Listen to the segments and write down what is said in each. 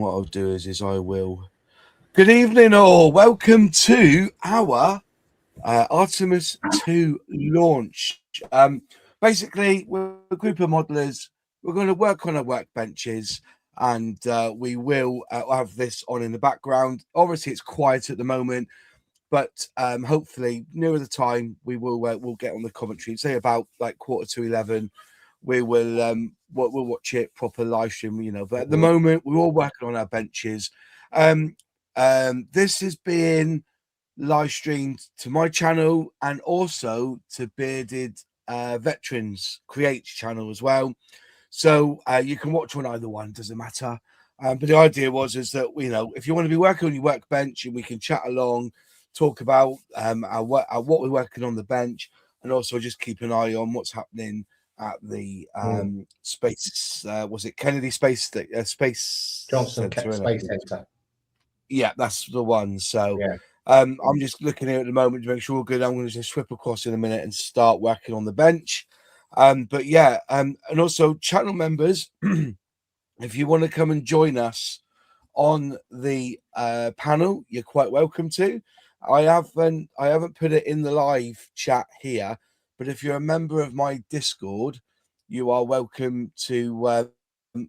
what I'll do is I will. Good evening, all. Welcome to our Artemis 2 launch. Basically, we're a group of modelers. We're going to work on our workbenches, and we will have this on in the background. Obviously, it's quiet at the moment, but hopefully, nearer the time, we'll get on the commentary. Say about like 11:15. We'll watch it proper live stream, But at the moment, we're all working on our benches. This is being live streamed to my channel and also to Bearded Veterans Creates channel as well. So you can watch on either one, doesn't matter. But the idea is that if you want to be working on your workbench, and we can chat along, talk about what we're working on the bench, and also just keep an eye on what's happening at the space. Was it Kennedy Space Johnson Space Center? Yeah, that's the one. So yeah. I'm just looking here at the moment to make sure we're good. I'm going to just swip across in a minute and start working on the bench. But yeah, and also channel members, if you want to come and join us on the panel, you're quite welcome to. I haven't put it in the live chat here, but if you're a member of my Discord, you are welcome to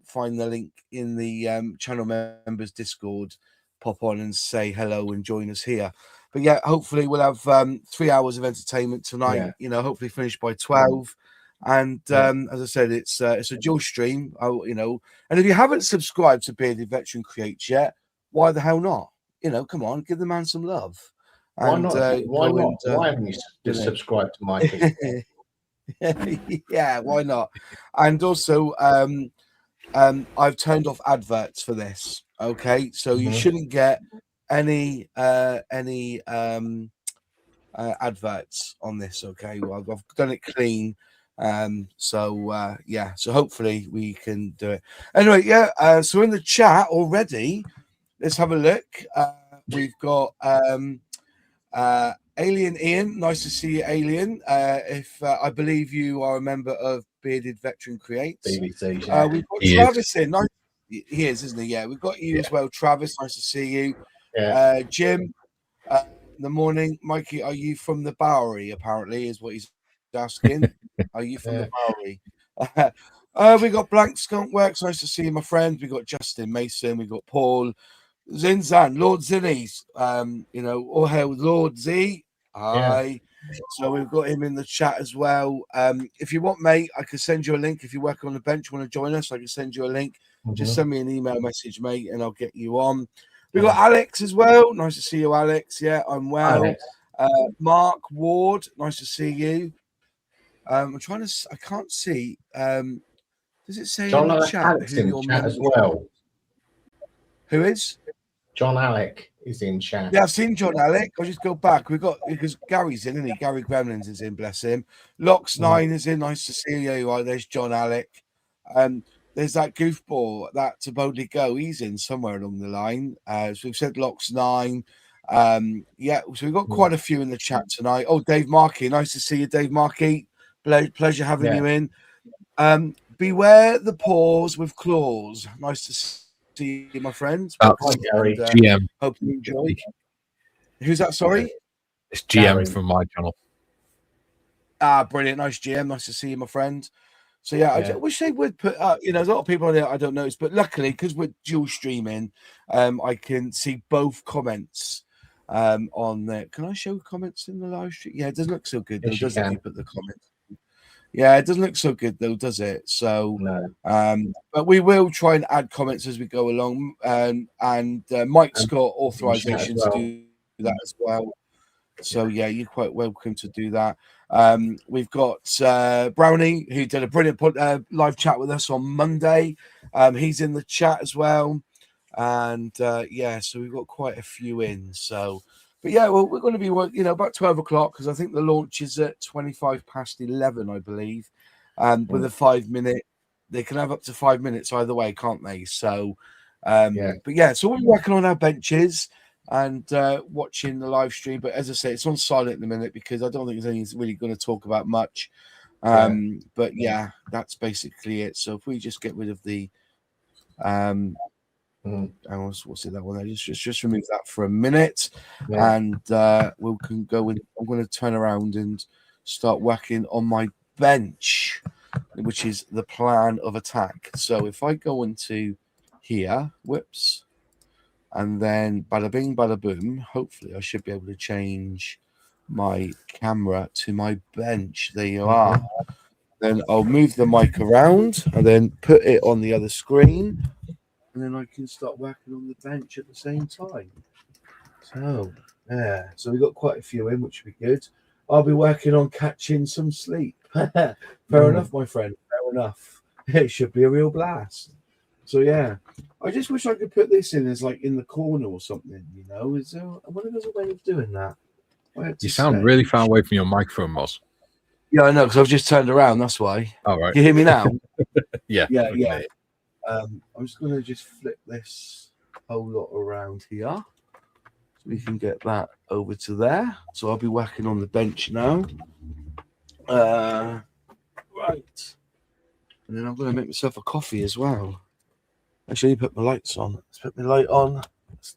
find the link in the channel members Discord. Pop on and say hello and join us here. But yeah, hopefully we'll have 3 hours of entertainment tonight. Yeah. Hopefully finish by 12. And as I said, it's a dual stream. And if you haven't subscribed to Bearded Veteran Creates yet, why the hell not? Come on, give the man some love. Why not? Why haven't you just subscribed to my channel? Yeah, why not? And also, I've turned off adverts for this. Okay, so you shouldn't get any adverts on this. Okay, well, I've done it clean. So hopefully we can do it. Anyway, so in the chat already, let's have a look. We've got Alien Ian, nice to see you, Alien. If I believe you are a member of Bearded Veteran Creates. BBC, yeah. We've got Travis in. Nice. He is, isn't he? Yeah, we've got you as well, Travis. Nice to see you. Yeah. Jim, in the morning. Mikey, are you from the Bowery? Apparently, is what he's asking. Are you from the Bowery? We got Blank Skunk Works. Nice to see you, my friend. We got Justin Mason. We got Paul Zinzan, Lord Zinnies. All hail Lord Z. Hi. Yeah. So we've got him in the chat as well. If you want, mate, I can send you a link. If you're working on the bench, want to join us, I can send you a link. Just send me an email message, mate, and I'll get you on. We got Alex as well. Nice to see you, Alex. Yeah, I'm well. Mark Ward, nice to see you. I'm trying to. I can't see. Does it say John in the chat Alex who in your chat as well? Who is? John Alec is in chat. Yeah, I've seen John Alec. I'll just go back. Because Gary's in, isn't he? Gary Gremlins is in, bless him. Lox9 is in. Nice to see you. Right, there's John Alec. There's that goofball, that to boldly go. He's in somewhere along the line. So we've said Lox9. So we've got quite a few in the chat tonight. Oh, Dave Markey. Nice to see you, Dave Markey. Pleasure having you in. Beware the paws with claws. Nice to see you, my friends. Hi, Gary. GM. Hope you enjoy. Who's that? Sorry? It's GM from my channel. Brilliant. Nice GM. Nice to see you, my friend. So I wish they would put there's a lot of people on there I don't notice, but luckily because we're dual streaming, I can see both comments on there. Can I show comments in the live stream? Yeah, it doesn't look so good though, does it? You put the comments. Yeah, it doesn't look so good though, does it? So no. But we will try and add comments as we go along, and Mike's got authorization to do that as well. So yeah, you're quite welcome to do that. We've got Brownie, who did a brilliant live chat with us on Monday. He's in the chat as well, and so we've got quite a few in. So, but yeah, well, we're going to be about 12 o'clock because I think the launch is at 11:25, I believe, with a 5-minute. They can have up to 5 minutes either way, can't they? So, but yeah, so we're working on our benches and watching the live stream. But as I say, it's on silent in a minute because I don't think there's anything really going to talk about much. But yeah, that's basically it. So if we just get rid of the And we'll see that one there. Just remove that for a minute, and we can go in. I'm going to turn around and start working on my bench, which is the plan of attack. So if I go into here, whoops, and then bada bing, bada boom, hopefully I should be able to change my camera to my bench. There you are. Then I'll move the mic around and then put it on the other screen. And then I can start working on the bench at the same time. So, yeah. So we've got quite a few in, which will be good. I'll be working on catching some sleep. Fair enough, my friend. Fair enough. It should be a real blast. So, yeah. I just wish I could put this in as like in the corner or something, you know? I wonder if there's a way of doing that. You sound really far away from your microphone, Moz. Yeah, I know, because I've just turned around. That's why. All right. You hear me now? Yeah. Yeah. I'm just going to just flip this whole lot around here so we can get that over to there. So I'll be working on the bench now. Right. And then I'm going to make myself a coffee as well. Actually, put my lights on. Let's put my light on.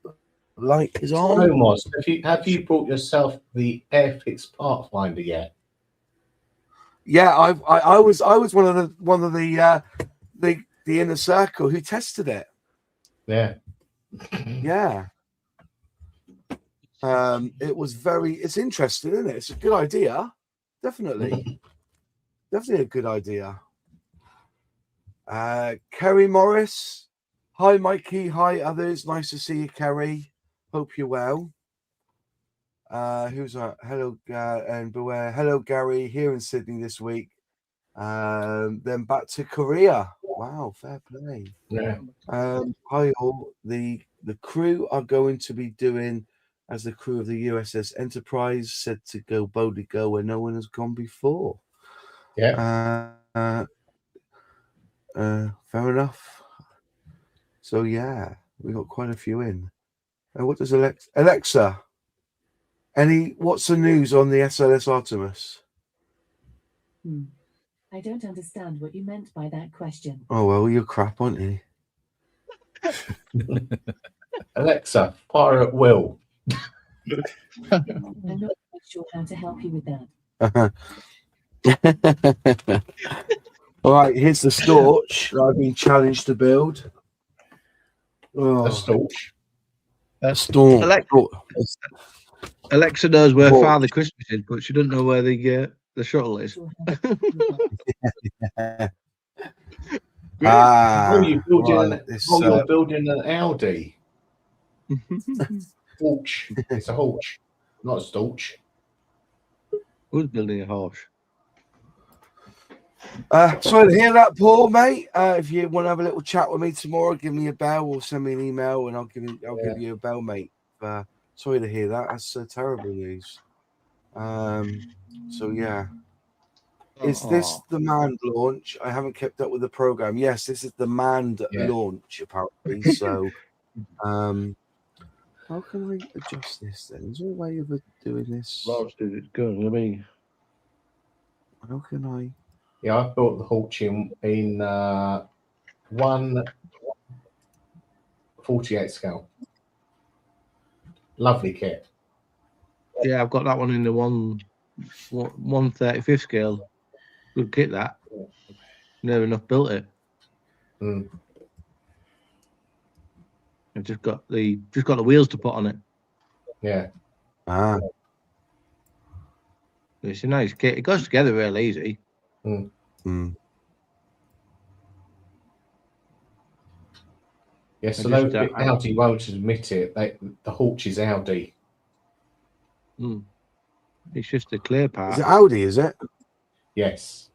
The light is on. So, Moz, have you brought yourself the Airfix Pathfinder yet? Yeah, I was one of the inner circle who tested it. Yeah. Yeah. It's interesting, isn't it? It's a good idea. Definitely a good idea. Kerry Morris. Hi, Mikey. Hi, others. Nice to see you, Kerry. Hope you're well. Who's that? Hello, and beware. Hello, Gary, here in Sydney this week. Then back to Korea. Wow, fair play. Yeah. Hi all. The crew are going to be doing as the crew of the USS Enterprise, said to go boldly go where no one has gone before. Yeah. Fair enough. So yeah, we got quite a few in. What does Alexa? What's the news on the SLS Artemis? I don't understand what you meant by that question. Oh well, you're crap, aren't you? Alexa, fire at will. I'm not quite sure how to help you with that. All right, here's the Storch that I've been challenged to build. A Storch. Storm. Alexa knows where Father Christmas is, but she doesn't know where the shuttle is. You're building an Audi. Horch. It's a Horch, not a Storch. Who's building a horse? Sorry to hear that, Paul, mate. If you want to have a little chat with me tomorrow, give me a bell or send me an email, and I'll give you a bell, mate. Sorry to hear that. That's terrible news. So yeah. Is this the manned launch? I haven't kept up with the program. Yes, this is the manned launch, apparently. So, how can I adjust this then? Is there a way of doing this? It's good. I mean, how can I? Yeah, I built the Horch in 1/48 scale. Lovely kit. Yeah, I've got that one in the 1/35 scale. Good kit that. Never enough built it. I've just got the wheels to put on it. Yeah. It's a nice kit. It goes together real easy. Yeah, so though Audi won't admit it, the Horch is Audi. It's just a clear part. Is it Audi, is it? Yes.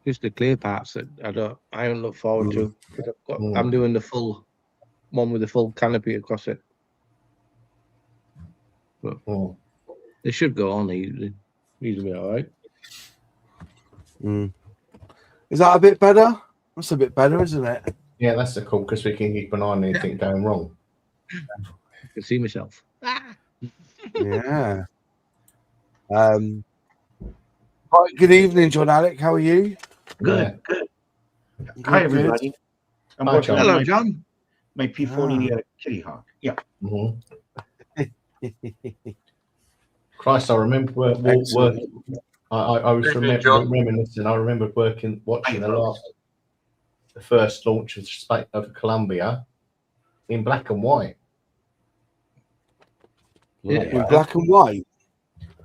Just the clear parts that I don't look forward to. I'm doing the full one with the full canopy across it. But they should go on easily. Easily all right. Is that a bit better? That's a bit better, isn't it? Yeah, that's the cool, because we can keep an eye on anything going wrong. I can see myself. Yeah. Hi, good evening, John Alec. How are you? Good. Hi, everybody. I'm Hi, working John. on Hello, John. my P40 Kitty Hawk. Yeah. Mhm. Christ, I remember I was reminiscing. I remember watching the first launch of Columbia in black and white. In black and white.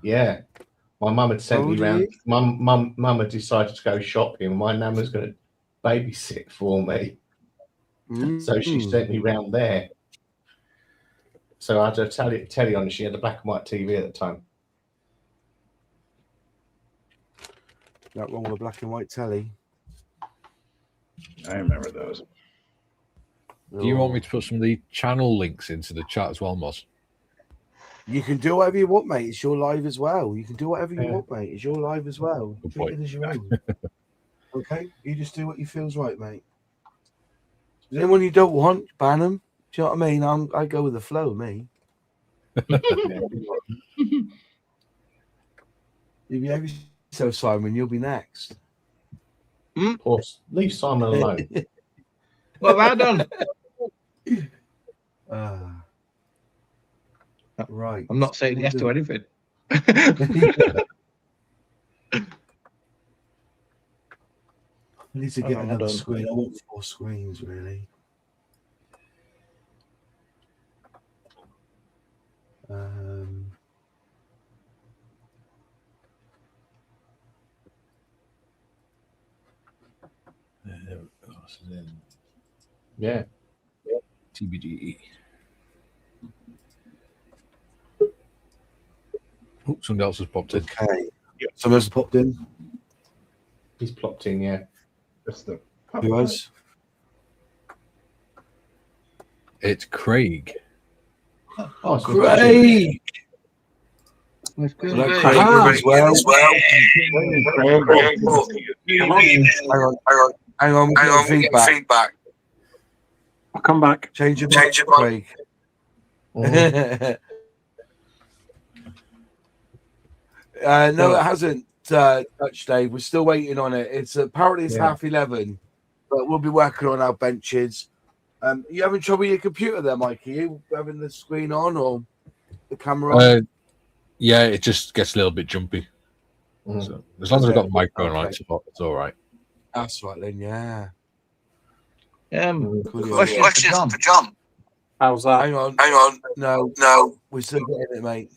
Yeah, my mum had sent me round. Really? Mum had decided to go shopping. My nan was going to babysit for me, so she sent me round there. So I had a telly on. She had a black and white TV at the time. That wrong with a black and white telly. I remember those. Do you want me to put some of the channel links into the chat as well, Moz? You can do whatever you want, mate. It's your live as well. You can do whatever you want, mate. It's your live as well. Treat it as your own. Okay? You just do what you feels right, mate. Is there anyone you don't want, ban them. Do you know what I mean? I go with the flow, me. You behave yourself, Simon. You'll be next. Of course, leave Simon alone. What have I done? Right. I'm not saying yes to anything. I need to get another screen. I want 4 screens, really. Yeah. TBD. Oh, somebody else has popped in. Okay. Someone else popped in. He's plopped in, yeah. That's the Who else? It's Craig. Oh, Craig! That's good. Well, Craig as well. Hang on, we're getting feedback. I'll come back. Change your mic, Craig. No, it hasn't touched, Dave. We're still waiting on it. It's apparently it's 11:30, but we'll be working on our benches. You having trouble with your computer there, Mike? Are you having the screen on or the camera on? Yeah, it just gets a little bit jumpy. So as long as I've got the microphone on, it's all right. That's right then, yeah. Question for John. How's that? Hang on. No. We're still getting it, mate.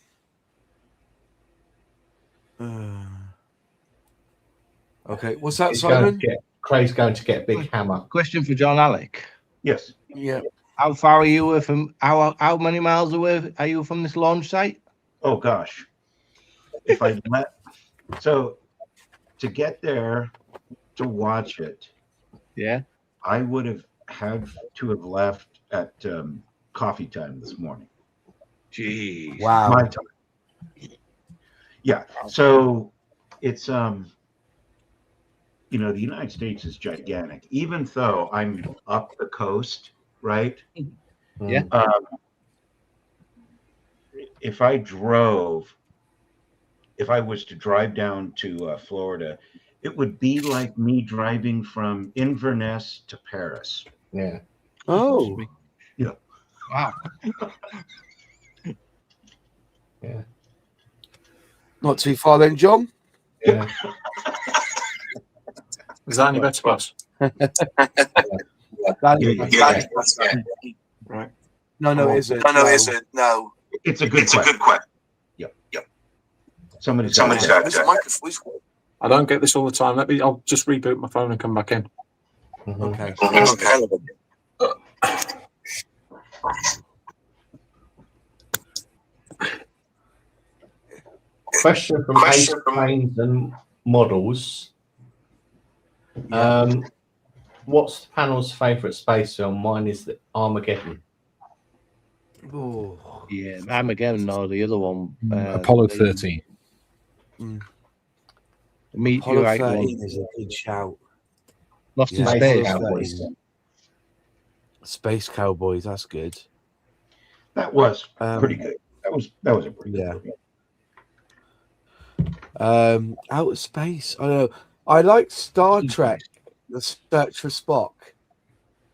Okay, what's that, Simon? Craig's going to get a big hammer. Question for John Alec. Yes. Yeah. How far are you away from? How many miles away are you from this launch site? Oh gosh. If I so to get there to watch it, I would have had to have left at coffee time this morning. Jeez. Wow. My time. Yeah. So it's the United States is gigantic. Even though I'm up the coast, right? Yeah. If I was to drive down to Florida, it would be like me driving from Inverness to Paris. Yeah. Oh. Yeah. Wow. Yeah. Not too far then, John. Yeah. Is that any better, boss? Yeah. Right. No, it isn't. No. It's a good question. Yep. Somebody's got it. I don't get this all the time. I'll just reboot my phone and come back in. Okay. Question from Ace Planes and Models. What's the panel's favourite space film? Mine is the Armageddon. Oh. Yeah, Armageddon or the other one. Apollo 13. Apollo 13 is a good shout. Lost in Space. Space Cowboys, that's good. That was pretty good. That was a pretty good movie. Outer Space. I don't know. I like Star Trek The Search for Spock.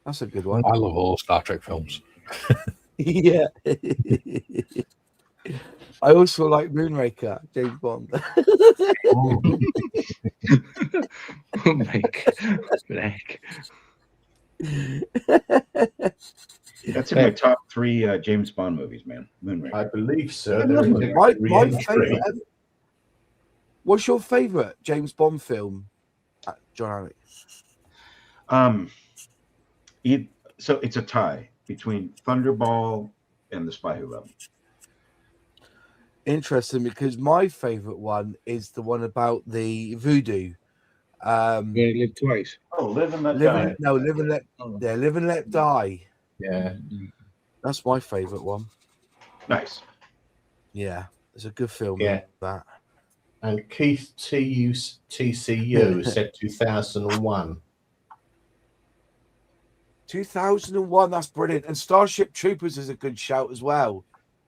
That's a good one. I love all Star Trek films. Yeah. I also like Moonraker, James Bond. That's in my top 3 James Bond movies, man. Moonraker. I believe so. My favorite. What's your favorite James Bond film, John Alex? So it's a tie between Thunderball and The Spy Who Loved Me. Interesting, because my favorite one is the one about the voodoo. Live Twice. Oh, Live and Let Die. No, Live and Let. Yeah, Live and Let Die. Yeah, that's my favorite one. Nice. Yeah, it's a good film. Yeah, that. And Keith TCU said 2001. 2001, that's brilliant. And Starship Troopers is a good shout as well.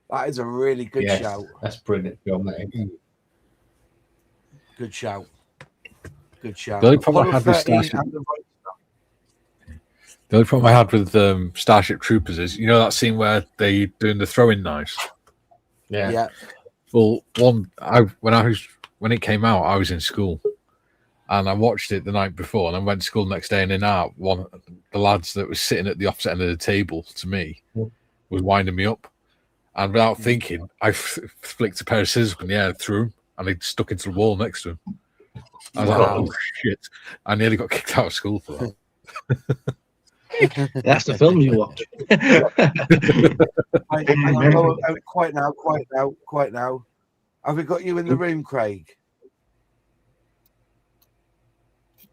That is a really good shout. That's brilliant film. That is. Good shout. Good shout. The only problem I had with Starship Troopers is, you know, that scene where they doing the throwing knives. Yeah. Well, when it came out, I was in school, and I watched it the night before, and I went to school the next day, and in art, one of the lads that was sitting at the opposite end of the table to me was winding me up, and without thinking, I flicked a pair of scissors in the air, threw them, and they stuck into the wall next to him. I was like, oh shit! I nearly got kicked out of school for that. That's the film you watch. Quite now. Have we got you in the room, Craig?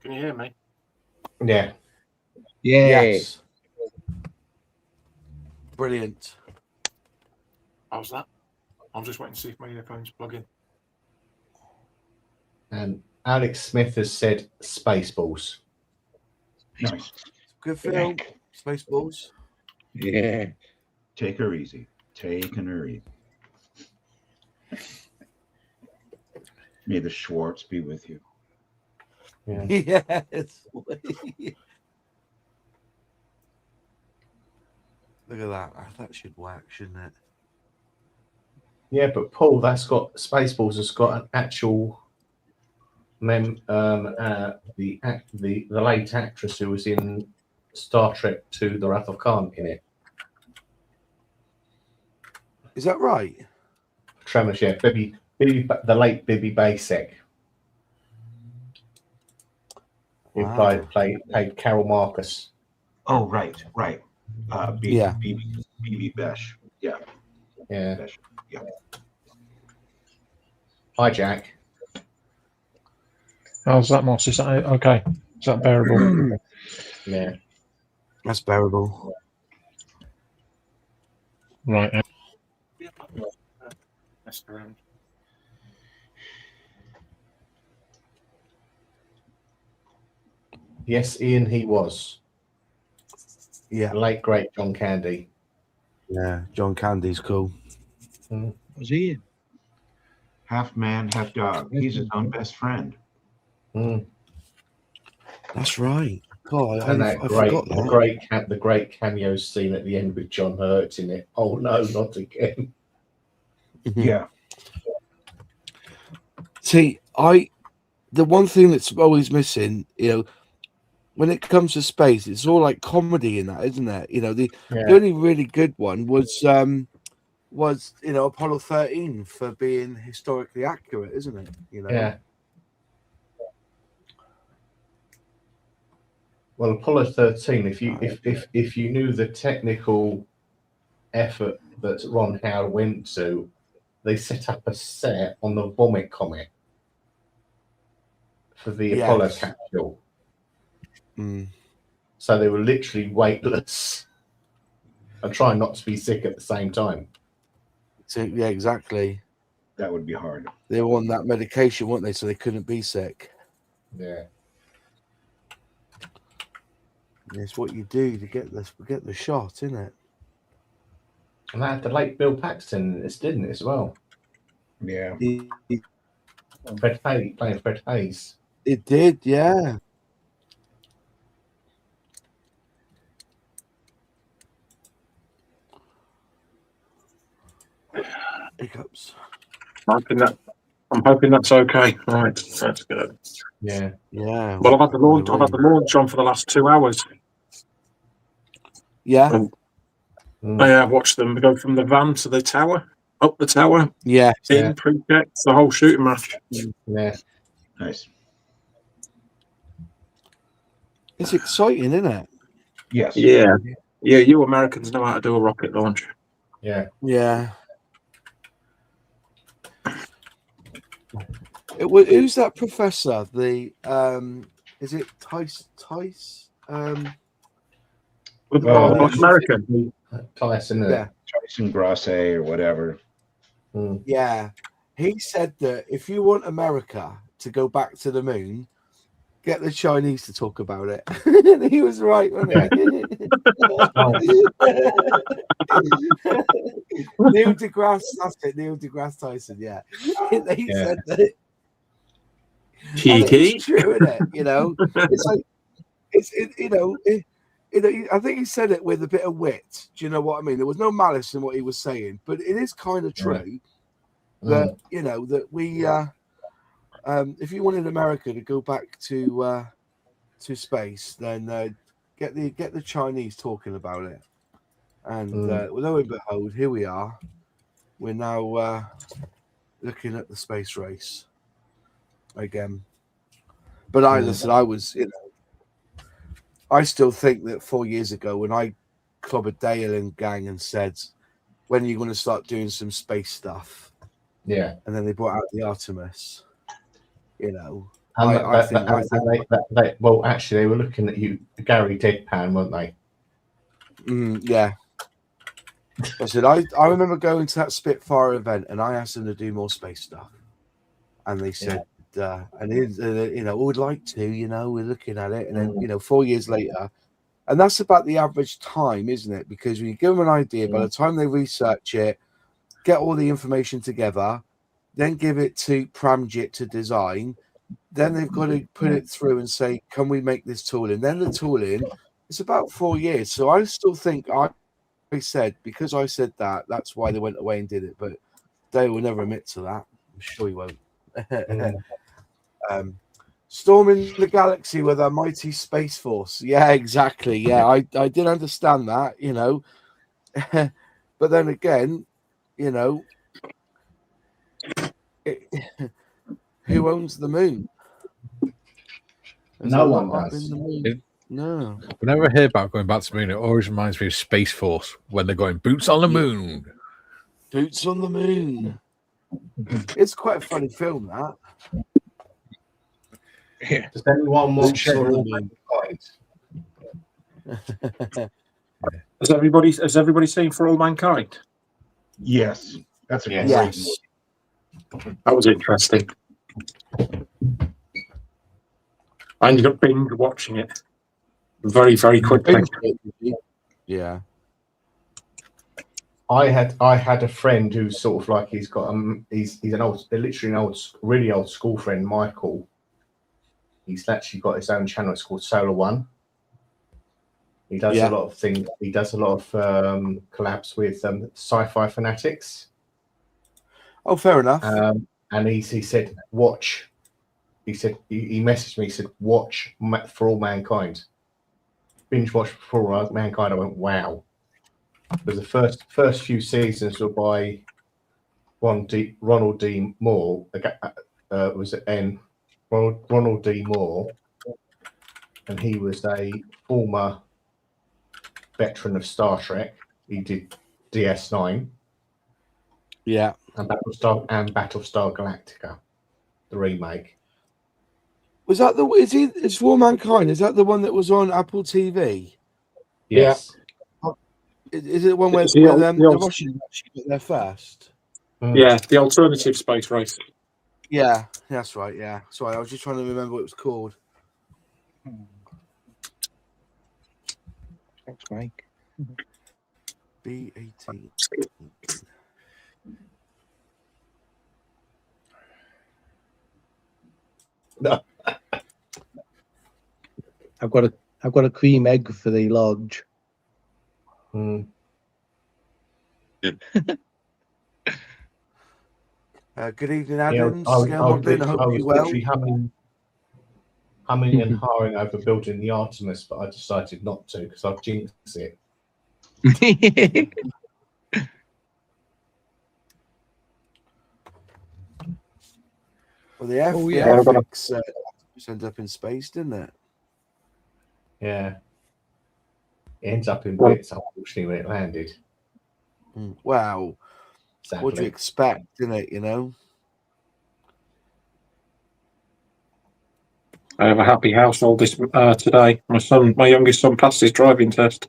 Can you hear me? Yeah. Yes. Brilliant. How's that? I'm just waiting to see if my earphones plug in. And Alex Smith has said Spaceballs. Nice. Good film. Spaceballs. Yeah. Take her easy. Taking her easy. May the Schwartz be with you. Yeah. Yes. Look at that. That should work, shouldn't it? Yeah, but Paul, that's got Spaceballs has got an actual the late actress who was in Star Trek II: The Wrath of Khan in it. Is that right? Tremors, yeah. The late Bibi Basek. Who played Carol Marcus. Oh, right. BB Besh. Yeah. Besh. Yeah. Hi, Jack. How's that, Moss? Is that okay? Is that bearable? Yeah. That's bearable. Right. Messed around. Yes, Ian, he was. Yeah. The late, great John Candy. Yeah, John Candy's cool. Was he? Half man, half dog. He's his own best friend. That's right. God, And I forgot that. the great cameo scene at the end with John Hurt in it. Oh no, not again. Yeah. See, the one thing that's always missing, when it comes to space, it's all like comedy in that, isn't it? The only really good one was Apollo 13 for being historically accurate, isn't it? Yeah. Well, Apollo 13. If you knew the technical effort that Ron Howard went to, they set up a set on the Vomit Comet for the Apollo capsule. So they were literally weightless and trying not to be sick at the same time. So, yeah, exactly. That would be hard. They were on that medication, weren't they? So they couldn't be sick. Yeah. It's what you do to get the shot, isn't it? And that had the late Bill Paxton in this, didn't it, as well? Yeah. Fred Hayes, playing Fred Hayes. It did, yeah. hiccups. I'm hoping that's okay. Right, that's good. Yeah. Yeah. Well, I've had the launch on for the last 2 hours. Yeah. I watched them go from the van to the tower, up the tower. Yeah. In pre-check, the whole shooting match. Yeah. Nice. It's exciting, isn't it? Yes. Yeah. Yeah, you Americans know how to do a rocket launch. Yeah. Yeah. Who's that professor? The is it Tice? American. Tyson. Yeah. Tyson Grasse or whatever. Yeah. He said that if you want America to go back to the moon, get the Chinese to talk about it. And he was right, wasn't he? Neil deGrasse, that's it. Neil deGrasse Tyson. Yeah. He said that. Cheeky. It's true, isn't it? You know, it's like I think he said it with a bit of wit. Do you know what I mean? There was no malice in what he was saying, but it is kind of true that that we, if you wanted America to go back to space, then get the Chinese talking about it. And lo and behold, here we are. We're now looking at the space race again. But I was, I still think that 4 years ago when I clobbered Dale and gang and said, when are you going to start doing some space stuff? Yeah. And then they brought out the Artemis, well, actually, they were looking at you, Gary Deadpan, weren't they? Yeah. I said, I remember going to that Spitfire event and I asked them to do more space stuff. And they said, would like to, we're looking at it. And then, 4 years later, and that's about the average time, isn't it? Because when you give them an idea, by the time they research it, get all the information together, then give it to Pramjit to design, then they've got to put it through and say, can we make this tooling? Then the tooling, it's about 4 years. So I still think I said, because I said that, that's why they went away and did it. But they will never admit to that. I'm sure he won't. Storming the galaxy with our mighty space force. Yeah, exactly. Yeah, I did understand that, but then again, who owns the moon? No one does. No. Whenever I hear about going back to the moon, it always reminds me of Space Force when they're going boots on the moon. Boots on the moon. It's quite a funny film, that. Yeah. Does anyone watch Has everybody seen For All Mankind? Yes. That's a great one. That was interesting. I ended up binge watching it very, very quickly. Yeah. I had a friend who's sort of like he's got he's literally an really old school friend, Michael. He's actually got his own channel. It's called Solar One. He does a lot of things. He does a lot of collabs with sci-fi fanatics. Oh, fair enough. And he said, watch. He said he messaged me. He said, watch For All Mankind. Binge watch For All Mankind. I went, wow. Because the first few seasons were by Ronald D. Moore. Ronald D. Moore, and he was a former veteran of Star Trek. He did DS9. Yeah. And Battlestar Galactica, the remake. Was that it's For Mankind? Is that the one that was on Apple TV? Yes. Is it the one where the Russians actually got there first? Yeah, the alternative space race. Yeah, that's right. Yeah, sorry, I was just trying to remember what it was called. Thanks, Mike. B18. No. I've got a cream egg for the lodge. Good evening, Yeah, Adam. I Scale modeling. I hope was you're well. literally humming and hawing over building the Artemis, but I decided not to because I've jinxed it. Well, the F, Oh, the yeah. FX ended up in space, didn't it? Yeah. It ends up in bits, unfortunately, when it landed. Wow. Sadly. What do you expect, didn't it? You know. I have a happy household this today. My youngest son, passed his driving test.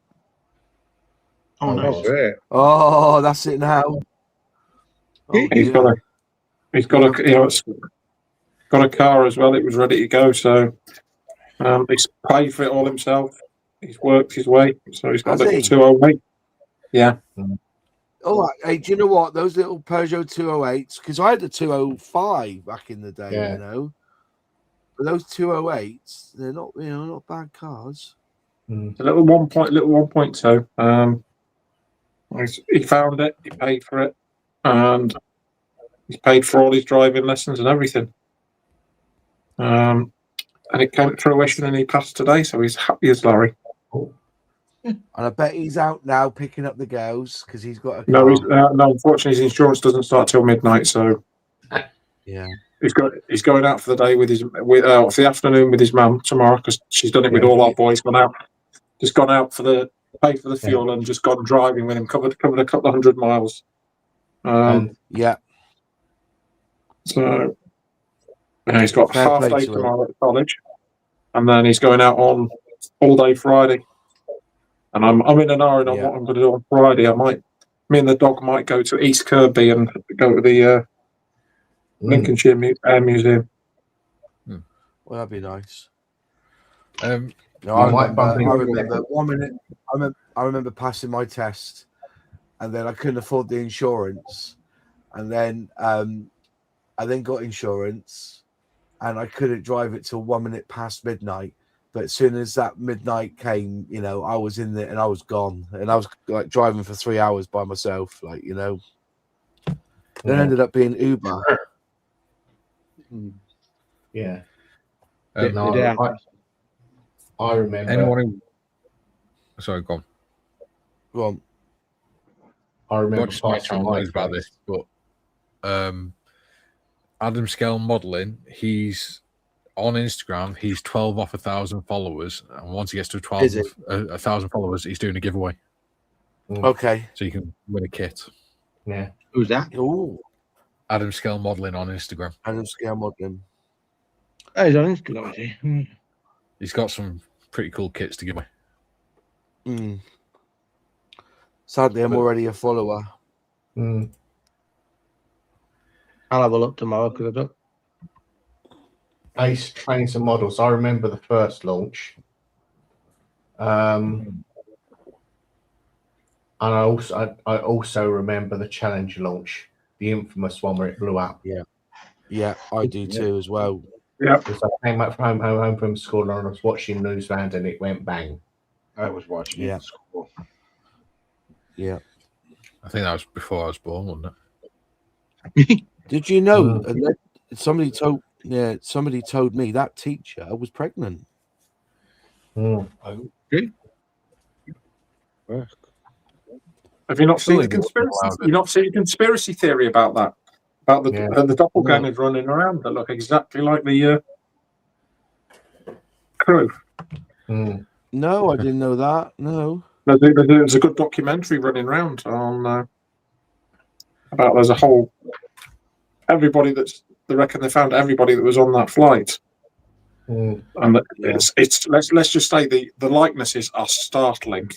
Oh, nice. Great. Oh, that's it now. Oh, He's got a car as well. It was ready to go, so he's paid for it all himself. He's worked his way, so he's got a little 208. Yeah. Oh, hey, do you know what? Those little Peugeot 208s, because I had the 205 back in the day, you know. But those 208s, they're not, not bad cars. It's a little 1.2. He found it, he paid for it, and he's paid for all his driving lessons and everything. And it came to fruition and he passed today, so he's happy as Larry. And I bet he's out now picking up the girls because he's got a No, car. no, unfortunately, his insurance doesn't start till midnight, so yeah, he's going out for the day for the afternoon with his mum tomorrow because she's done it with all our boys. Gone out for pay for the fuel and just gone driving with him. Covered a couple of 100 miles. Yeah. So he's got half day tomorrow at college, and then he's going out on all day Friday. And I'm in an iron on what I'm going to do on Friday. Me and the dog might go to East Kirby and go to the Lincolnshire Museum. Well, that'd be nice. No, I remember 1 minute. I remember passing my test, and then I couldn't afford the insurance, and then I then got insurance, and I couldn't drive it till 1 minute past midnight. But as soon as that midnight came, I was in there and I was gone, and I was like driving for 3 hours by myself, Then ended up being Uber. Yeah. I remember. Anyone Sorry, go on. Go on. I remember my channel knows about this, but Adam Scale Modeling, he's on Instagram. He's 12 off 1,000 followers, and once he gets to 1,000 followers, he's doing a giveaway. Okay, so you can win a kit. Yeah. Who's that? Oh, Adam Scale Modeling on Instagram. Adam Scale Modeling. Oh, he's on Instagram, is he? He's got some pretty cool kits to give away. Sadly, I'm already a follower. I'll have a look tomorrow because I don't. Ace Trains and Models. I remember the first launch. And I also remember the Challenger launch, the infamous one where it blew up. Yeah, I do too as well. Yeah, because I came up home from school and I was watching Newsland and it went bang. I was watching it in school. Yeah, I think that was before I was born, wasn't it? Did you know? Somebody told me that teacher was pregnant. Okay. Have you not seen the conspiracy? You've not seen a conspiracy theory about that? About the doppelgangers running around that look exactly like the crew. No, I didn't know that. No. There's a good documentary running around on about there's a whole everybody they reckon they found everybody that was on that flight. And it's let's just say the likenesses are startling.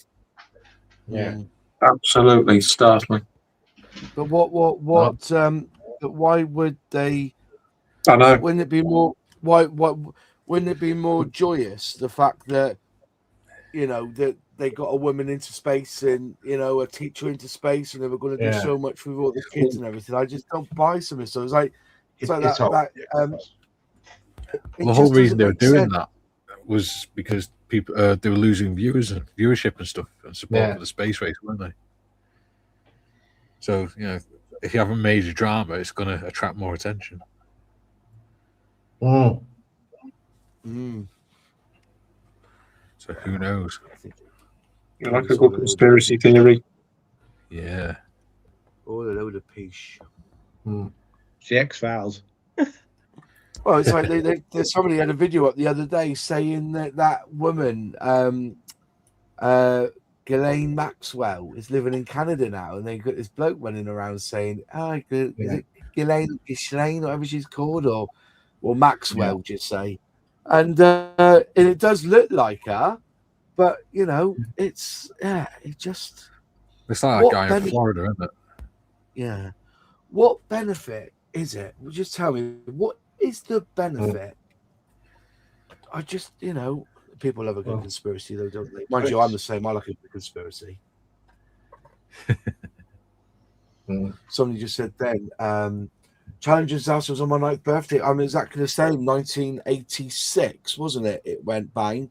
Yeah. Absolutely startling. But what but why would they? I know. Wouldn't it be more? Why wouldn't it be more joyous the fact that that they got a woman into space and a teacher into space and they were going to do so much with all the kids and everything? I just don't buy some of it. So it's like that. The whole reason they were doing that was because people they were losing viewership and stuff and support for the space race, weren't they? So if you have a major drama, it's going to attract more attention. Mm. So who knows? You like a good conspiracy theory? Yeah. All a load of pish. It's the X-Files. Well, it's like there's somebody had a video up the other day saying that woman, Ghislaine Maxwell, is living in Canada now, and they got this bloke running around saying, is it Ghislaine, whatever she's called, or Maxwell, just say. And it does look like her, but it's it's like that guy in Florida, isn't it? Yeah. What benefit is it? Well, just tell me, what is the benefit? I just, people love a good conspiracy, though, don't they? Mind you, I'm the same. I like a good conspiracy. Somebody just said then, Challenger's house was on my 9th birthday. I'm exactly the same. 1986, wasn't it? It went bang.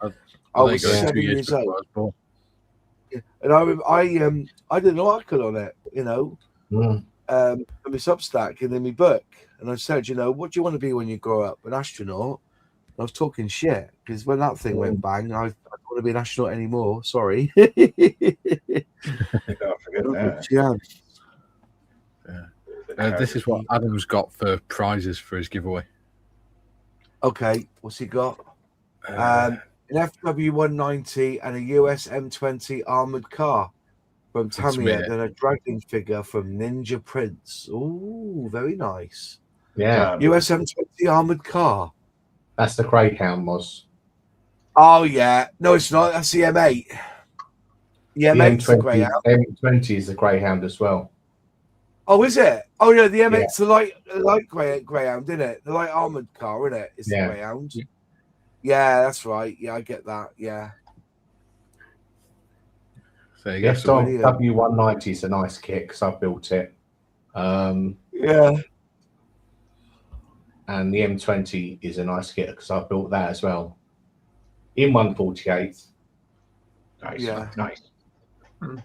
I was 7 years old. Yeah. And I did an article on it, in my Substack and in my book. And I said, what do you want to be when you grow up? An astronaut. And I was talking shit because when that thing went bang, I don't want to be an astronaut anymore. Sorry. Don't forget that. Yeah. This is what Adam's got for prizes for his giveaway. Okay, what's he got? An FW190 and a US M20 armored car from Tamiya, then a dragon figure from Ninja Prince. Oh, very nice. Yeah. US M20 armored car. That's the Greyhound, was. Oh, yeah. No, it's not. That's the M8. The M8's the Greyhound. M20 is the Greyhound as well. Oh, is it? Oh, yeah, the M8's the light Greyhound, isn't it? The light armored car, isn't it? It's the Greyhound. Yeah, that's right. Yeah, I get that. Yeah. So you get W190 is a nice kit because I built it. Yeah. And the M20 is a nice kit because I built that as well. In 148. Nice. Yeah. Nice. In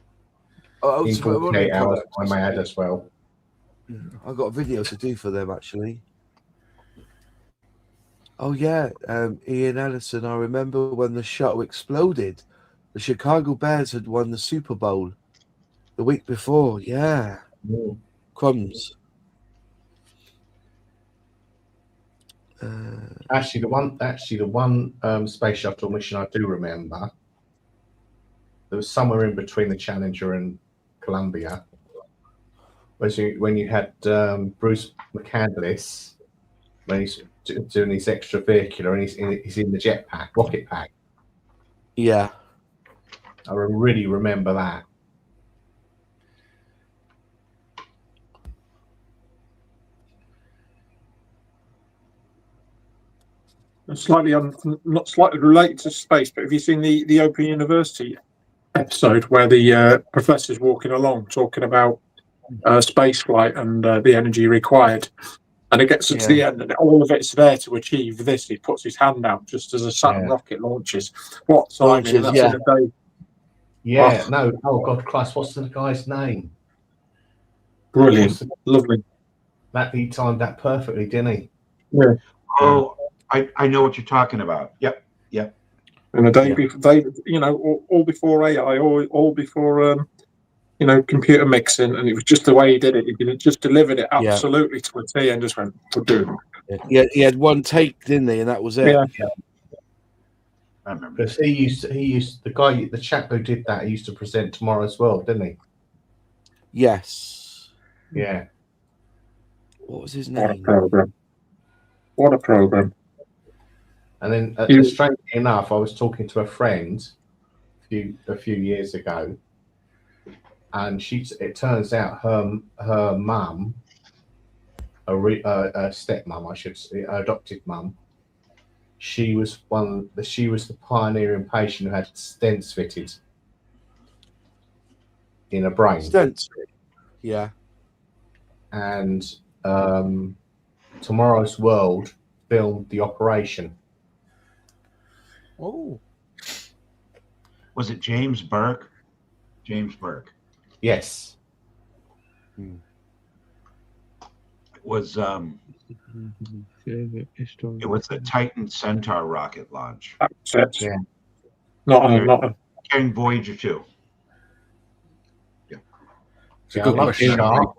48 hours, I may add as well. I've got a video to do for them, actually. Oh, yeah. Ian Ellison, I remember when the shuttle exploded. The Chicago Bears had won the Super Bowl the week before. Yeah. Crumbs. Actually, the one space shuttle mission I do remember, there was somewhere in between the Challenger and Columbia, when you had Bruce McCandless, when he's doing his extravehicular and he's in the jetpack, rocket pack. Yeah. I really remember that. Slightly not slightly related to space, but have you seen the Open University episode where the professor's walking along talking about space flight and the energy required, and it gets to the end and all of it's there to achieve this. He puts his hand out just as a Saturn rocket launches. What timing? That's in a day. Yeah, no. Oh God, Christ! What's the guy's name? Brilliant, lovely. That he timed that perfectly, didn't he? Yeah. Oh, I know what you're talking about. Yep. And the day before, they, all before AI, all before, computer mixing, and it was just the way he did it. He just delivered it absolutely to a T, and just went, "We're doing it." Yeah, he had one take, didn't he? And that was it. Yeah. I remember. Because he used the chap who did that. He used to present Tomorrow's World, didn't he? Yes. Yeah. What was his name? What a program! And then, strangely enough, I was talking to a friend a few years ago, and it turns out her mum, a stepmom, I should say, her adopted mum, she was the pioneering patient who had stents fitted in her brain. Stents, yeah. And Tomorrow's World filmed the operation. Oh. Was it James Burke? James Burke. Yes. was it was the Titan Centaur rocket launch. That's it. Yeah. Not a Carrying Voyager 2. It's a Yeah, good I love question Sharp.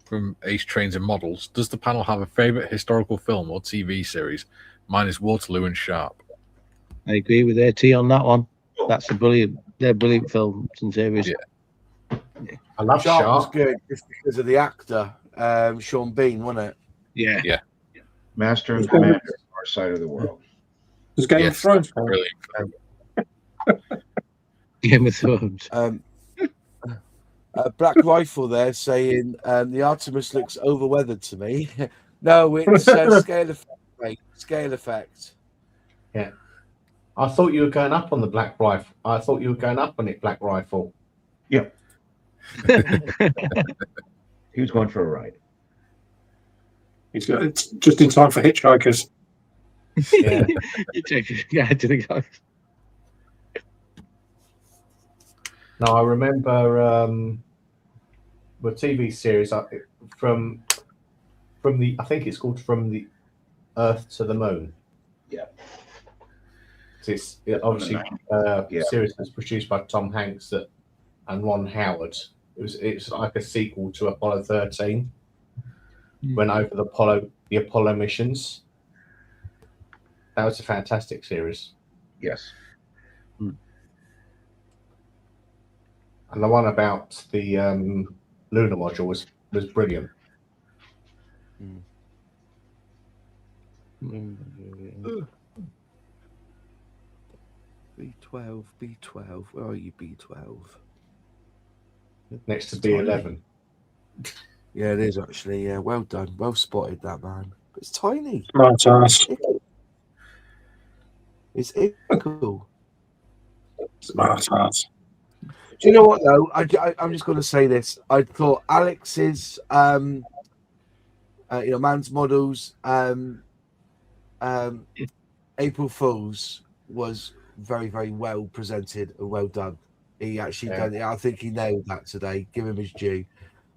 from Ace Trains and Models. Does the panel have a favourite historical film or TV series? Mine is Waterloo and Sharp. I agree with AT on that one. That's a brilliant. They're brilliant films and series. Yeah. I love Sharp was Sharp. good just because of the actor, Sean Bean, wasn't it? Yeah. Yeah. Master and Commander, Our Side of the World. There's Game of Yes, Thrones. brilliant. Game of Thrones. Black Rifle there saying the Artemis looks overweathered to me. No, it's scale effect, mate. Scale effect. Yeah. I thought you were going up on the Black Rifle. I thought you were going up on it, Black Rifle. Yeah. He was going for a ride. It's just in time for hitchhikers. Yeah. You take a guy to the guy. No, I remember the TV series from the, I think it's called From the Earth to the Moon. Yeah. It's obviously series that's produced by Tom Hanks and Ron Howard. It's like a sequel to Apollo 13. Went over the Apollo missions. That was a fantastic series. Yes. And the one about the lunar module was brilliant. B12, B12. Where are you, B12? Next to B11. Yeah, it is actually. Yeah, well done. Well spotted, that man. But it's tiny. Smart ass. It's cool. Smart ass. Do you know what though? I'm just going to say this. I thought Alex's, Man's Models, April Fools was very, very well presented and well done. He actually done it. I think he nailed that today. Give him his due.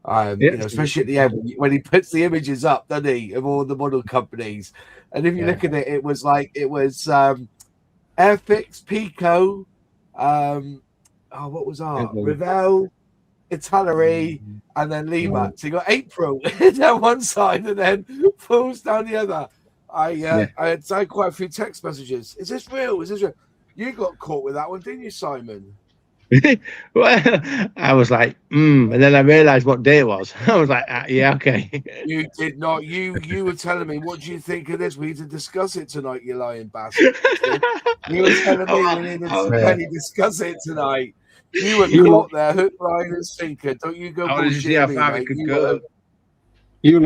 Especially at the end when he puts the images up, doesn't he, of all the model companies. And if you look at it, it was Airfix, Pico, what was art? Revell, Italeri, and then Lima. So you got April down one side and then Fools down the other. I had signed quite a few text messages. Is this real? Is this real? You got caught with that one, didn't you, Simon? Well, I was like, and then I realised what day it was. I was like, yeah, okay. You did not. You were telling me, what do you think of this? We need to discuss it tonight, you lying bastard. You were telling me we need to discuss it tonight. You were caught there, hook, line, and sinker. Don't you go bullshit me, mate. You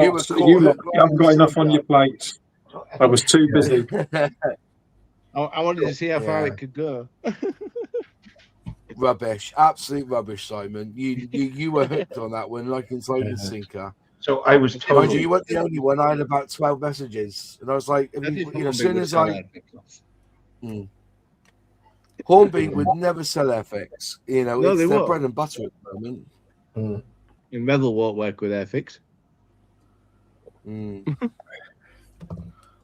haven't got enough on your plate. I was too busy. I wanted to see how far it could go. Rubbish, absolute rubbish, Simon. You were hooked on that one, like inside the sinker. So I was told you weren't the only one. I had about 12 messages, and I was like, as soon as Hornbeam would never sell FX. It's their bread and butter at the moment. And Revel won't work with Airfix.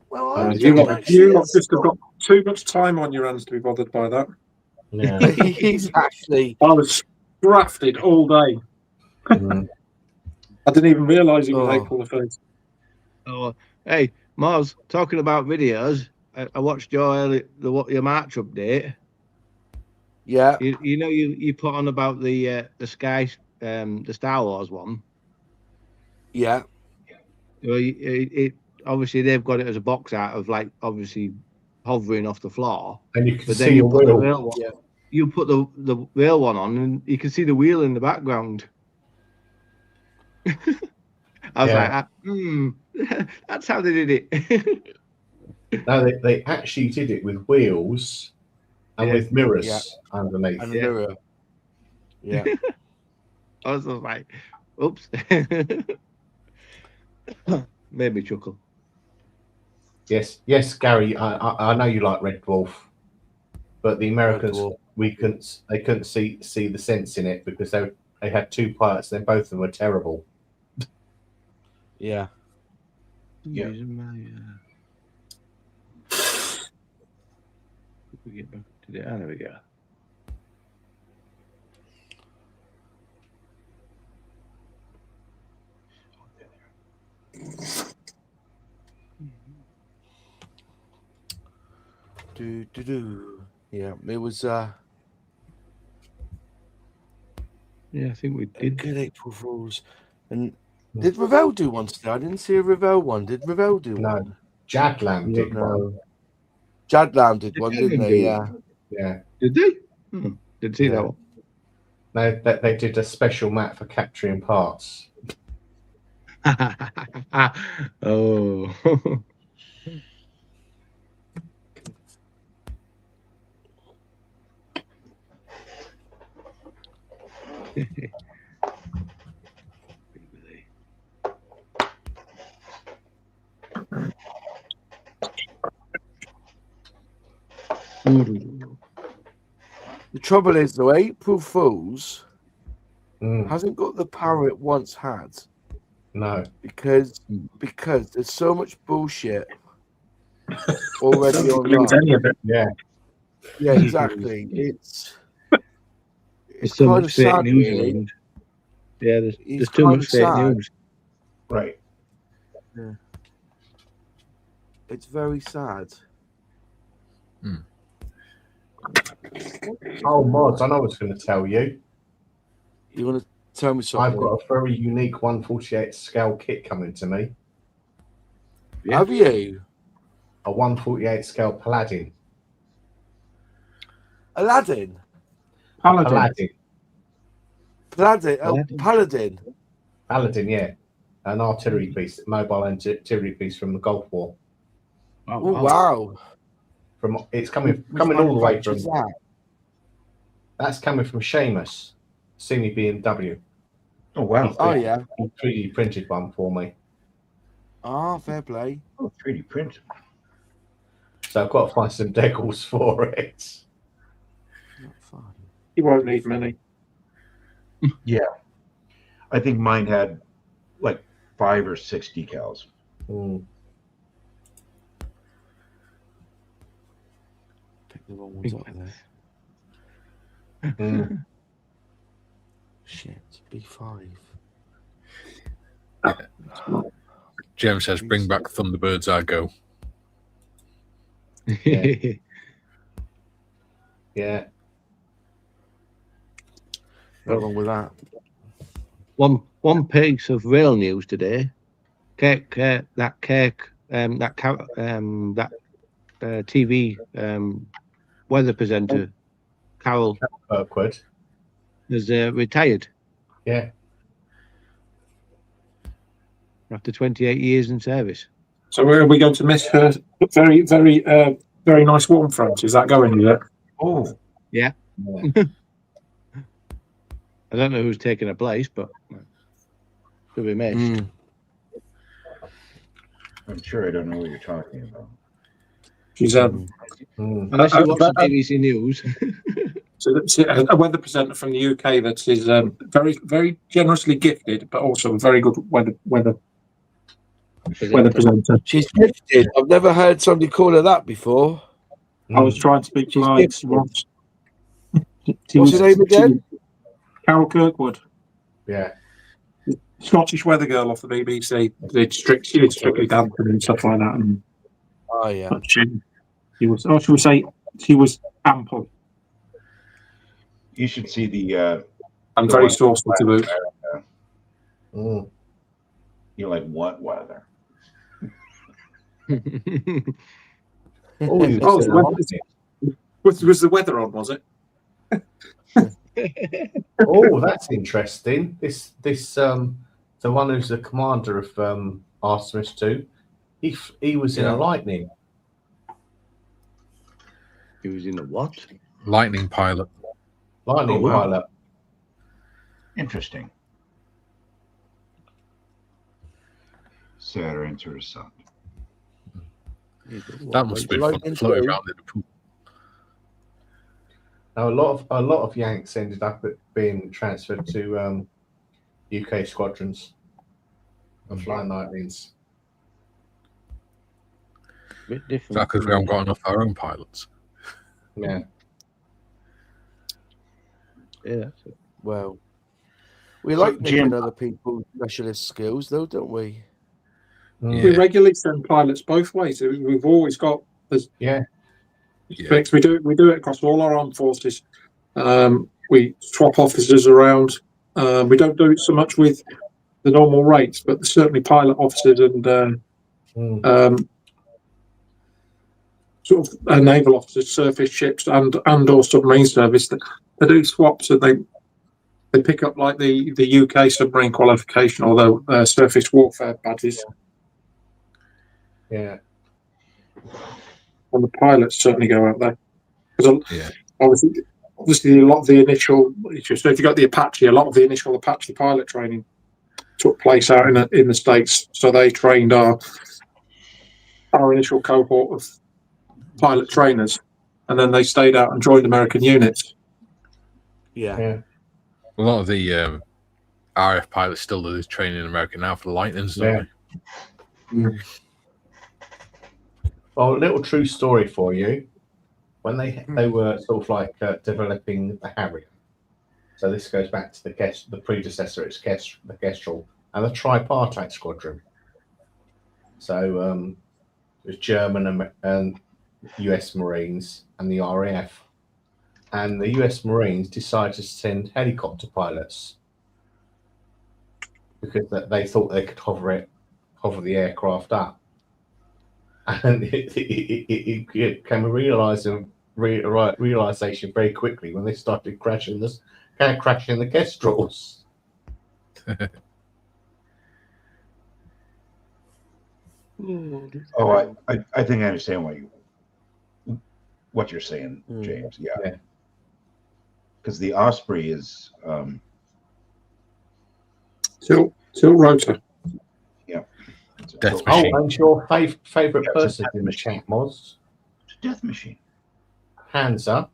Well, you just have got too much time on your hands to be bothered by that. Yeah. Exactly. I was drafted all day. I didn't even realise it was April the 1st. Oh, hey, Mars, talking about videos, I watched your March update. Yeah. You put on about the Sky, the Star Wars one. Yeah. It obviously they've got it as a box art of obviously hovering off the floor. And you can see the wheel. One. Yeah. You put the real one on, and you can see the wheel in the background. I was like, that's how they did it. No, they actually did it with wheels and with mirrors underneath. And a mirror. Yeah. I was like, oops. Made me chuckle. Yes, Gary. I know you like Red Dwarf, but the Americans they couldn't see the sense in it because they had two pilots. Then both of them were terrible. Yeah. Yeah. Using my, we get back to the there we go. Yeah, it was Yeah, I think we did. good April Fools. And did Ravel do one today? I didn't see a Ravel one. Did Ravel do one? Jadlam did one. No. Jadlam did one, didn't they? Yeah. Yeah. Did they? Didn't see that one. No, they did a special map for capturing parts. Oh. The trouble is, though, April Fools hasn't got the power it once had. No. Because there's so much bullshit already online. Any of it. Yeah. Yeah, exactly. It's so kind much of fake sad, news really. around. Yeah, there's It's too kind much of fake sad. news. Right. Yeah. It's very sad. Oh, Mods, I know what I was going to tell you. You want to tell me something? I've got a very unique 148 scale kit coming to me. Yeah. Have you? A 148 scale Paladin. Aladdin? Paladin. Paladin? Oh, Paladin. Paladin, yeah. An artillery piece, mobile artillery piece from the Gulf War. Oh, wow. It's coming Which all the way from. manufacturer's that? That's coming from Seamus, Simi BMW. Oh, wow. Oh, yeah. He 3D printed one for me. Ah, fair play. Oh, 3D print. So I've got to find some decals for it. Not fun. You won't need many. Yeah. I think mine had like 5 or 6 decals. Pick the wrong ones up there. Shit, B5. James says, bring back Thunderbirds, I go. Yeah. What's wrong with that? One piece of rail news today. That TV weather presenter, Carol Kirkwood, has retired. Yeah. After 28 years in service. So where are we going to miss her? Very, very, very nice warm front. Is that going yet? Oh, yeah. I don't know who's taking her place, but could be missed. I'm sure I don't know what you're talking about. She's unless you watch the BBC News. So that's a weather presenter from the UK that is very, very generously gifted, but also a very good weather presenter. She's gifted. I've never heard somebody call her that before. I was trying to speak to Alex once. What's her name again? Carol Kirkwood. Yeah. Scottish weather girl off the BBC. She did Strictly Dancing and stuff like that. And oh, yeah. She was ample. You should see the. I'm very saucy to boot. You're like, what weather? Was the weather on? Was it? Oh, that's interesting. This the one who's the commander of Artemis 2, he was in a Lightning. He was in a what? Lightning pilot. Lightning pilot. Interesting. Saturn to the sun. That must be fun floating around in the pool. Now, a lot of Yanks ended up being transferred to UK squadrons. and flying Nightlings. Bit Is different. that because we haven't got enough of our own pilots? Yeah. Yeah. Well, we So, like nicking Jim- other people's specialist skills, though, don't we? We Yeah. regularly send pilots both ways. We've always got Yeah. fix. We do it across all our armed forces. We swap officers around. We don't do it so much with the normal rates, but there's certainly pilot officers and sort of naval officers, surface ships, and or submarine service that they do swaps, and they pick up like the UK submarine qualification or the surface warfare badges. Yeah. And the pilots certainly go out there because Yeah. obviously a lot of the initial. So if you got the Apache, a lot of the initial Apache pilot training took place out in the States. So they trained our initial cohort of pilot trainers, and then they stayed out and joined American units. Yeah. Yeah. A lot of the RF pilots still do this training in America now for the Lightnings, don't they? Well, a little true story for you. When they were sort of like developing the Harrier, so this goes back to the predecessor, it's the Kestrel and the tripartite squadron. So it was German and US Marines and the RAF, and the US Marines decided to send helicopter pilots because they thought they could hover the aircraft up. And it came a realization very quickly when they started crashing the Kestrels. Oh, I think I understand what you're saying, James. Yeah, because the Osprey is Tilt rotor. Yeah. Death Oh, machine. and your favourite person in the chat, Moz? It's a death machine. Panzer.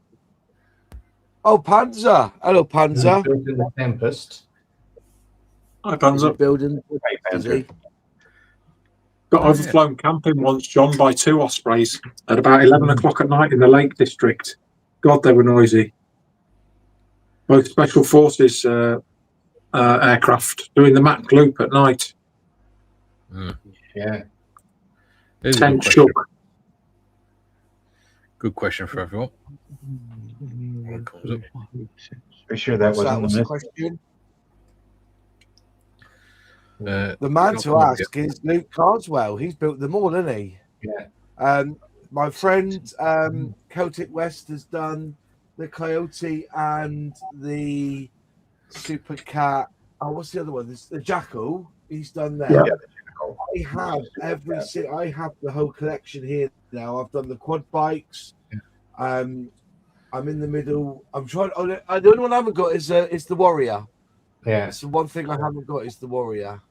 Oh, Panzer. Hello, Panzer. Building the Tempest. Hi, Is Panzer. he building? Is he? Got overflown camping once, John, by 2 Ospreys at about 11 o'clock at night in the Lake District. God, they were noisy. Both Special Forces aircraft doing the Mach loop at night. Yeah. Here's a Tent good shook. question. Good question for everyone. What comes up? Are you sure that wasn't What's the the miss? question? The The man to ask is Luke Carswell. He's built them all, hasn't he? Yeah. My friend Celtic West has done the Coyote and the Super Cat. Oh, what's the other one? The Jackal. He's done that. Yeah. I have the whole collection here now. I've done the quad bikes. I'm in the middle. I'm trying. The only one I haven't got is the Warrior. Yeah. That's the one thing I haven't got is the Warrior.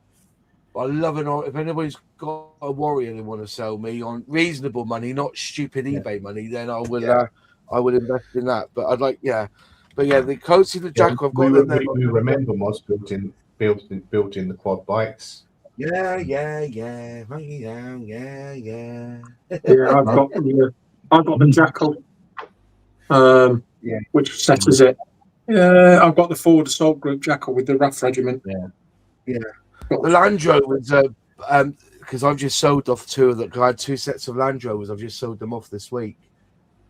But I love it. If anybody's got a Warrior they want to sell me on reasonable money, not stupid eBay money, then I will. I will invest in that. But I'd like, But the Coyote, the Jackal, I've got them there. We remember Moz built in the quad bikes. Yeah. Yeah, I've got the Jackal, which settles it. Yeah, I've got the Forward Assault Group Jackal with the RAF Regiment. Yeah. The Land Rovers, because I've just sold off 2 of them. I had 2 sets of Land Rovers. I've just sold them off this week.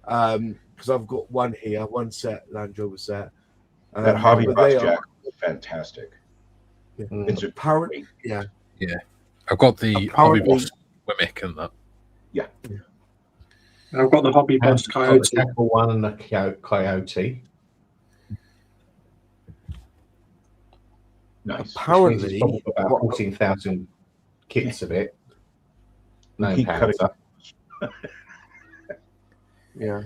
Because I've got one here, 1 set Land Rover set. That Hobby Boss Jack is fantastic. Yeah. It's apparently, Yeah. I've got the Hobby Boss Wimmick and that. Yeah. I've got the Hobby Boss Coyote. The Jackal one and the Coyote. Nice. Apparently, about 14,000 kits of it. No Keep pounds cutting. up. Yeah.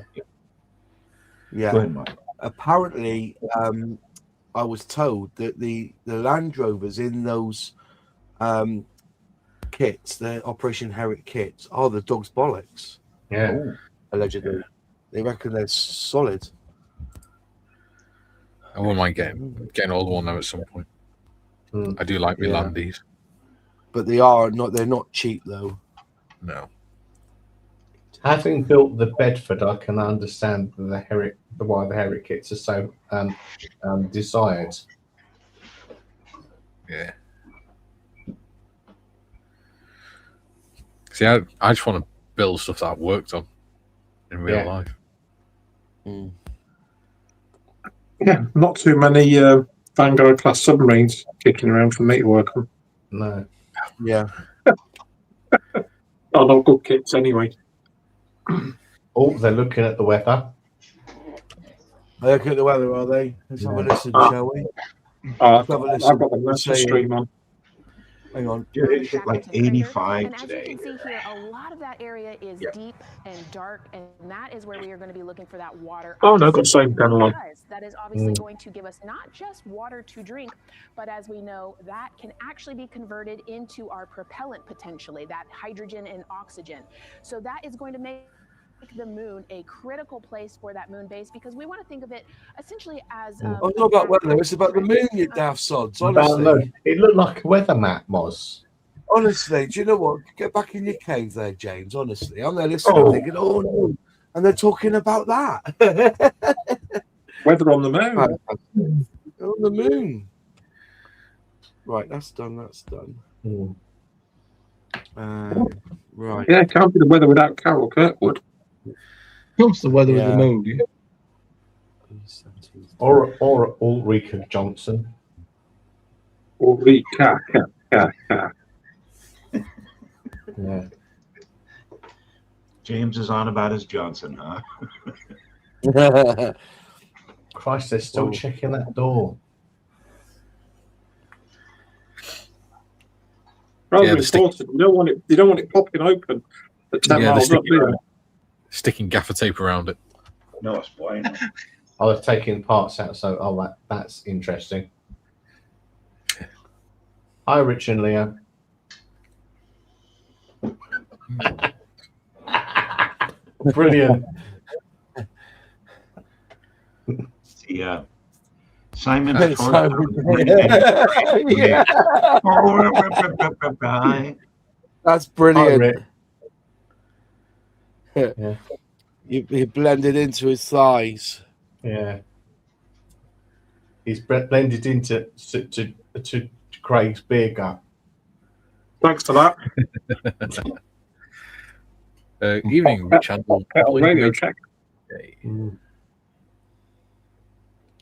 Go ahead, Mike. Apparently, I was told that the Land Rovers in those kits, the Operation Herrick kits, are the dog's bollocks. Yeah. Allegedly. They reckon they're solid. I wouldn't mind getting all one now at some point. I do like my Landies. but they're not cheap though. No. Having built the Bedford, I can understand why the Herrick kits are so desired. Yeah. See, I just want to build stuff that I've worked on in real life. Yeah, not too many Vanguard class submarines kicking around for me to work on. No. Yeah. Oh, not good kits anyway. Oh, they're looking at the weather. They look at the weather, are they? Let's have a listen, shall we? I've Have a got listen. the message stream on. Hang on. It hit like 85 and as today. you can see here, a lot of that area is deep and dark, and that is where we are going to be looking for that water. Oh, no, I've got the same panel on. That is obviously going to give us not just water to drink, but as we know, that can actually be converted into our propellant potentially, that hydrogen and oxygen. So that is going to make the moon a critical place for that moon base, because we want to think of it essentially as Oh, not about weather, it's about the moon, you daft sods. Honestly, it looked like a weather map, Moz. Honestly, do you know what? Get back in your cave there, James. Honestly, I'm there listening, thinking, oh no, and they're talking about that. Weather on the moon. On the moon. Right, that's done. That's done. Right. Yeah, can't be the weather without Carol Kirkwood. What's the weather with the moon? Yeah. Or Ulrika Johnson. Ulrika. Yeah. James is on about his Johnson, huh? Christ, they're still checking that door. Rather important. You don't want it popping open at 10 miles up there. Sticking gaffer tape around it. No, it's bueno. I was taking parts out, so that's interesting. Hi, Rich and Leo. Brilliant. Yeah. Simon. That's brilliant. Yeah. He blended into his thighs. Yeah. He's blended into to Craig's beer gut. Thanks for that. Evening, Rich. Radio check.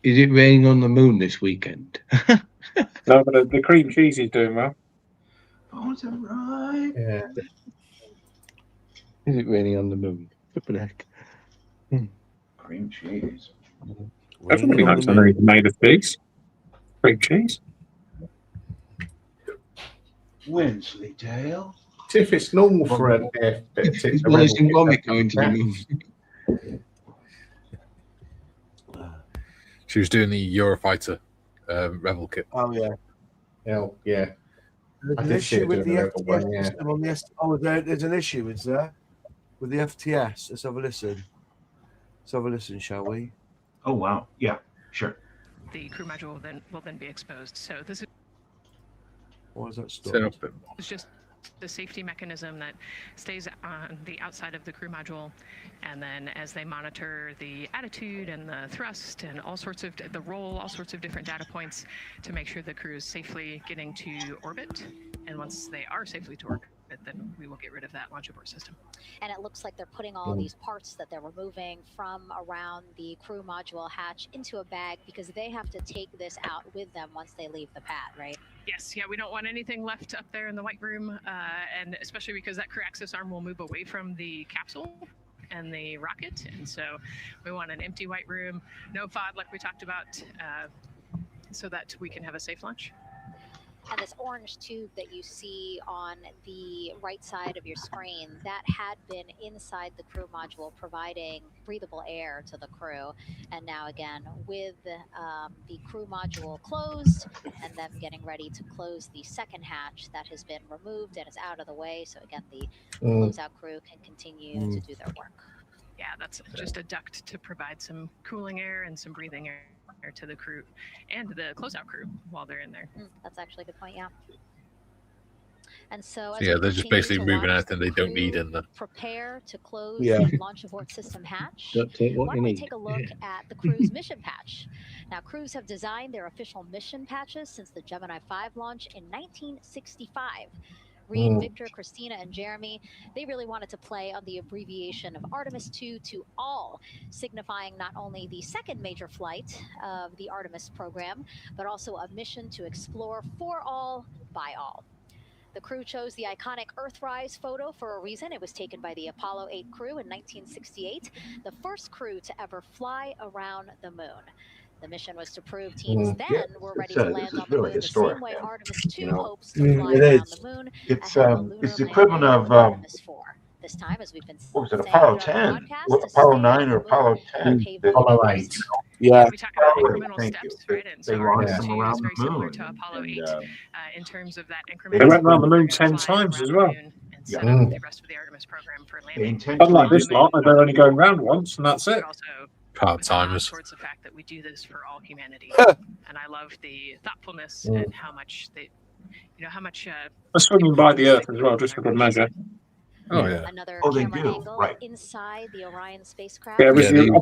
Is it raining on the moon this weekend? No, but the cream cheese is doing well. Oh, is that right? Yeah. Is it raining on the moon? Flippin' heck. Cream cheese. Everybody likes to know it's made of pigs. Cream cheese. Wensleydale. If it's normal for an It's Wallace and Gromit going to the moon. She was doing the Eurofighter Rebel kit. Oh yeah. Oh yeah. There's an issue with the FTS system on the there's an issue, is there? With the FTS. Let's have a listen. Let's have a listen, shall we? Oh wow. Yeah, sure. The crew module will then be exposed. So this is. Why is that stopped? It's just the safety mechanism that stays on the outside of the crew module, and then as they monitor the attitude and the thrust and all sorts of the roll, all sorts of different data points to make sure the crew is safely getting to orbit. And once they are safely to orbit, then we will get rid of that launch abort system. And it looks like they're putting all these parts that they're removing from around the crew module hatch into a bag, because they have to take this out with them once they leave the pad, right? Yes, yeah, we don't want anything left up there in the white room, and especially because that crew access arm will move away from the capsule and the rocket, and so we want an empty white room, no FOD like we talked about, so that we can have a safe launch. And this orange tube that you see on the right side of your screen, that had been inside the crew module providing breathable air to the crew. And now again, with the crew module closed and them getting ready to close the second hatch, that has been removed and is out of the way. So again, the closeout crew can continue to do their work. Yeah, that's just a duct to provide some cooling air and some breathing air to the crew and the closeout crew while they're in there. That's actually a good point, yeah. And so, as Yeah, we they're just continue basically to moving watch anything the they don't need crew in there. prepare to close Yeah. the launch abort system hatch, Don't take what why you don't we need. take a look at the crew's mission patch? Now, crews have designed their official mission patches since the Gemini 5 launch in 1965. Reed, Victor, Christina, and Jeremy, they really wanted to play on the abbreviation of Artemis 2 to all, signifying not only the second major flight of the Artemis program, but also a mission to explore for all, by all. The crew chose the iconic Earthrise photo for a reason. It was taken by the Apollo 8 crew in 1968, the first crew to ever fly around the moon. The mission was to prove teams then were ready to land on the moon the same way Artemis 2 hopes to fly around the moon It's ahead of the lunar the landing equivalent of Artemis 4. This time, as we've been what was it, saying Apollo throughout the 10, broadcast, to Apollo stay 9 on or the moon Apollo will 10? pave the way Apollo for 8. Yeah. We talk about Apollo 8, incremental thank steps, you. right? And They so launched Artemis them 2 is around very the similar moon. to Apollo 8 in terms of that They incremental went around the step. moon They're 10 gonna fly times around as the well. moon and set up the rest of the Artemis program for They landing. intentionally Unlike this did lot, they're only going round once, and that's it. But also Part-timers. towards the fact that we do this for all humanity, and I love the thoughtfulness Mm. and how much they, you know, how much. They're swinging by the Earth as well, just for good measure. Oh yeah. Another Oh, they camera do, angle right. inside the Orion spacecraft. Yeah, it was Yeah, the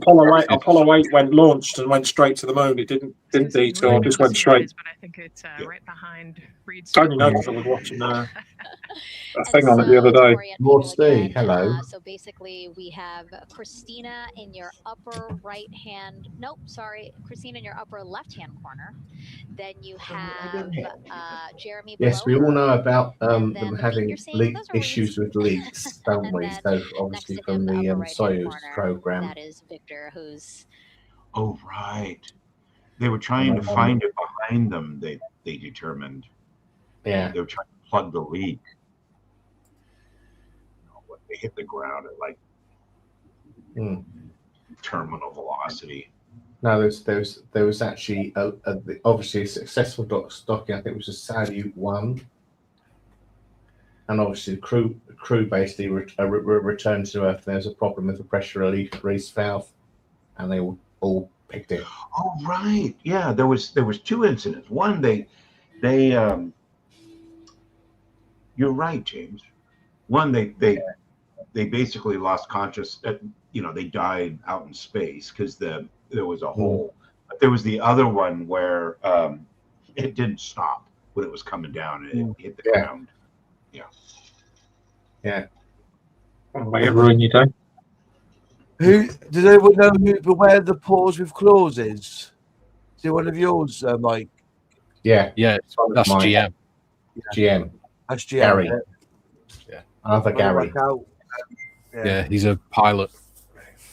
Apollo 8 went launched and went straight to the moon. It didn't detour, just went straight. But I think it's right behind Reed's. Tony knows I was watching a And thing on it the other so, to day. orient Lord people Steve, again, hello. so basically, we have Christina in your upper right hand. Nope, sorry, Christina in your upper left hand corner. Then you have Jeremy below Yes, we all her. know about And then them the feet having you're seeing, those are issues Reed's. with leaks, don't And we? then So next obviously to from him, the the upper right hand Soyuz corner, program. that is Victor, who's Oh, right. They were trying to find it behind them, they determined. Yeah. They were trying to plug the leak. When they hit the ground at like terminal velocity. No, there was actually obviously a successful docking. I think it was a Salyut 1, and obviously the crew basically returned to Earth. There was a problem with the pressure release valve, and they all picked it. Oh, right. Yeah, there was 2 incidents. One, they you're right, James. One, they basically lost consciousness. They died out in space because there was a hole. But there was the other one where it didn't stop when it was coming down and it hit the ground. Yeah. Yeah. Might have ruined your day. Does anyone know where the pause with claws is? Is it one of yours, Mike? Yeah. Yeah, that's mine. GM. GM. That's GM. Gary. Yeah. Arthur Gary. Yeah, he's a pilot.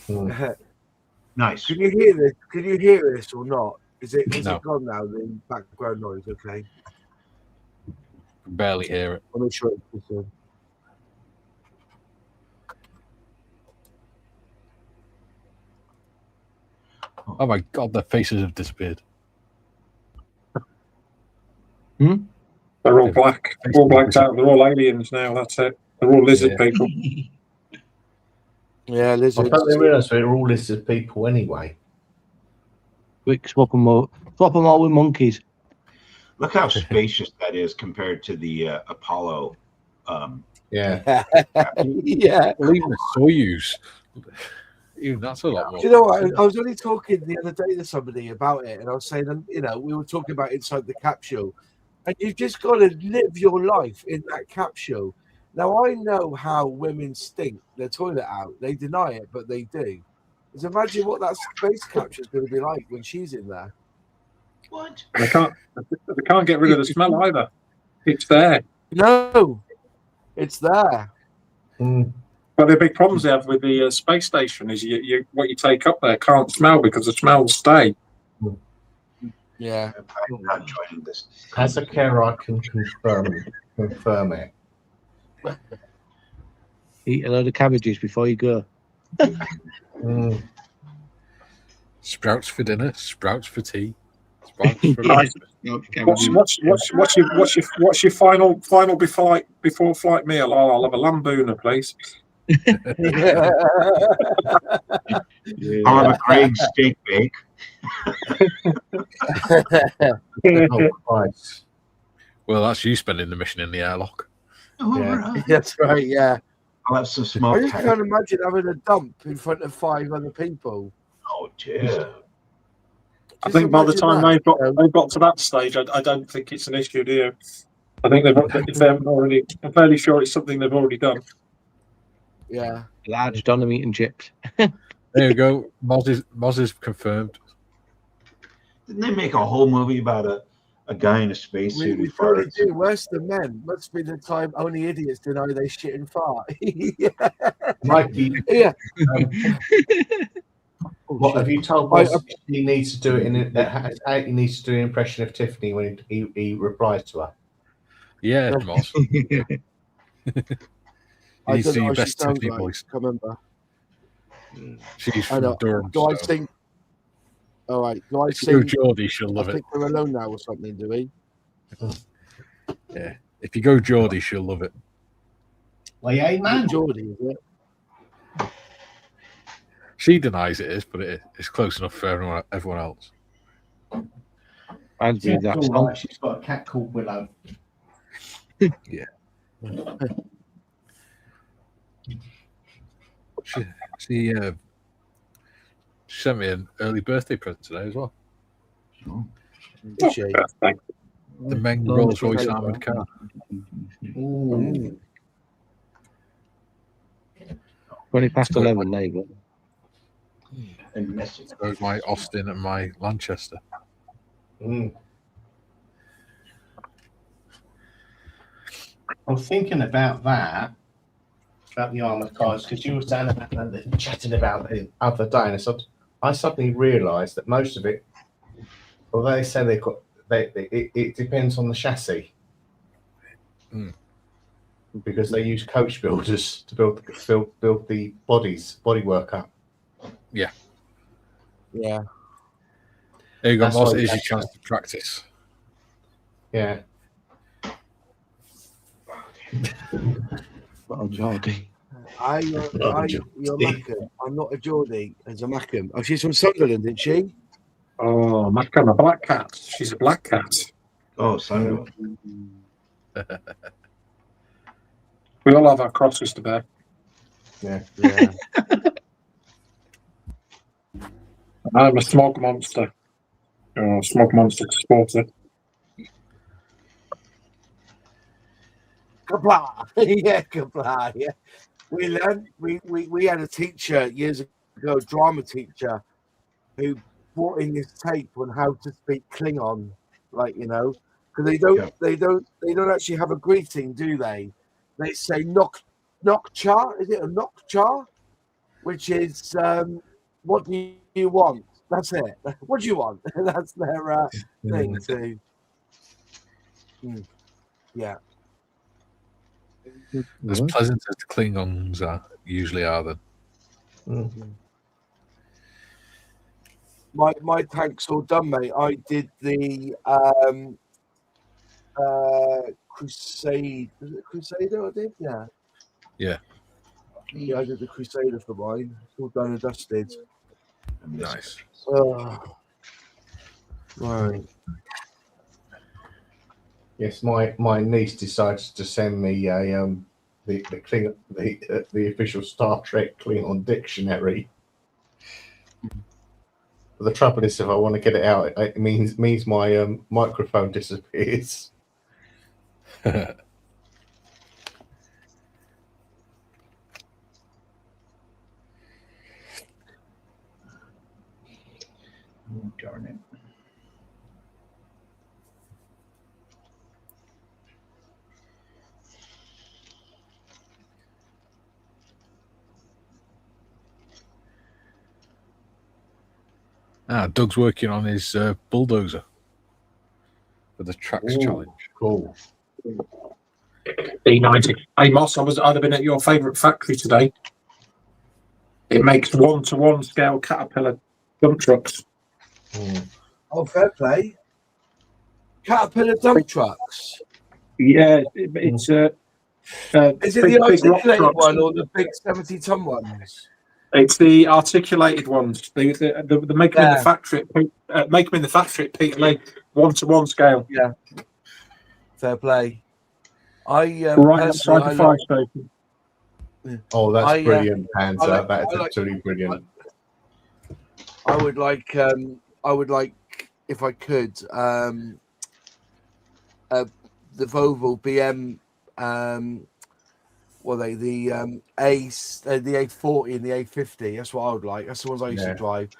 Nice. Can you hear this? Can you hear this or not? Is it No. gone now? The background noise, okay. Barely hear it. I'll make sure it's on. Oh my god, their faces have disappeared. They're all black. All blacked out. They're all aliens now. That's it. They're all lizard people. Yeah, I lizards. totally realised they're all lizard people anyway. Quick, swap them all with monkeys. Look how spacious that is compared to the Apollo. Yeah. Yeah. Well, even the Soyuz. Even that's a lot more. Do you know what? I was only talking the other day to somebody about it, and I was saying, we were talking about inside the capsule, and you've just got to live your life in that capsule. Now, I know how women stink their toilet out. They deny it, but they do. Just imagine what that space capsule is going to be like when she's in there. What? They can't get rid of the smell either. It's there. No, it's there. But the big problems they have with the space station is what you take up there can't smell because the smell will stay. Yeah. I'm not joining this. As a carer, I can confirm it. Eat a load of cabbages before you go. Sprouts for dinner, sprouts for tea, sprouts for Nice. What's your final before flight meal? Oh, I'll have a lamboona, please. I'll have a great steak bake. Oh, Christ. Well, that's you spending the mission in the airlock. Yeah. That's right. Yeah. I'll have some I smoke. just can't imagine having a dump in front of 5 other people. Oh dear. I think by the time they've got to that stage, I don't think it's an issue, do you? I think if they haven't already, I'm fairly sure it's something they've already done. Yeah. Large Donna meat and chips. There you go. Moz is confirmed. Didn't they make a whole movie about a guy in a spacesuit We who probably farts? do. Worse than men. Must be the time only idiots deny they shit and fart. Yeah. Mikey, Yeah. What have you told Boss he needs to do it how he needs to do an impression of Tiffany when he replies to her? Yeah, Moss. I He's don't know the what she best sounds Tiffany like. voice. Can't remember. She's I from know. Durham. Do I so sing? All right. Do I if you go sing? Geordie, she'll love I it. think we're alone now or something. Do we? Yeah. If you go Geordie, she'll love it. Well, yeah, man. Geordie, is it? She denies it is, but it's close enough for everyone else. I'd do that. All right. She's got a cat called Willow. Yeah. She sent me an early birthday present today as well. Did she? The Meng Rolls Royce armoured car. Ooh. 11, neighbour. And messy. So my Austin and my Lanchester. I'm thinking about that, about the armoured cars, because you were saying about chatting about the other dinosaurs. I suddenly realised that most of it, although they say it depends on the chassis, because they use coach builders to build the bodywork up. Yeah. Yeah. There you go, That's Moss. why It is your chance to practice. Yeah. Oh, Geordie. You're Mackham. I'm not a Geordie. As a Mackham. Oh, she's from Sunderland, isn't she? Oh, Mackham, a black cat. She's a black cat. Oh, Sunderland. We all have our crosses to bear. Yeah. I'm a smog monster. Oh, smog monster supporter. Kapla. Yeah, kapla. Yeah. We learned. We had a teacher years ago, drama teacher, who brought in this tape on how to speak Klingon, because they don't actually have a greeting, do they? They say nok cha. Is it a nok cha? Which is what do you want? That's it. What do you want? That's their thing too. Yeah. As pleasant as the Klingons usually are, then. My tank's all done, mate. I did the Crusade. Was it Crusader? I did, yeah. Yeah. Yeah, I did the Crusader for mine. It's all done and dusted. Nice. Right. Yes, my niece decided to send me a the official Star Trek Klingon dictionary. But the trouble is, if I want to get it out, it means my microphone disappears. Oh, darn it. Doug's working on his bulldozer for the Tracks Challenge. Cool. E90. Hey, Moss, I'd have been at your favourite factory today. It makes one-to-one scale Caterpillar dump trucks. Oh, fair play. Caterpillar dump trucks. Yeah, it's is it the articulated one or the big 70-ton ones? It's the articulated ones. They make them in the factory. Make them in the factory at Peter Lee, one-to-one scale. Yeah. Fair play. right outside the fire station. Oh, that's brilliant, Panzer. That is absolutely brilliant. I would like, if I could, the Volvo BM, the A40 and the A50. That's what I would like. That's the ones I used to drive.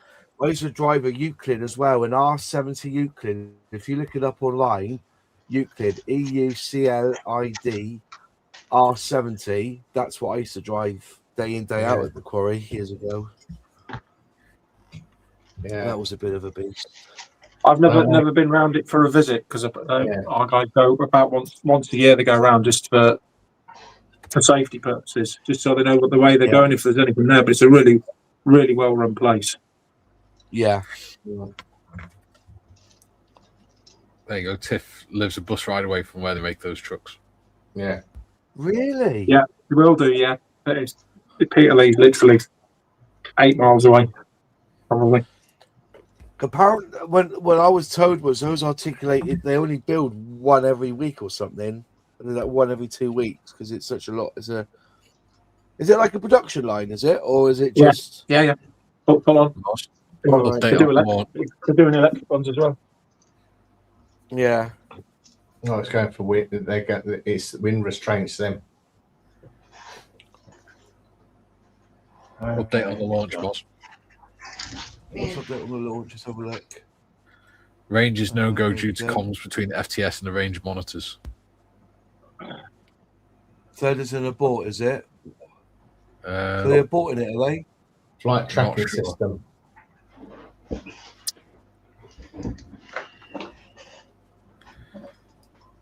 I used to drive a Euclid as well, an R70 Euclid. If you look it up online, Euclid, EUCLID R70. That's what I used to drive day in, day out at the quarry years ago. Yeah, that was a bit of a beast. I've never been round it for a visit because I go about once a year. They go around just for safety purposes, just so they know what the way they're going if there's anything there. But it's a really, really well run place. Yeah. There you go. Tiff lives a bus ride away from where they make those trucks. Yeah. Really? Yeah, they will do. Yeah, Peterlee's literally 8 miles away, probably. When I was told was those articulated, they only build one every week or something, and like one every 2 weeks because it's such a lot. Is it like a production line? Is it, or is it just? Yeah. Full on. They're doing electric ones as well. Yeah. No, it's going for wind. It's wind restraints them. Update on the launch, boss. What's update on the launch? Let's have a look. Range is no go due to comms between the FTS and the range monitors. So there's an abort, is it? So they're aborting it, are they? Flight tracking system.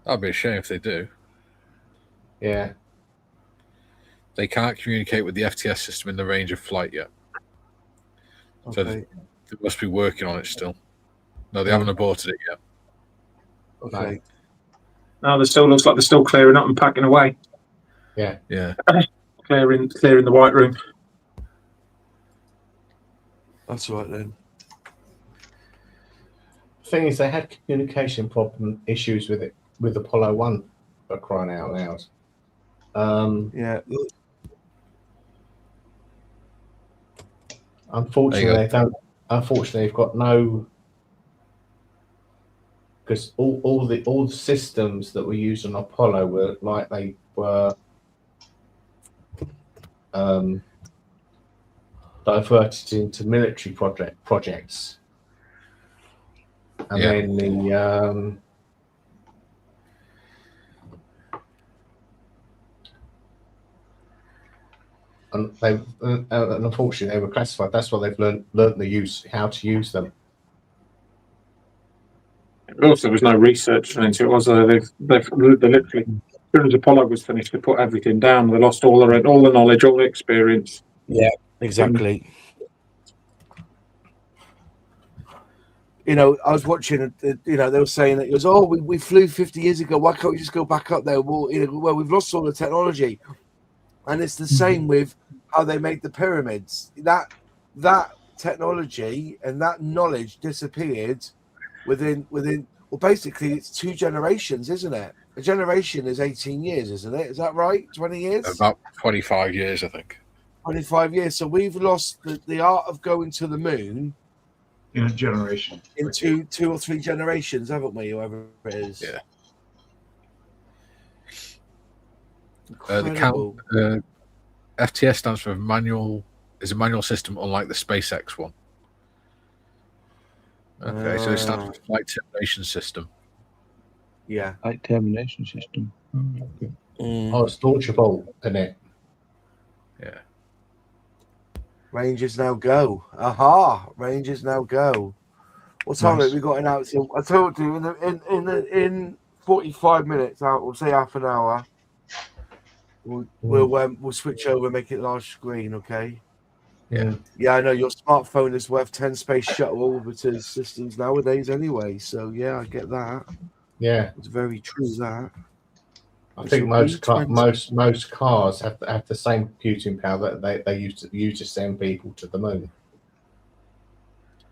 That'd be a shame if they do. Yeah. They can't communicate with the FTS system in the range of flight yet. Okay. So they must be working on it still. No, they haven't aborted it yet. Okay. No, it still looks like they're still clearing up and packing away. Yeah. Yeah. clearing the white room. That's right then. The thing is, they had communication issues with it with Apollo 1 for crying out loud. Yeah. Unfortunately, they've got no, because all the systems that were used on Apollo were like they were diverted into military projects, and then the and unfortunately they were classified. That's why they've learned how to use them. Also, there was no research into it, was there? They literally, as soon as Apollo was finished, they put everything down. They lost all the knowledge, all the experience. Yeah, exactly. You know, I was watching. They were saying that it was, we flew 50 years ago. Why can't we just go back up there? Well, we've lost all the technology, and it's the same with how they made the pyramids. That technology and that knowledge disappeared within. Well, basically, it's 2 generations, isn't it? A generation is 18 years, isn't it? Is that right? 20 years? About 25 years, I think. 25 years. So we've lost the art of going to the moon in a generation. In two or three generations, haven't we? Whoever it is. Yeah. The FTS stands for manual. Is a manual system, unlike the SpaceX one. Okay, so it stands for flight termination system. Yeah, flight termination system. Okay. Oh, it's launchable, isn't it? Yeah. Ranges now go. Aha! Ranges now go. What time have we got in out? I told you in 45 minutes out. We'll say half an hour. We'll switch over, make it large screen. Okay. Yeah. Yeah, I know your smartphone is worth 10 space shuttle orbiter systems nowadays, anyway. So yeah, I get that. Yeah, it's very true that. I think most cars have the same computing power that they use to send people to the moon.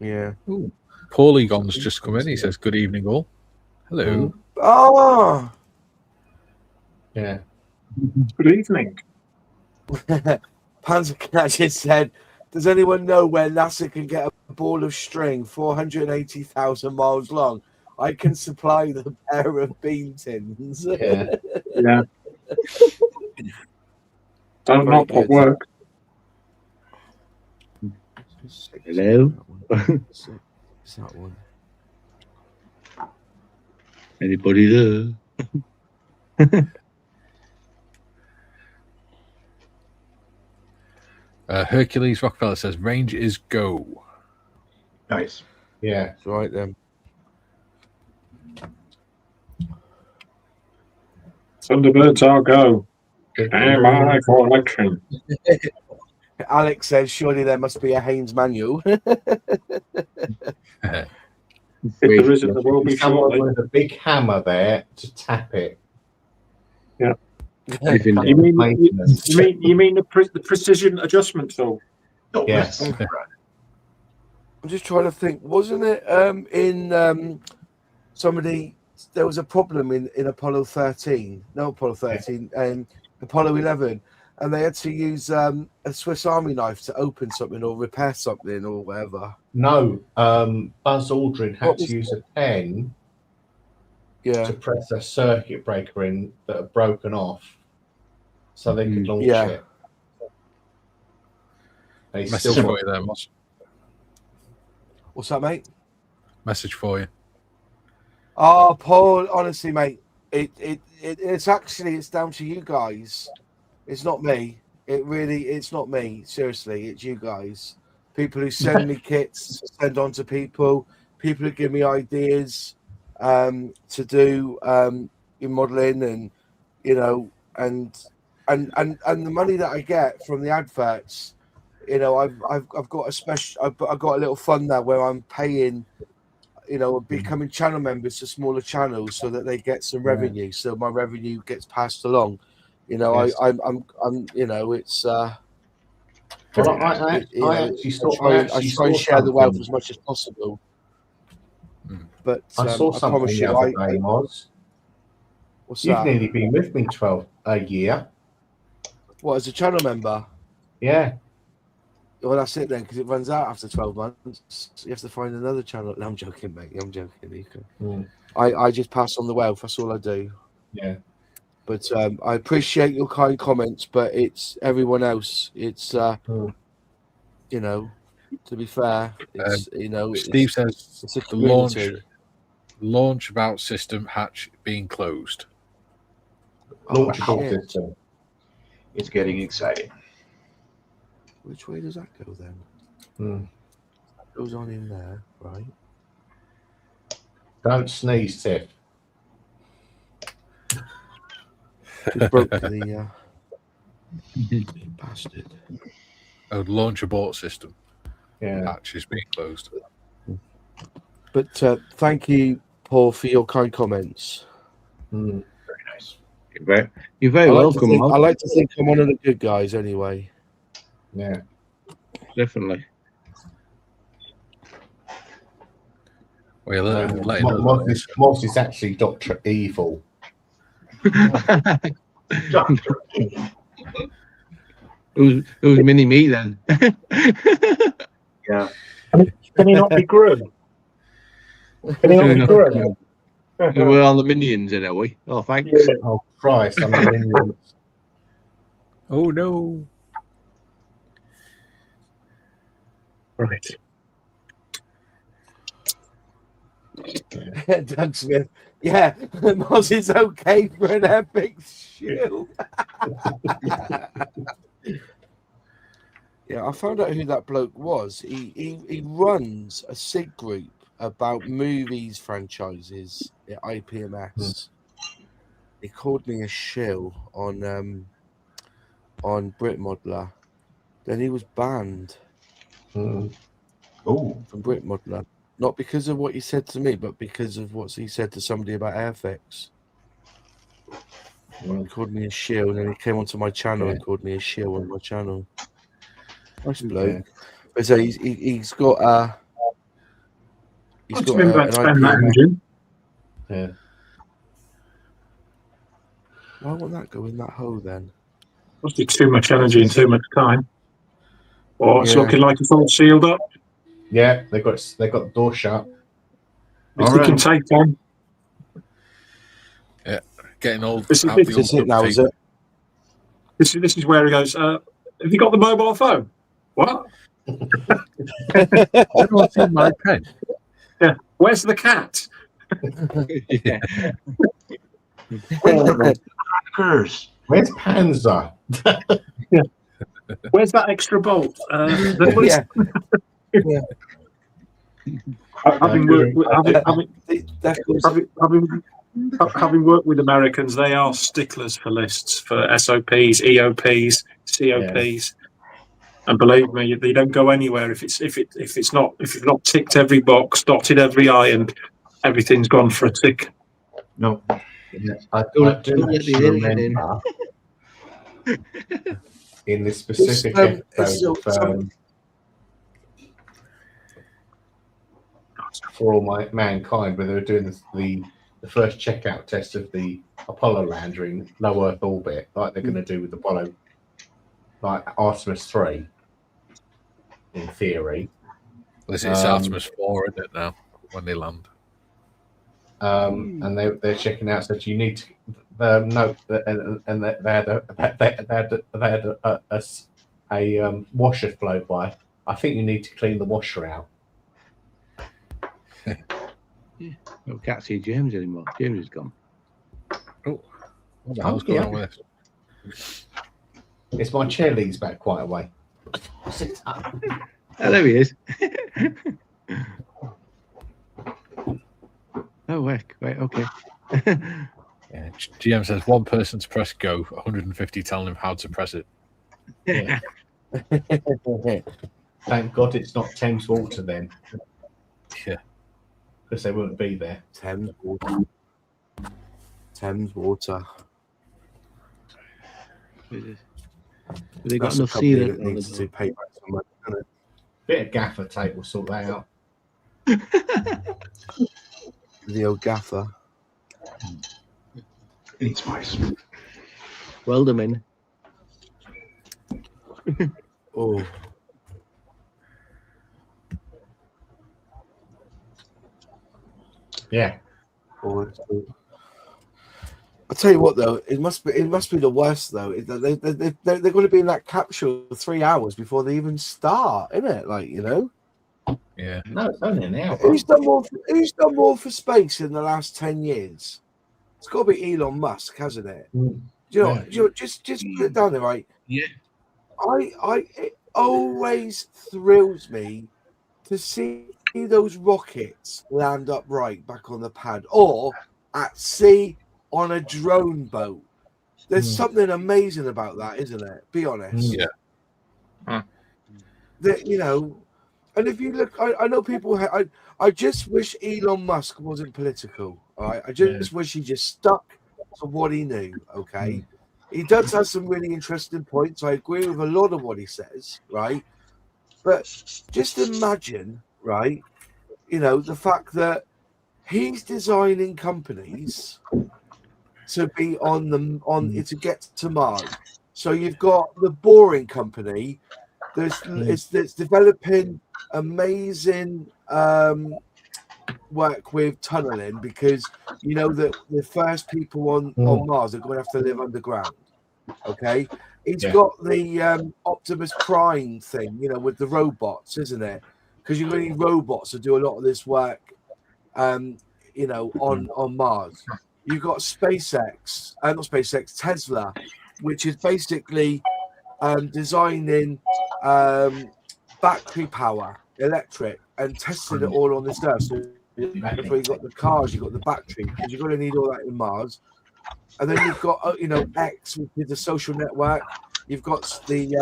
Yeah. Ooh. Polygon's just come in. He says, "Good evening, all." Hello. Yeah. Good evening. Panzer just said, does anyone know where NASA can get a ball of string 480,000 miles long? I can supply the pair of bean tins. Yeah. Yeah. Don't Very not put good. work. Hello. Is that one? Anybody there? Hercules Rockefeller says range is go. Nice. Yeah. That's right then. Thunderbirds, I'll go. Am I for election? Alex says, surely there must be a Haynes manual. If there isn't, there will be someone shortly. with a big hammer there to tap it. Yeah. You You mean the precision adjustment tool? Oh, yes. I'm just trying to think. Wasn't it in somebody? There was a problem in Apollo 13. No, Apollo 13 and Apollo 11, and they had to use a Swiss Army knife to open something or repair something or whatever. No, Buzz Aldrin had to use a pen to press a circuit breaker in that had broken off so they could launch it. They Message still for you there, Moss. What's that, mate? Message for you. Oh, Paul, honestly, mate, it's actually, it's down to you guys. It's not me. It's not me. Seriously, it's you guys. People who send me kits to send on to people who give me ideas to do in modeling, and you know, and the money that I get from the adverts, you know, I've got a special, I've got a little fund there where I'm paying, you know, becoming channel members to smaller channels so that they get some revenue. So my revenue gets passed along. You know, Yes. I'm you know, it's Well, I actually try and share the wealth as much as possible. But I saw something promise the you, other day, Moz. What's You've that? nearly been with me a year. What, as a channel member? Yeah. Well, that's it then, because it runs out after 12 months. You have to find another channel. No, I'm joking, mate. I'm joking. You can. I just pass on the wealth. That's all I do. Yeah. But I appreciate your kind comments, but it's everyone else. It's you know, to be fair, it's you know. Steve says it's a the launch community. launch about system hatch being closed. Launch Oh, about shit. system. It's getting exciting. Which way does that go then? That goes on in there, right? Don't sneeze, Tiff. Just broke the bastard. Oh, launch abort system. Yeah. Hatch is being closed. But thank you, Paul, for your kind comments. Very nice. You're very welcome. I like to think I'm one of the good guys anyway. Yeah. Definitely. Well, Moss is actually Dr. Evil. It was mini me then. Yeah. Can he not be Gru? Can he not be Gru? We're on the minions, then, are we? Oh, thanks. Yeah. Oh, Christ. I'm a minion. Oh, no. Right. Doug Smith. Yeah, Moz is okay for an epic shield. Yeah, I found out who that bloke was. He runs a SIG group about movies franchises at IPMS. He called me a shill on Brit Modeler. Then he was banned from Brit Modeler. Not because of what he said to me, but because of what he said to somebody about Airfix. He called me a shill, and then he came onto my channel and called me a shill on my channel. Nice bloke. But so he's got an that IPMS. engine. Yeah. Why won't that go in that hole then? Must be too much energy and too much time. Or it's Yeah. looking like it's all sealed up. Yeah, they've got the door shut. All right. Can take on. Yeah, getting old. This is it now, is it? This is where he goes, have you got the mobile phone? What? Everyone's seen my pen. Yeah. Where's the cat? Yeah. Where's Panzer? Yeah. Where's that extra bolt? Yeah. Yeah. Having worked with Americans, they are sticklers for lists, for SOPs, EOPs, COPs, and believe me, they don't go anywhere if it's not ticked every box, dotted every I, and everything's gone for a tick. No, I do actually remember in this specific episode of For All Mankind, where they were doing the first checkout test of the Apollo lander in low Earth orbit, like they're going to do with Apollo, like Artemis 3, in theory. Well, it's Artemis 4, isn't it, now, when they land? And they're checking out, said you need to note that, and they had a washer flow by. I think you need to clean the washer out. No, can't see James anymore. James is gone. Oh, what the hell's going on with this? It's my chair leans back quite a way. Sit up. Oh, there he is. Oh, heck. Right, okay. Yeah, GM says one person to press go, 150 telling him how to press it. Yeah. Thank God it's not Thames Water then. Yeah. Because they wouldn't be there. Thames Water. Thames Water. They got enough sea that needs to pay back some money, isn't it? Bit of gaffer tape will sort that out. The old gaffer. It's nice. Weld them in. Oh. Yeah. I'll tell you what, though, it must be the worst, though. They're going to be in that capsule for 3 hours before they even start, isn't it? Like, you know. Yeah. No, it's only an hour. Who's done more for space in the last 10 years? It's got to be Elon Musk, hasn't it? Do you know? Just put it down there, right? Yeah. It always thrills me to see those rockets land upright back on the pad or at sea on a drone boat. There's something amazing about that, isn't it? Be honest. Yeah. That, you know, and if you look, I know people. I just wish Elon Musk wasn't political. All right, I just wish he just stuck to what he knew. Okay, he does have some really interesting points. I agree with a lot of what he says. Right, but just imagine, right? You know, the fact that he's designing companies to be to get to Mars. So you've got the Boring Company that's developing amazing work with tunneling, because you know that the first people on Mars are going to have to live underground. Okay, he's got the Optimus Prime thing, you know, with the robots, isn't it? Because you're going to need robots to do a lot of this work, you know, on Mars. You've got Tesla, which is basically designing battery power, electric, and testing it all on this Earth. So that's where you've got the cars, you've got the battery, because you're going to need all that in Mars. And then you've got, you know, X, which is the social network. You've got the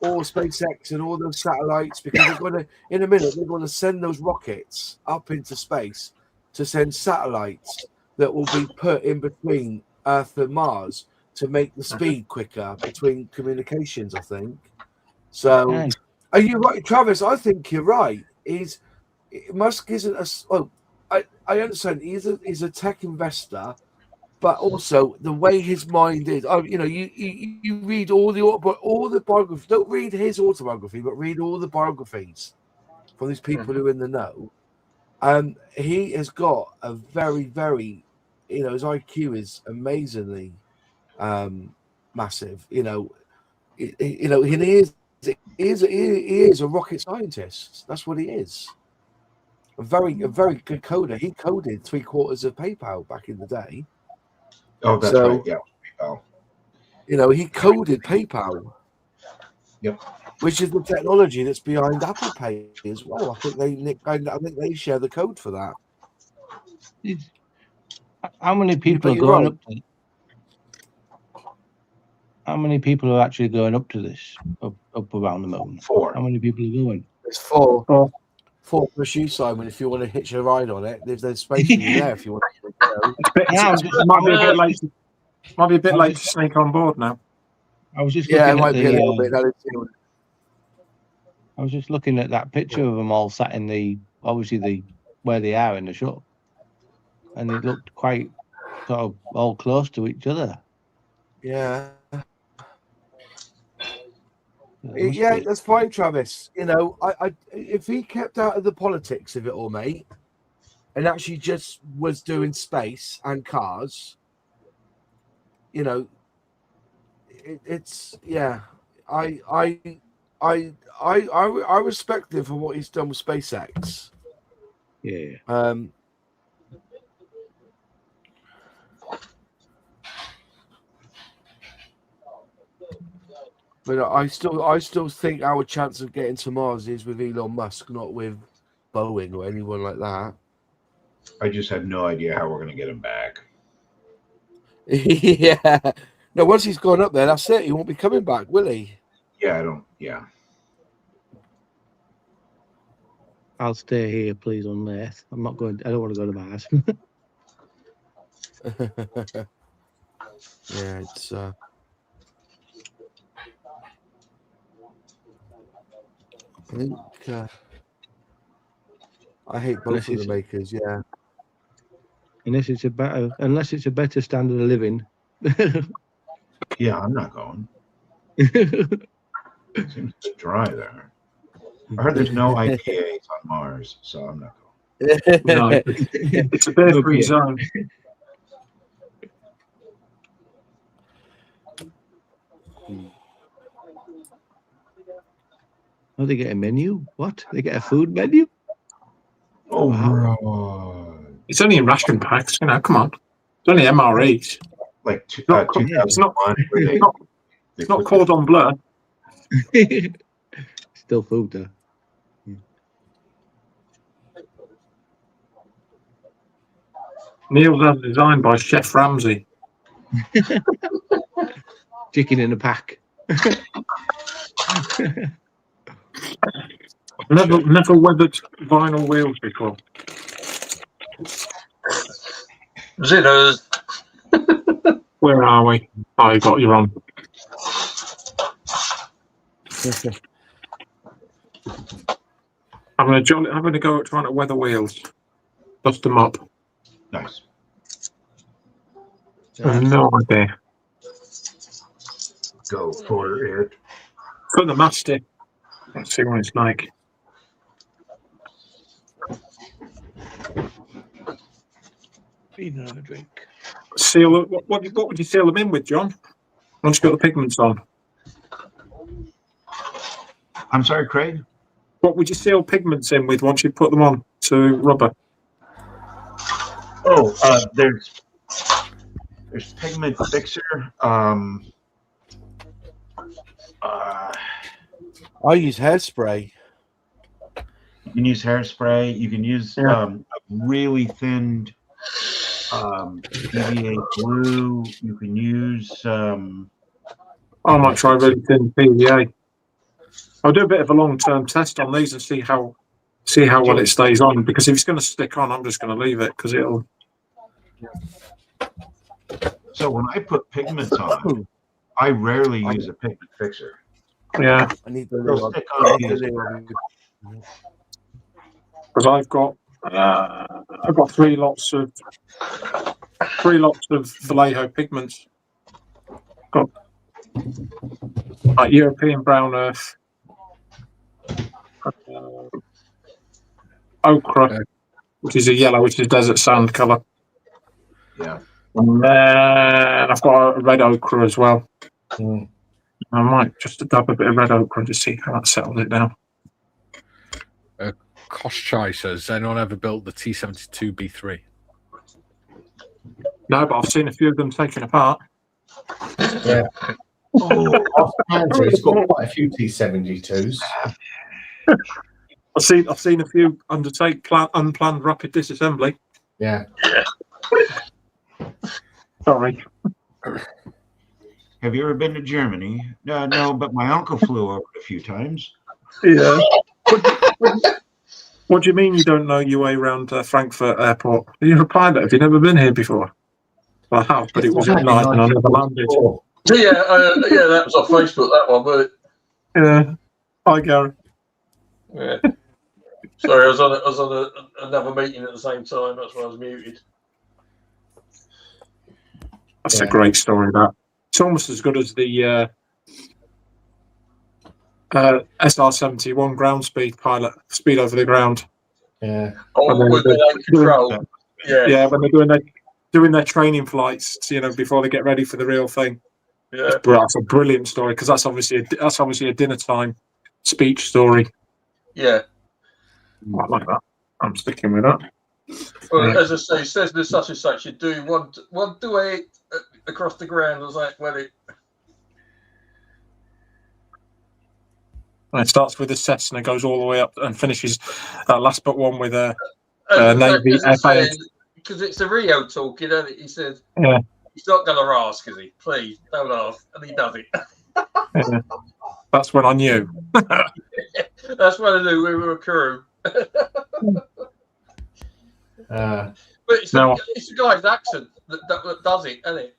all SpaceX and all those satellites, because they're going to, in a minute, they're going to send those rockets up into space to send satellites that will be put in between Earth and Mars to make the speed quicker between communications, I think. So, are you right, Travis? I think you're right. Musk isn't I understand he's a tech investor, but also the way his mind is. Oh, you know, you read all the biographies. Don't read his autobiography, but read all the biographies from these people who are in the know. He has got a very, very, you know, his IQ is amazingly massive. You know, he is a rocket scientist. That's what he is. A very good coder. He coded 3/4 of PayPal back in the day. Oh, that's right. Yeah, PayPal. You know, he coded PayPal. Yep. Which is the technology that's behind Apple Pay as well. I think they share the code for that. How many people are going up to? How many people are actually going up to this up around the moon? 4. How many people are going? It's 4. 4 plus you, Simon. If you want to hitch a ride on it, there's space for you there. If you want to go. It might be a bit late. Might be a bit late to sneak on board now. I was just Yeah, it looking might at be a little bit. I was just looking at that picture of them all sat in where they are in the shuttle, and it looked quite sort of all close to each other. Yeah. Yeah, that's fine, Travis. You know, I if he kept out of the politics of it all, mate, and actually just was doing space and cars, you know, it's yeah. I respect him for what he's done with SpaceX. Yeah. But I still think our chance of getting to Mars is with Elon Musk, not with Boeing or anyone like that. I just have no idea how we're going to get him back. Yeah. No, once he's gone up there, that's it. He won't be coming back, will he? Yeah, I'll stay here, please, on Earth. I'm not going. I don't want to go to Mars. Yeah, it's. I think I hate both of the makers. Yeah. Unless it's a better standard of living. Yeah, I'm not going. Seems a bit dry there. I heard there's no IPAs on Mars, so I'm not going. No, it's a beer-free zone. Oh, they get a menu? What? They get a food menu? Oh, wow. It's only in ration packs, you know, come on. It's only MREs. Like it's not cordon bleu. Still food there. Neil's as designed by Chef Ramsay. Chicken in a pack. Never weathered vinyl wheels before. Zeros. Where are we? Oh, you got you on. I'm gonna go trying to weather wheels. Dust them up. Nice. I have no idea. Go for it. For the Mastiff. Let's see what it's like. Need another drink. Seal. What would you seal them in with, John? Once you got the pigments on. I'm sorry, Craig? What would you seal pigments in with once you put them on to rubber? Oh, there's pigment fixer. I use hairspray. You can use hairspray. You can use a really thinned PVA glue. You can use. I might try really thin PVA. I'll do a bit of a long-term test on these and see how well it stays on. Because if it's going to stick on, I'm just going to leave it because it'll. So when I put pigments on, I rarely use a pigment fixer. Yeah. I need the They'll stick on. Because I've got 3 lots of 3 lots of Vallejo pigments. Got European brown earth, ochre, which is a yellow, which is desert sand colour. Yeah. And then I've got a red ochre as well. I might just dab a bit of red ochre to see how that settles it down. Koschai says, has anyone ever built the T-72B3? No, but I've seen a few of them taken apart. Yeah. Andrew's got quite a few T-72s. I've seen a few undertake unplanned rapid disassembly. Yeah. Sorry. Have you ever been to Germany? No, but my uncle flew over it a few times. Yeah. What do you mean you don't know your way around Frankfurt Airport? Are you a pilot? Have you never been here before? Well, I have, but it wasn't nice and I never landed. Yeah, that was on Facebook, that one, wasn't it? Yeah. Hi, Gary. Yeah. Sorry, I was on another meeting at the same time. That's why I was muted. That's a great story, that. It's almost as good as the SR-71 ground speed pilot, speed over the ground. Yeah. Oh, with the control. Yeah, when they're doing their training flights, before they get ready for the real thing. Yeah. That's a brilliant story, because that's obviously a dinner time speech story. Yeah. I like that. I'm sticking with that. Well, as I say, it says there's such and such. You do one to 8 across the ground. I was like, well, it starts with the Cessna, goes all the way up and finishes last but one with a Navy FA. Because it's a Rio talking, isn't it? He said, yeah. He's not going to ask, is he? Please, don't ask. And he does it. Yeah. That's when I knew. That's when I knew we were a crew. But it's the guy's accent that does it, isn't it?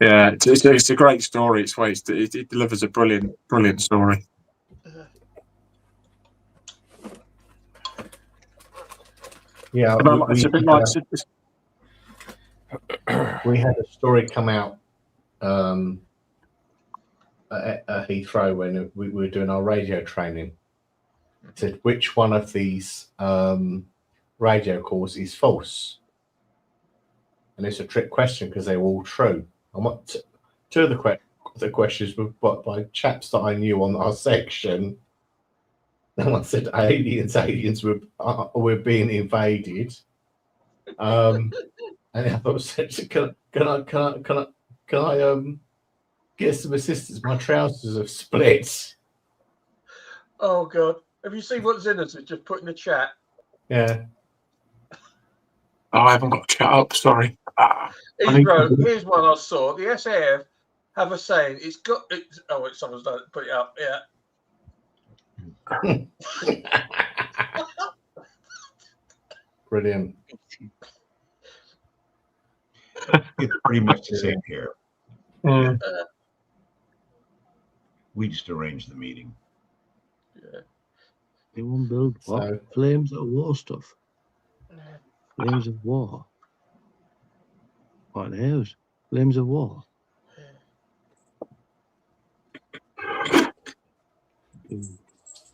Yeah, it's a great story. It delivers a brilliant story. Yeah, we had a story come out at Heathrow when we were doing our radio training. It said which one of these radio calls is false, and it's a trick question because they were all true. And what two of the questions were by chaps that I knew on our section. And one said aliens were being invaded. And the other said, can I get some assistance? My trousers have split. Oh God. Have you seen what's in it? It's just put in the chat. Yeah. Oh, I haven't got chat up, sorry. Here's one I saw. The SAF have a saying, someone's done it, put it up, yeah. Brilliant. It's pretty much the same here. We just arranged the meeting. Yeah. They won't build what? So, flames of war stuff. Flames of war. What the hell's flames of war?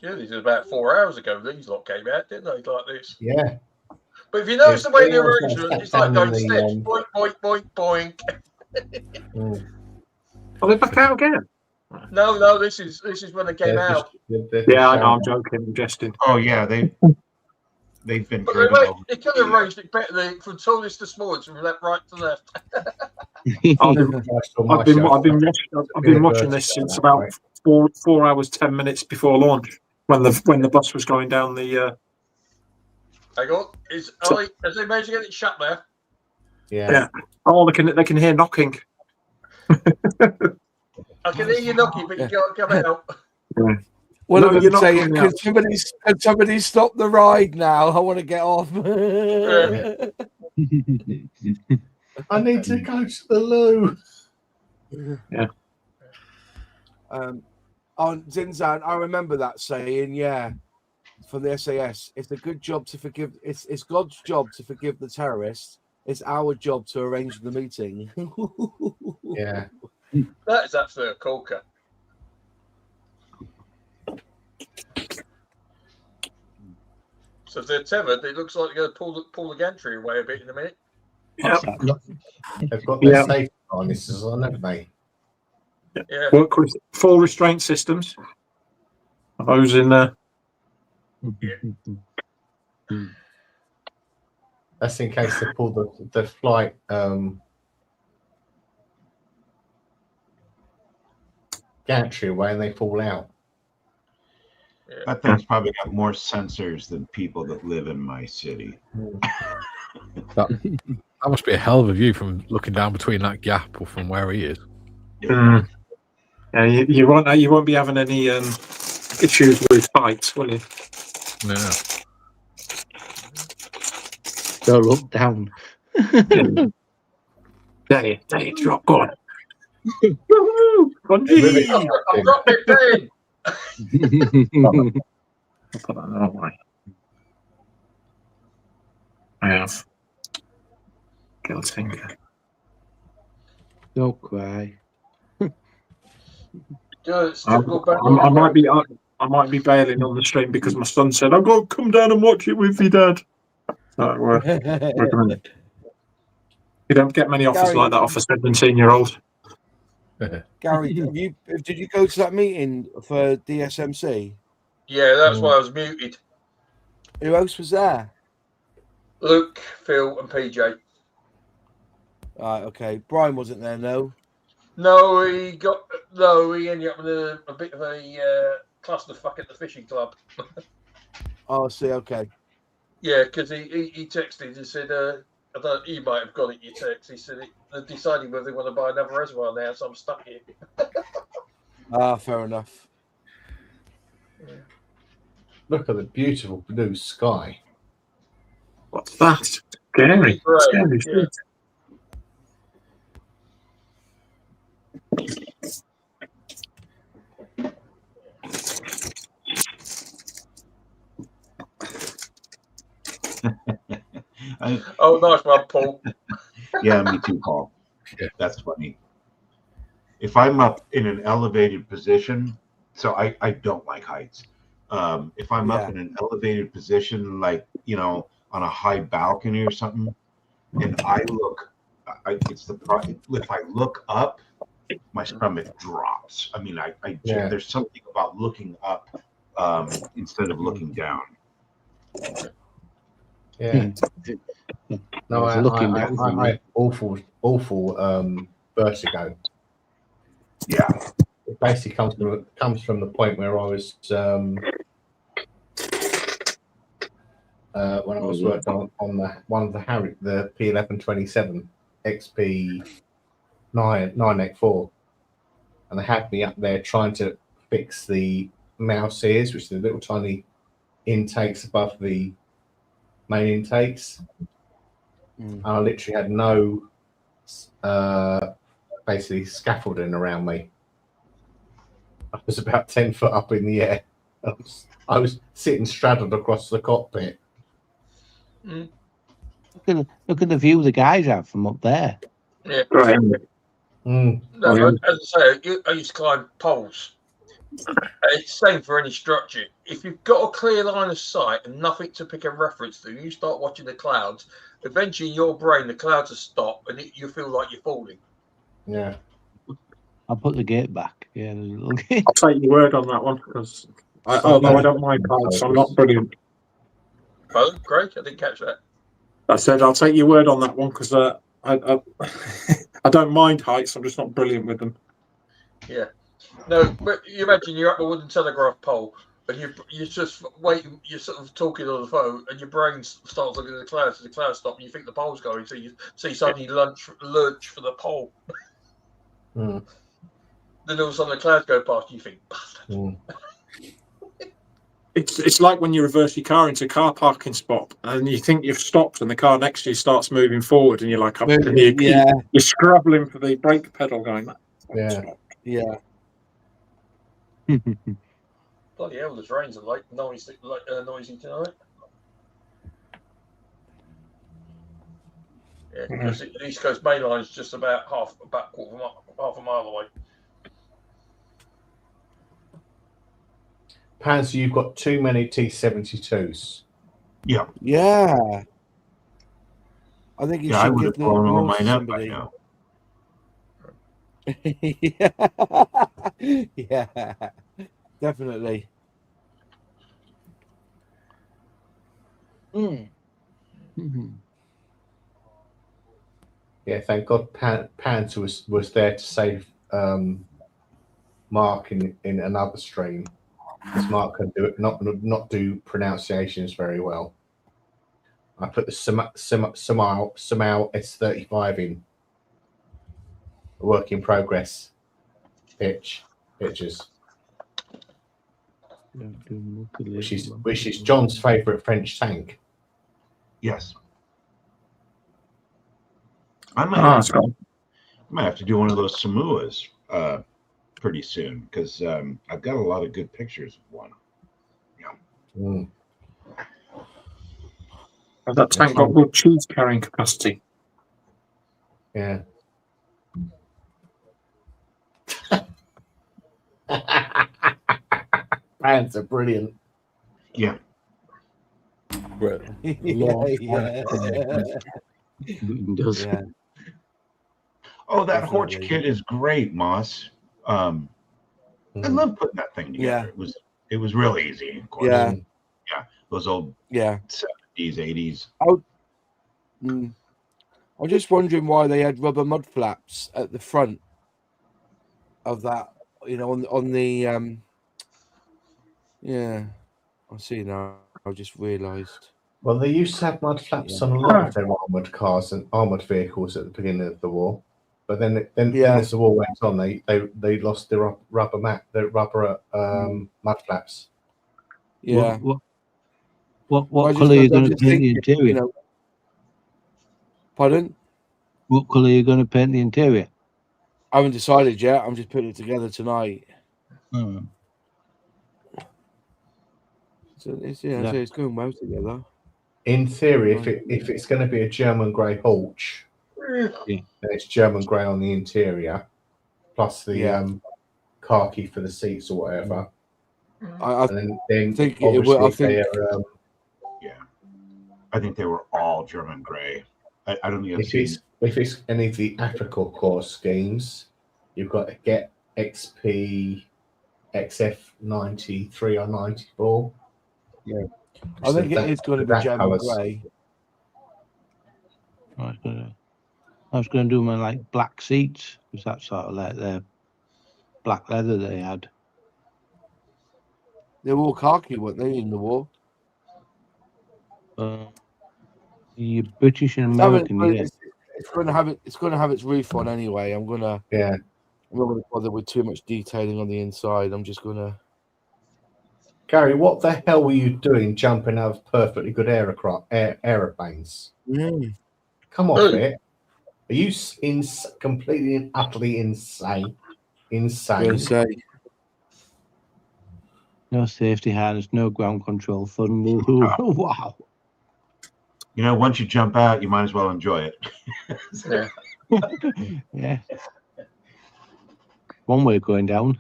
Yeah, these are about 4 hours ago. These lot came out, didn't they? Like this. Yeah. But if you notice the way the original, it's like going steps, boink, boink, boink, boink. Are they back out again? No, this is when they came out. Yeah, I know. I'm joking. I'm jesting. Oh yeah, they've been. They could have arranged it better from tallest to smallest, from left, right to left. I've been watching this since about 4 hours 10 minutes before launch, when the bus was going down the. Hang on, has they managed to get it shut there? Yeah. Oh, they can hear knocking. I can hear you knocking, but you can't come out. Yeah. Well, I'm saying, can somebody stop the ride now? I want to get off. I need to go to the loo. Yeah. On Zinzan, I remember that saying, for the SAS, it's a good job to forgive. It's God's job to forgive the terrorists, it's our job to arrange the meeting. Yeah. That is absolutely a corker. So if they're tethered, it looks like they're going to pull the gantry away a bit in a minute. Yep. They've got their safety harnesses on, haven't they? Yeah. Work with full restraint systems. Those in there. That's in case they pull the flight. Gantry away and they fall out. That thing's probably got more sensors than people that live in my city. That must be a hell of a view from looking down between that gap or from where he is. Yeah, you won't be having any issues with heights, will you? No. Go look down. There you drop. Go on. I've dropped my pen. I'll put that that way. I have. Guilty. Don't cry. I might be bailing on the stream because my son said, "I'm going to come down and watch it with you, Dad." So, you don't get many offers Gary, like that off a 17-year-old. Gary, did you go to that meeting for DSMC? Yeah, that's why I was muted. Who else was there? Luke, Phil, and PJ. Right, okay. Brian wasn't there, no. No, he ended up with a bit of a clusterfuck at the fishing club. Oh, I see. Okay. Yeah, because he texted and said, I don't. You might have got it. Your text. He said they're deciding whether they want to buy another reservoir now, so I'm stuck here. Fair enough. Yeah. Look at the beautiful blue sky. What's that? Scary. Scary. Yeah. Oh, nice one, Paul. Yeah, me too, Paul. Yeah. That's funny. If I'm up in an elevated position, so I don't like heights. If I'm up in an elevated position, like, on a high balcony or something, and I look, if I look up, my stomach drops. I mean, there's something about looking up instead of looking down. Yeah. No, I had awful vertigo. Yeah. It basically comes from the point where I was when I was working on one of the P1127 XP 984, and they had me up there trying to fix the mouse ears, which are the little tiny intakes above the main intakes. And I literally had no basically scaffolding around me. I was about 10 foot up in the air. I was sitting straddled across the cockpit. Mm. Look at the view the guys have from up there. Yeah. Right. No, as I say, I used to climb poles. It's the same for any structure. If you've got a clear line of sight and nothing to pick a reference to, you start watching the clouds. Eventually, in your brain, the clouds will stop, and you feel like you're falling. Yeah. I'll put the gate back. Yeah, there's a little gate. I'll take your word on that one because although I don't mind heights, I'm not brilliant. Oh, great! I didn't catch that. I said I'll take your word on that one because I don't mind heights. I'm just not brilliant with them. Yeah. No, but you imagine you're up a wooden telegraph pole and you're just waiting, you're sort of talking on the phone and your brain starts looking at the clouds, and the clouds stop and you think the pole's going, so you suddenly lurch for the pole. Mm. Then all of a sudden the clouds go past you think, bastard. Mm. It's like when you reverse your car into a car parking spot and you think you've stopped and the car next to you starts moving forward and you're like, you're scrabbling for the brake pedal going. Yeah. Bloody hell, the trains are noisy tonight. Yeah, because the East Coast Main Line is just about half a mile away. Pansy, you've got too many T-72s. Yeah. Yeah. I think you Yeah, I should would give have blown all more to mine up by somebody. now. Yeah, definitely. Yeah, thank God Pants was there to save Mark in another stream, because Mark can do it, not do pronunciations very well. I put the Samal S35 in. Work in progress pictures. Which is John's favourite French tank. Yes. I might have to do one of those Samoas pretty soon, because I've got a lot of good pictures of one. Yeah. That tank got good cheese carrying capacity. Yeah. Pants are brilliant. Yeah. Does. Oh, that Horch kit is great, Moss. I love putting that thing together. It was real easy, of course. Yeah. Yeah. Those old 70s, 80s. I'm just wondering why they had rubber mud flaps at the front of that, on the yeah. I see now. I just realised. Well, they used to have mud flaps on a lot of their armoured cars and armoured vehicles at the beginning of the war, but then as the war went on, they lost their rubber mud flaps. Yeah. What colour are you going to paint the interior? Pardon? What colour are you going to paint the interior? I haven't decided yet. I'm just putting it together tonight. So it's going well together. In theory, if it's going to be a German grey Horch, then it's German grey on the interior, plus the khaki for the seats or whatever. I think it will. I think. I think they were all German grey. I don't think if it's any of the Africa Corps schemes, you've got to get XP, XF 93 or 94. Yeah, I think it is going to be German grey. I was going to do my black seats, because that's sort of like the black leather they had. They were all khaki, weren't they, in the war? The British and American, it's going to have its roof on anyway. I'm not going to bother with too much detailing on the inside. I'm just going to. Gary, what the hell were you doing jumping out of perfectly good aeroplanes? Come off it. Are you completely and utterly insane? No safety harness, no ground control fun. Wow. Once you jump out, you might as well enjoy it. Yeah. One way going down.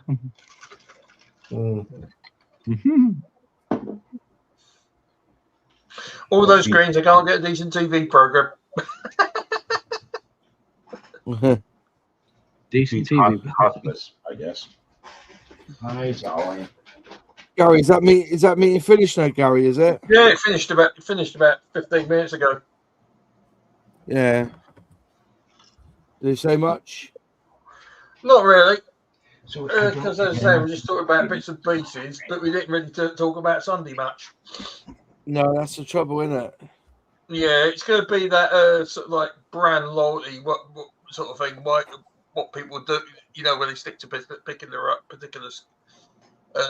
All those screens, I can't get a decent TV program. Decent TV. Hospice, I guess. Nice, Ollie. Gary, is that meeting finished now, Gary? Is it? Yeah, it finished about 15 minutes ago. Yeah. Did you say much? Not really. So because as I say, we just talked about bits and pieces, but we didn't really talk about Sunday much. No, that's the trouble, isn't it? Yeah, it's going to be that sort of like brand loyalty, what sort of thing, what people do, when they stick to picking their particular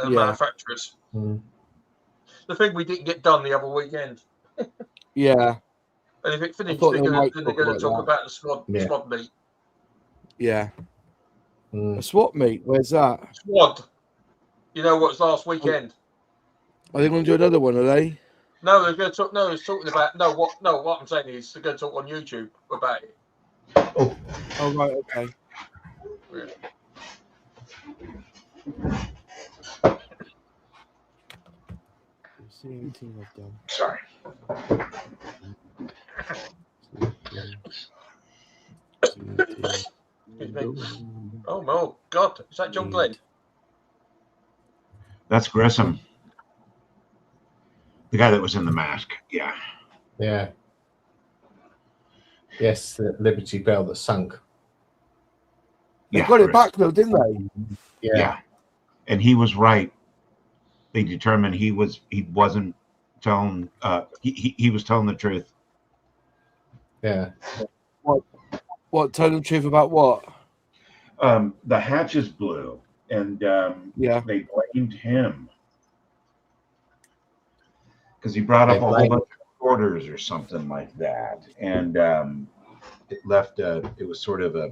manufacturers. The thing we didn't get done the other weekend. Yeah. And if it finished, they're going to talk about the squad meet. Yeah. A swap meet? Where's that? Squad. What's last weekend? Are they going to do another one, are they? No, they're going to talk. No, it's talking about what I'm saying is they're going to talk on YouTube about it. Oh, right, okay. Yeah. Sorry. Oh my God! Is that John Glenn? That's Grissom. The guy that was in the mask. Yeah. Yeah. Yes, the Liberty Bell that sunk. They got it back though, didn't they? Yeah. And he was right. They determined he wasn't telling he was telling the truth. Yeah. What telling the truth about what? The hatches blew, and they blamed him because he brought up a whole bunch of orders or something like that, and it left it was sort of a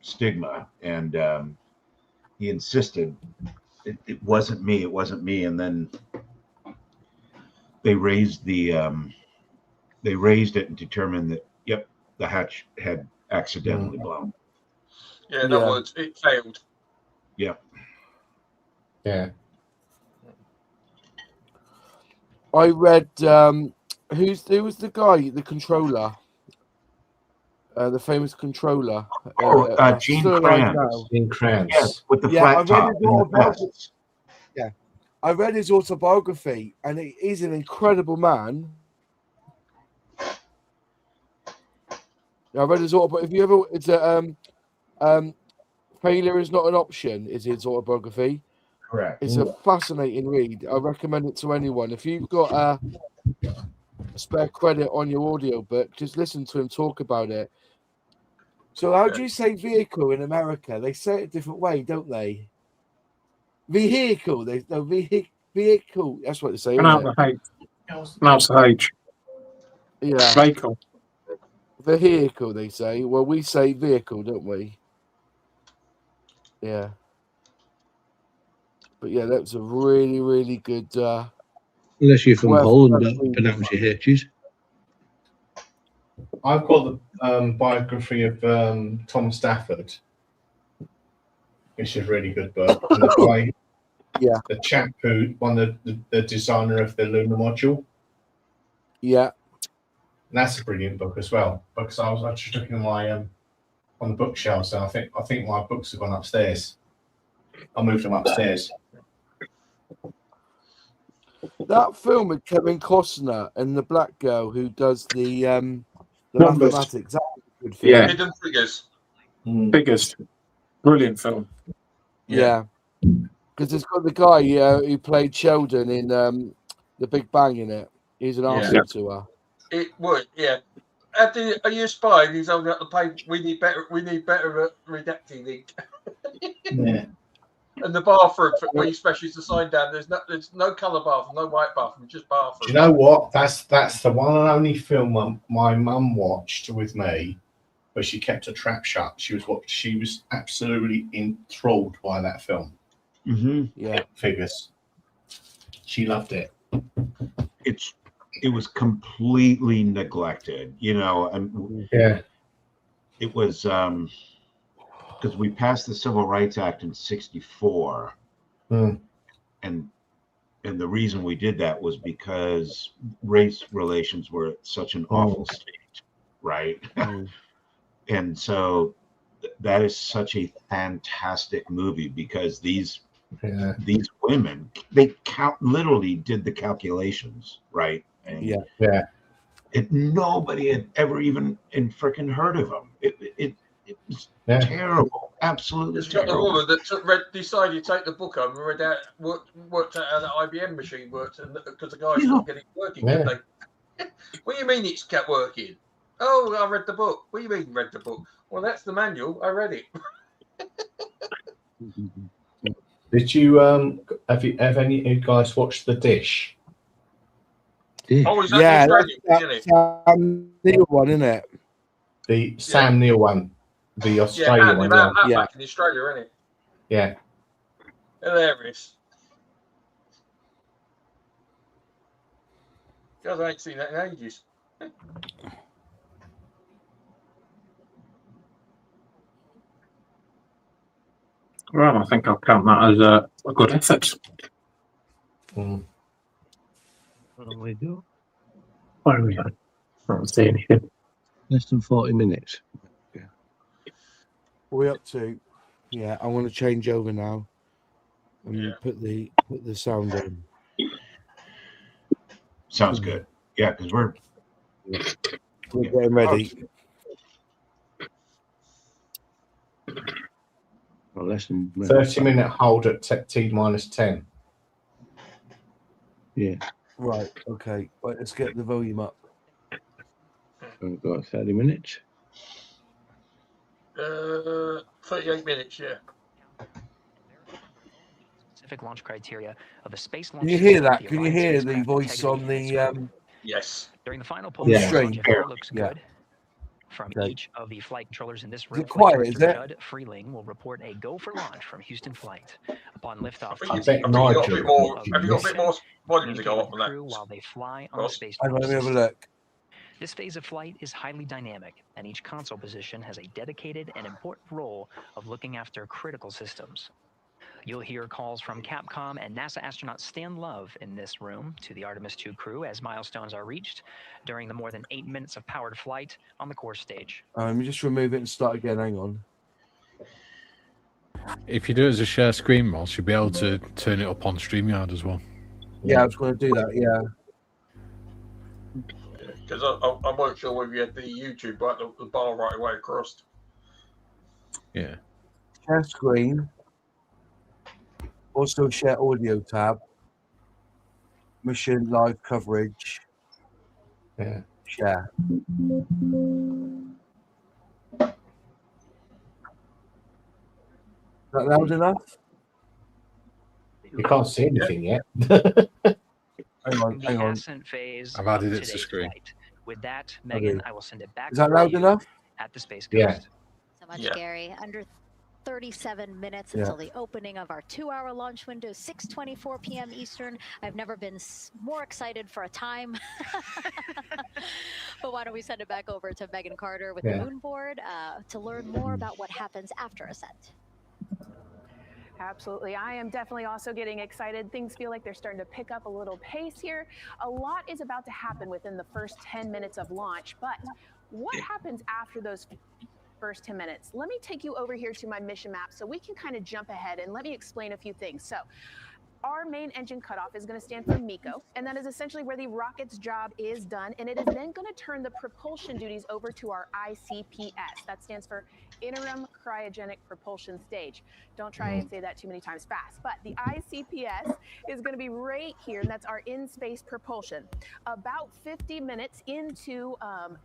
stigma, and he insisted it wasn't me, and then they raised it and determined that the hatch had accidentally blown. Yeah, in other words, it failed. Yeah. Yeah. I read who was the guy, the controller, the famous controller. Gene Kranz. Gene Kranz. Yes, with the flat top. I read his autobiography, and he's an incredible man. I read his autobiography. If you ever, it's Failure Is Not an Option. Is his autobiography? Correct. It's a fascinating read. I recommend it to anyone. If you've got a spare credit on your audiobook, just listen to him talk about it. So, how do you say vehicle in America? They say it a different way, don't they? Vehicle. Vehicle. That's what they say. Pronounce the H. Yeah. Vehicle. Vehicle, they say. Well, we say vehicle, don't we? Yeah. But yeah, that was a really, really good. Unless you're from Holland, don't pronounce your H's. I've got the biography of Tom Stafford, which is a really good book. And the guy, the chap who won the designer of the lunar module. Yeah. And that's a brilliant book as well. Because I was just looking at my on the bookshelves, and I think my books have gone upstairs. I moved them upstairs. That film with Kevin Costner and the black girl who does the mathematics. That was a good film. Yeah. Hidden Figures. Biggest. Brilliant film. Yeah. Because it's got the guy who played Sheldon in The Big Bang in it. He's an arsehole to her. It would, yeah. Are you a spy? He's holding up the paper. We need better redacting ink. Yeah. And the bathroom where you specially to sign down. There's no colour bathroom, no white bathroom, just bathroom. Do you know what? That's the one and only film my mum watched with me, where she kept her trap shut. She was absolutely enthralled by that film. Mm-hmm. Yeah. Figures. She loved it. It was completely neglected, and it was because we passed the Civil Rights Act in '64, and the reason we did that was because race relations were at such an awful state, right? And so that is such a fantastic movie because these women, they literally did the calculations, right? And nobody had ever even freaking heard of them. It was terrible, absolutely It's got the terrible. woman that decided to take the book home and read out, worked out how the IBM machine worked, and because the guys couldn't get it working, did they? What do you mean it's kept working? Oh, I read the book. What do you mean read the book? Well, that's the manual. I read it. Did you have any of you guys watched The Dish? Oh, is that the Australian, isn't it? Sam Neill one, isn't it? The Sam Neill one, the Australian one. Back in Australia, isn't it? Yeah. God, I ain't seen that in ages. Well, I think I'll count that as a good effort. What do we do? Where are we at? I don't see anything. Less than 40 minutes. Yeah. What are we up to? Yeah, I want to change over now and put the sound on. Sounds good. Yeah, because we're getting ready. Well, less than 30-minute hold at T minus 10. Yeah. Right. Okay. Right, let's get the volume up. We've got 30 minutes. 38 minutes. Yeah. Specific launch criteria of a space launch. Can you hear system, that? the Can you Orion hear the spacecraft voice integrity on the Yes. during the final on the post stream? launch, if all looks Yeah. good from Okay. each of the flight controllers in this Is room, it quiet, Flight is Director it? Judd Freeling will report a go for launch from Houston flight. Upon liftoff, I bet think you got a bit more. Have you got a bit more volume to go up on that? crew while they fly on the Ross? space Hang on, launch let me have a system. look. This phase of flight is highly dynamic, and each console position has a dedicated and important role of looking after critical systems. You'll hear calls from Capcom and NASA astronaut Stan Love in this room to the Artemis II crew as milestones are reached during the more than 8 minutes of powered flight on the core stage. Let me just remove it and start again. Hang on. If you do it as a share screen, Ross, you'll be able to turn it up on StreamYard as well. Yeah, I was going to do that. Yeah. Because I weren't sure whether you had the YouTube, but the bar right away across. Yeah. Share screen. Also share audio tab. Mission live coverage. Yeah. Share. Is that loud enough? You can't see anything yet. Hang on, hang on. Ascent phase I've added of it to today's screen. flight. With that, Megan, Okay. I will send it back Is that over loud to you enough? at the Space Coast. Yeah. So much, Yeah. Gary. Under 37 minutes Yeah. until the opening of our 2-hour launch window, 6:24 p.m. Eastern. I've never been more excited for a time. But why don't we send it back over to Megan Carter with the moon board to learn more about what happens after ascent. Absolutely. I am definitely also getting excited. Things feel like they're starting to pick up a little pace here. A lot is about to happen within the first 10 minutes of launch, but what happens after those first 10 minutes? Let me take you over here to my mission map so we can kind of jump ahead and let me explain a few things. So our main engine cutoff is going to stand for MECO, and that is essentially where the rocket's job is done, and it is then going to turn the propulsion duties over to our ICPS. That stands for Interim Cryogenic Propulsion Stage. Don't try and say that too many times fast, but the ICPS is going to be right here, and that's our in-space propulsion. About 50 minutes into,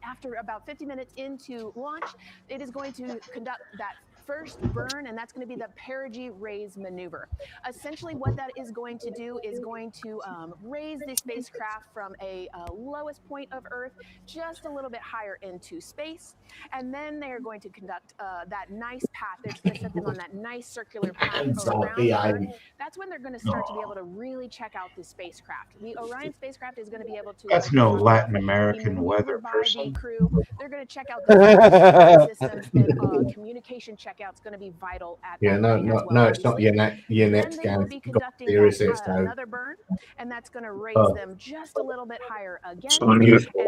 after about 50 minutes into launch, it is going to conduct that first burn, and that's going to be the perigee raise maneuver. Essentially, what that is going to do is going to raise the spacecraft from a lowest point of Earth just a little bit higher into space, and then they are going to conduct that nice path. They're just going to set them on that nice circular path around the Earth. That's when they're going to start to be able to really check out the spacecraft. The Orion spacecraft is going to be able to. That's no Latin American weather person. The crew. They're going to check out the systems, and communication checkout's going to be vital at Yeah, that no, point no, as well, no, it's not obviously. your Then next they game. will be conducting another burn, and that's going to raise them just a little bit higher again. And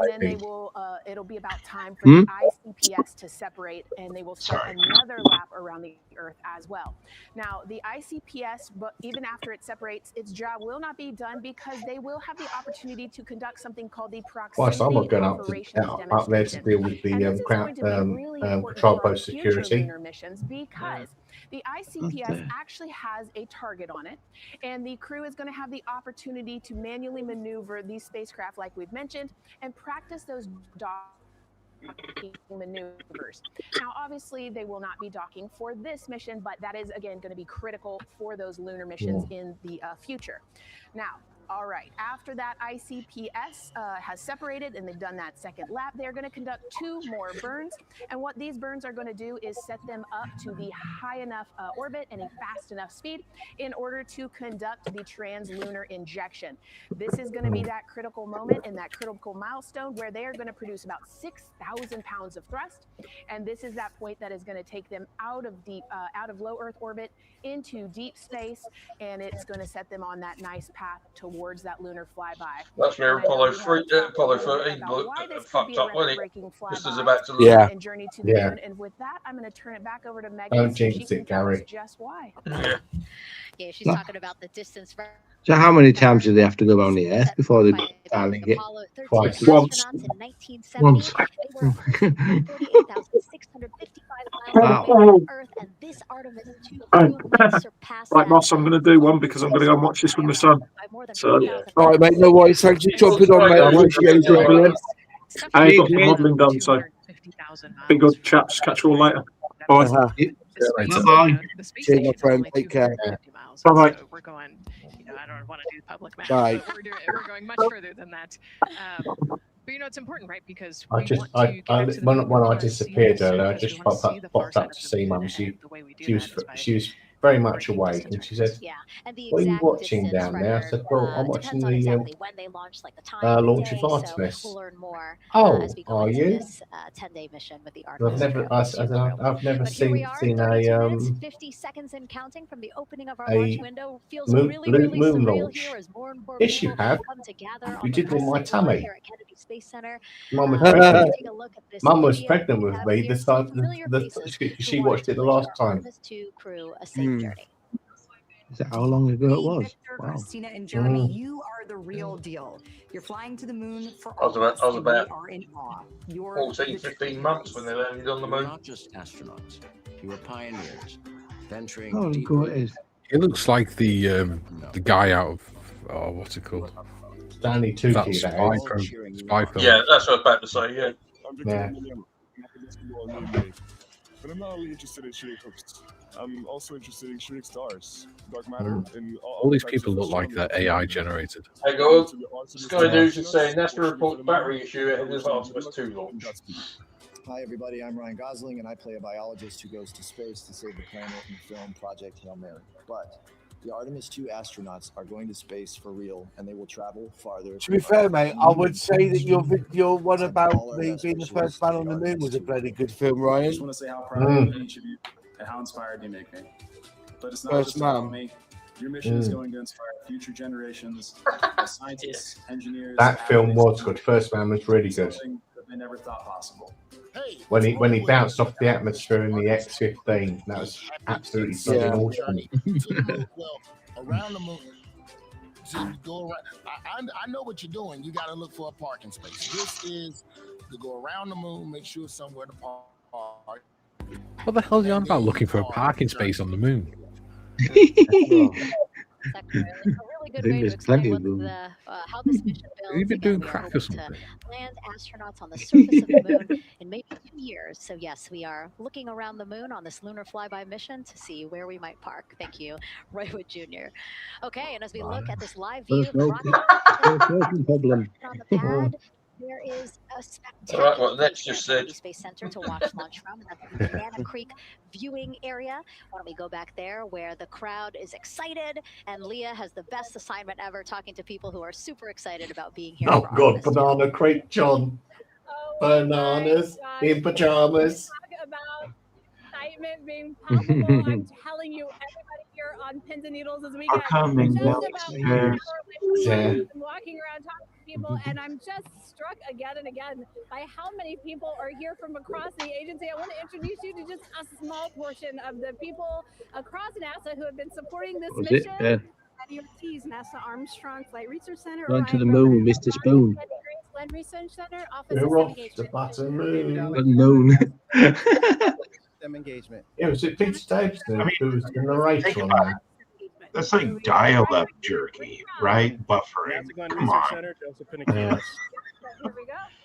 then they will. It'll be about time for the ICPS to separate, and they will start another lap around the Earth as well. Now, the ICPS, but even after it separates, its job will not be done because they will have the opportunity to conduct something called the Well, so I'm not proximity going operations up there to demonstration. deal with the And this is going to be really important control for our post future security. lunar missions because the ICPS actually has a target on it, and the crew is going to have the opportunity to manually maneuver these spacecraft, like we've mentioned, and practice those docking maneuvers. Now, obviously, they will not be docking for this mission, but that is, again, going to be critical for those lunar missions in the future. Now, All right, after that ICPS has separated and they've done that second lap, they're going to conduct 2 more burns. And what these burns are going to do is set them up to the high enough orbit and a fast enough speed in order to conduct the translunar injection. This is going to be that critical moment and that critical milestone where they are going to produce about 6,000 pounds of thrust. And this is that point that is going to take them out of low Earth orbit into deep space, and it's going to set them on that nice path towards that lunar flyby. That's where Apollo 13 fucked up, wasn't it? Just as about to and journey to the moon. And with that, I'm going to turn it back over to Megan. Don't jinx it, Gary. Just why. Yeah, she's talking about the distance. So how many times do they have to go around the Earth before they dialing it? Twice. Once. Once. Wow. Earth, and this Artemis 2 Right, Moss, I'm going to do one because I'm going to go and watch this with my son. So, all right, mate. No worries. Thanks for jumping on, mate. I appreciate it. I got the modelling done, so be good, chaps. Catch you all later. Bye. Bye. Cheers, my friend. Take care. Bye-bye. So we're going, I don't want to do public math, Bye. but we're going much further than that. But it's important, right? Because when I disappeared earlier, I just popped up to see Mum. She was very much awake, and she said, "What are you watching down there?" I said, "Well, I'm watching the launch of Artemis." Oh, are you? 10-day mission with the I've never seen a 50 seconds and counting from the opening of our launch window feels really moon surreal launch. here as more and more Yes, you people have. come together. You did in my tummy. Here at Kennedy Space Center. Mum was pregnant. Take a look at this Mum was video. pregnant We with have me. here This some time, familiar faces she who watched it the last time. Artemis 2 crew a safe journey. Is that how long ago it was? Victor, Wow. Christina, and Jeremy, you are the real deal. You're flying to the moon for I was about are in awe. 14, 15 months when they landed on the moon. Not just astronauts, you were pioneers, venturing How long deeper. ago it is? It looks like the guy out of what's it called? Stanley That Tucci. spy film. Yeah, that's what I was about to say. Yeah. Yeah. But I'm not only interested in shooting hooks. I'm also interested in shooting stars, dark matter, and All these people look like they're AI generated. Hey, go. Sky News is saying NASA reports battery issue ahead of Artemis 2 launch. Hi, everybody. I'm Ryan Gosling, and I play a biologist who goes to space to save the planet in the film Project Hail Mary. But the Artemis 2 astronauts are going to space for real, and they will travel farther. To be fair, mate, I would say that your one about me being the first man on the moon was a bloody good film, I just Ryan. want to say how proud I am of each of you and how inspired you make me. But it's not First just about man. me. Your mission is going to inspire future generations of scientists, engineers. That film was good. First Man was really good. Something that they never thought possible. When he bounced off the atmosphere in the X-15, that was absolutely something awesome. Well, around the moon. So you go around. I know what you're doing. You got to look for a parking space. This is to go around the moon, make sure somewhere to park. What the hell are you on about looking for a parking space on the moon? It's a really good way to explain what how this mission builds. You've been doing We are crack or hoping something. to land astronauts on the surface of the moon in maybe 2 years. So yes, we are looking around the moon on this lunar flyby mission to see where we might park. Thank you, Roywood Jr. Okay, and as we look at this live view, First world problem. on the pad, there is a All spectacular right, what Net's just said. Space Center to watch launch from, and that's the Banana Creek viewing area. Why don't we go back there where the crowd is excited, and Leah has the best assignment ever, talking to people who are super excited about being here. Oh for God, Artemis. Banana Creek, John. Bananas in pajamas. Talk about excitement being palpable. I'm telling you, everybody here on pins and needles as we Are get coming just downstairs. Yeah. I'm walking around talking to people, and I'm just struck again and again by how many people are here from across the agency. I want to introduce you to just a small portion of the people across NASA who have been supporting this Was it? mission. IDRT's NASA Armstrong Flight Research Center. Going to the moon, Mr. Spoon. Glenn Research Center, Office We're of off the Engagement. button moon. Unknown. Them engagement. Yeah, was it Peter Davison who was the narrator on that? That's like dial-up jerky, right? Buffering. Come on. Yeah.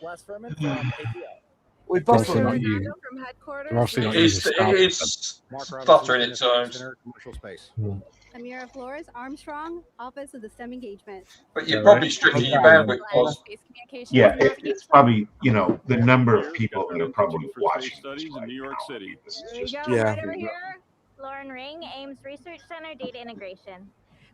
Wes Furman from APL. We They're obviously buffer. not you. From headquarters. They're obviously not using It's stuttering at times. Commercial space. Amira Flores, Armstrong, Office of the STEM Engagement. But you're probably stretching your bandwidth, Oz. Yeah, it's probably, you know, the number of people that are probably watching. Studies in New York City. This is There you just go, Yeah. right over here. Lauren Ring, Ames Research Center, Data Integration.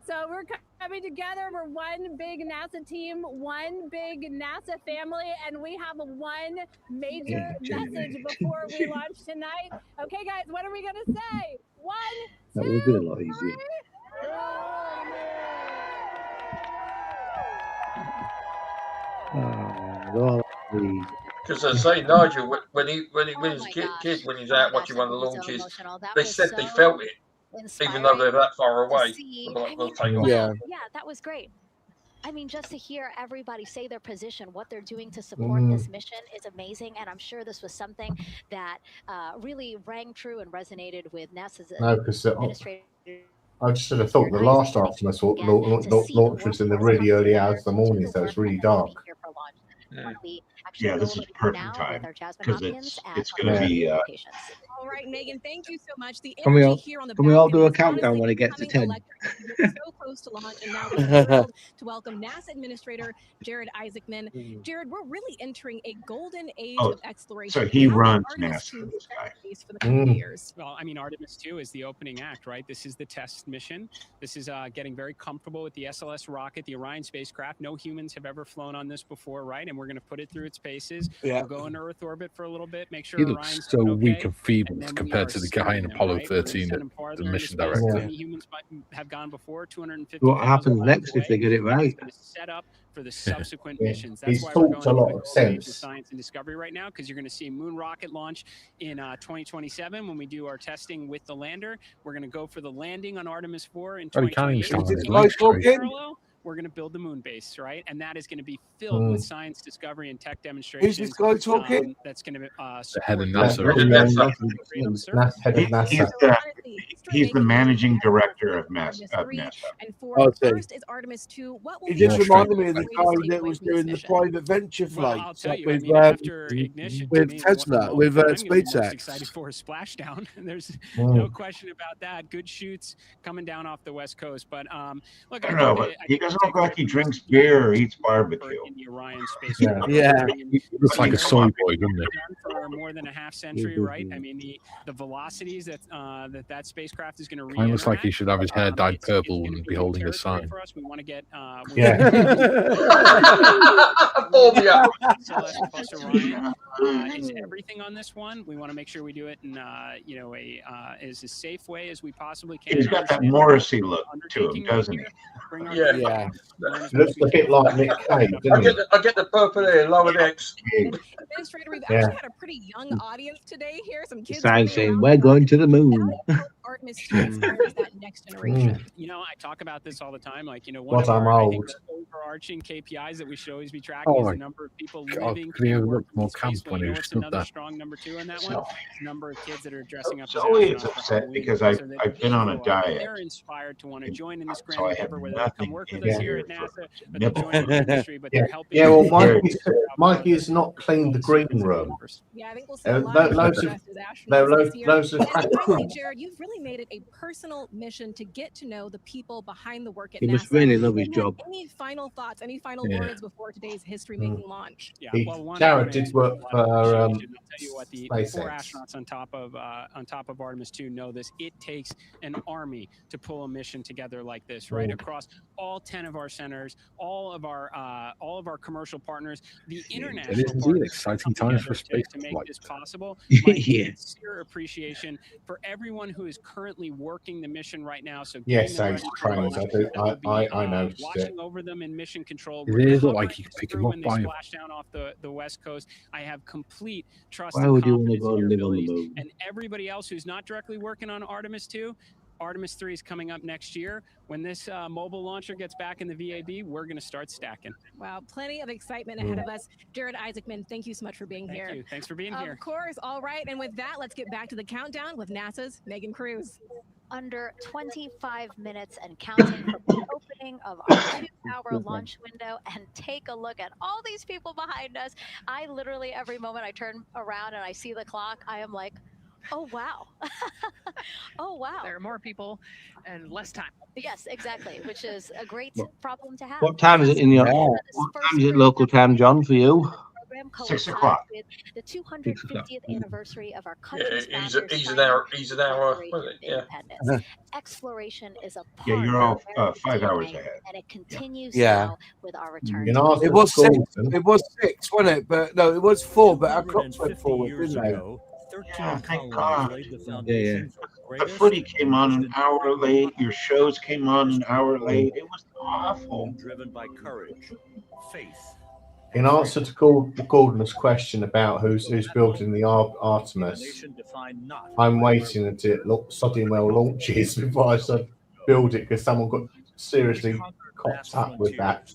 So we're coming together. We're one big NASA team, one big NASA family, and we have one major message before we launch tonight. Okay, guys, what are we going to say? 1, That 2, would have been a lot easier. Because as I say, Nigel, when he was a kid, when he's out watching one of the launches, they said they felt it, even though they're that far away. They'll take off. Yeah, that was great. I mean, just to hear everybody say their position, what they're doing to support this mission is amazing. And I'm sure this was something that really rang true and resonated with NASA's administrators. I just sort of thought the last Artemis launch was in the really early hours of the morning, so it's really dark. Yeah, this is perfect time because it's going to be. All right, Megan, thank you so much. The Can we energy all, here on the can we all do a balcony is countdown honestly when it gets to 10? We're so close to launch, and now we're thrilled to welcome NASA Administrator Jared Isaacman. Jared, we're really entering a golden age of exploration. So he How will runs Artemis NASA, 2 this guy. space for the coming years? Well, I mean, Artemis 2 is the opening act, right? This is the test mission. This is getting very comfortable with the SLS rocket, the Orion spacecraft. No humans have ever flown on this before, right? And we're going to put it through its paces. Yeah. We'll go into Earth orbit for a little bit, make sure He looks Orion's so doing weak okay, and feeble and then we compared are to the guy in sending them, Apollo right? We're gonna 13, send them the farther into mission space director. than any humans have gone before. 250. What happens next if they get it right? It's going to set up for the subsequent Yeah. missions. That's He's why we're talked a going lot into of the golden age of sense. science and discovery right now, because you're going to see a moon rocket launch in 2027 when we do our testing with the lander. We're going to go for the landing on Artemis 4 in Oh, he can't even 2028. start his In legs straight. parallel, we're going to build the moon base, right? And that is going to be filled with science discovery and tech demonstrations. Who's this guy talking? That's going to The head of support NASA. He's the managing director of NASA. And for Okay. first is Artemis 2. What will He be just the reminded me of the greatest guy takeaway that was from this doing the mission? private venture Well, flights I'll tell you, with, I mean, after ignition, to me, with Tesla, with what I'm gonna be most SpaceX. excited for is splashdown. There's no question about that. Good shoots coming down off the West Coast. But look, I don't know, but he doesn't look like he drinks beer or eats barbecue. in the Orion space. Yeah. He looks like a soy boy, doesn't he? For more than a half century, right? I mean, the velocities that that spacecraft is going to Kind of looks like he should have his hair dyed purple and be holding a sign. for us. We want to get SLS plus Orion is everything on this one. We want to make sure we do it in as a safe way as we possibly can. He's got that Morrissey look to him, doesn't he? Yeah. Looks a bit like Nick Cave, doesn't he? I get the purple hair, lower decks. Administrator, we've Yeah. actually had a pretty young audience today here. Some kids Sign running saying around. we're going to the moon. Artemis 2 inspires that next generation. You know, I talk about this all the time. Like, one What of our, I'm I think, old. the overarching KPIs that we should always be tracking Oh is my the number of people God, living could he have and looked working more in space. camp Well, when you he know what's stood another there? strong number 2 on that one? It's the number of kids that are dressing up as Zoe is astronauts for upset Halloween because so that I've been on a they grow up and diet. They're inspired to want to join in this grand So I have endeavor, whether they nothing come work with in us here here at NASA, for or they nibble. join in the industry, but Yeah, they're helping. yeah. Well, us Mikey is not cleaned the green room. Yeah, I think we'll see a lot of Loads dressed of as astronauts this year. loads of And finally, Jared, you've really made it a personal mission to get to know the people behind the work at He NASA. must really love his Do you have job. Any final thoughts, any final Yeah. words before today's history-making launch? Yeah, He- well, one, Jared I did mean, work a lot for, of appreciation. I'll tell you what, the 4 SpaceX. astronauts on top of Artemis 2 know this. It takes an army to pull a mission together like this, right? Across all 10 of our centers, all of our commercial partners, the international It is indeed partners exciting times for space to make flight. this possible. My Yeah. sincere appreciation for everyone who is currently working the mission right now. So Yes, getting them those ready for trains. I launch, do. that will be, I noticed it. watching over them in mission control. It We're is covering like you can this pick through him up when they by splash down off the West Coast. I have complete trust Why and would you want to confidence go in your live on the abilities. moon? And everybody else who's not directly working on Artemis 2, Artemis 3 is coming up next year. When this mobile launcher gets back in the VAB, we're going to start stacking. Wow, plenty of excitement ahead of us. Jared Isaacman, thank you so much for being here. Thank you. Thanks for being here. Of course. All right. And with that, let's get back to the countdown with NASA's Megan Cruz. Under 25 minutes and counting from the opening of our 2-hour launch window, and take a look at all these people behind us. I literally, every moment I turn around and I see the clock, I am like, Oh, wow. Oh, wow. There are more people and less time. Yes, exactly, which is a great problem to have. What time is it in your? What time is it local time, John, for you? 6 o'clock. With the 250th anniversary of our Yeah, country's he's founders an signing hour. He's an hour. Declaration of Uh-huh. Independence. Exploration is a part Yeah, you're of all America's 5 hours DNA, ahead. and it continues Yeah. now with our return In to our It was school, 6. It was 6, wasn't it? But no, it was 4. But our clocks went forward, years didn't they? ago, 13 Yeah, thank colonies God. laid the foundation for the The greatest footy came and on most an hour late. Your shows came on an hour late. It was awful. driven by courage, faith. In answer to Gordon's question about who's building the Artemis, I'm waiting until Soddingwell launches before I start build it because someone got seriously cocked up with that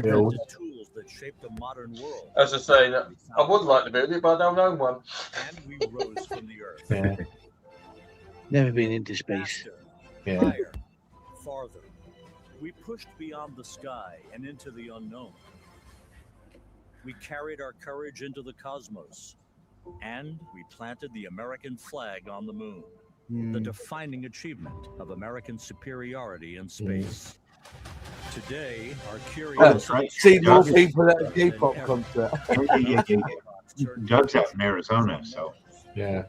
build. Tools that shaped the modern world. As I say, I would like to build it, but I don't own one. And we rose from the earth. Yeah. Never been into space. Yeah. Higher, farther. We pushed beyond the sky and into the unknown. We carried our courage into the cosmos, and we planted the American flag on the moon, the defining achievement of American superiority in space. Today, our curiosity... See more people at a K-pop concert. Doug's out in Arizona, so. Yeah.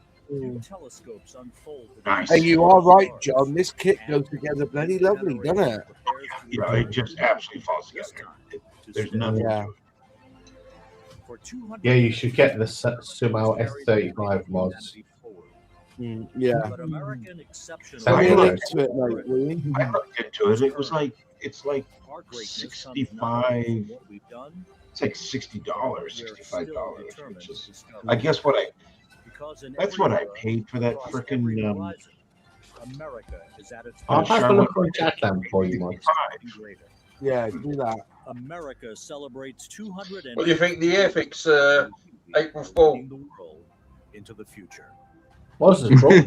Telescopes unfolded. Nice. And you are right, John. This kit goes together bloody lovely, doesn't it? Yeah, it just absolutely falls together. There's nothing to it. Yeah, you should get the Sumo S35 mods. Yeah. I looked into it. It was like it's like 65. It's like $60, $65, which is, I guess that's what I paid for that frickin' I'll have a look on Chatland for you, Mike. Yeah, do that. America celebrates 200. What do you think the Airfix April Fool? The world into the future. What's the trouble?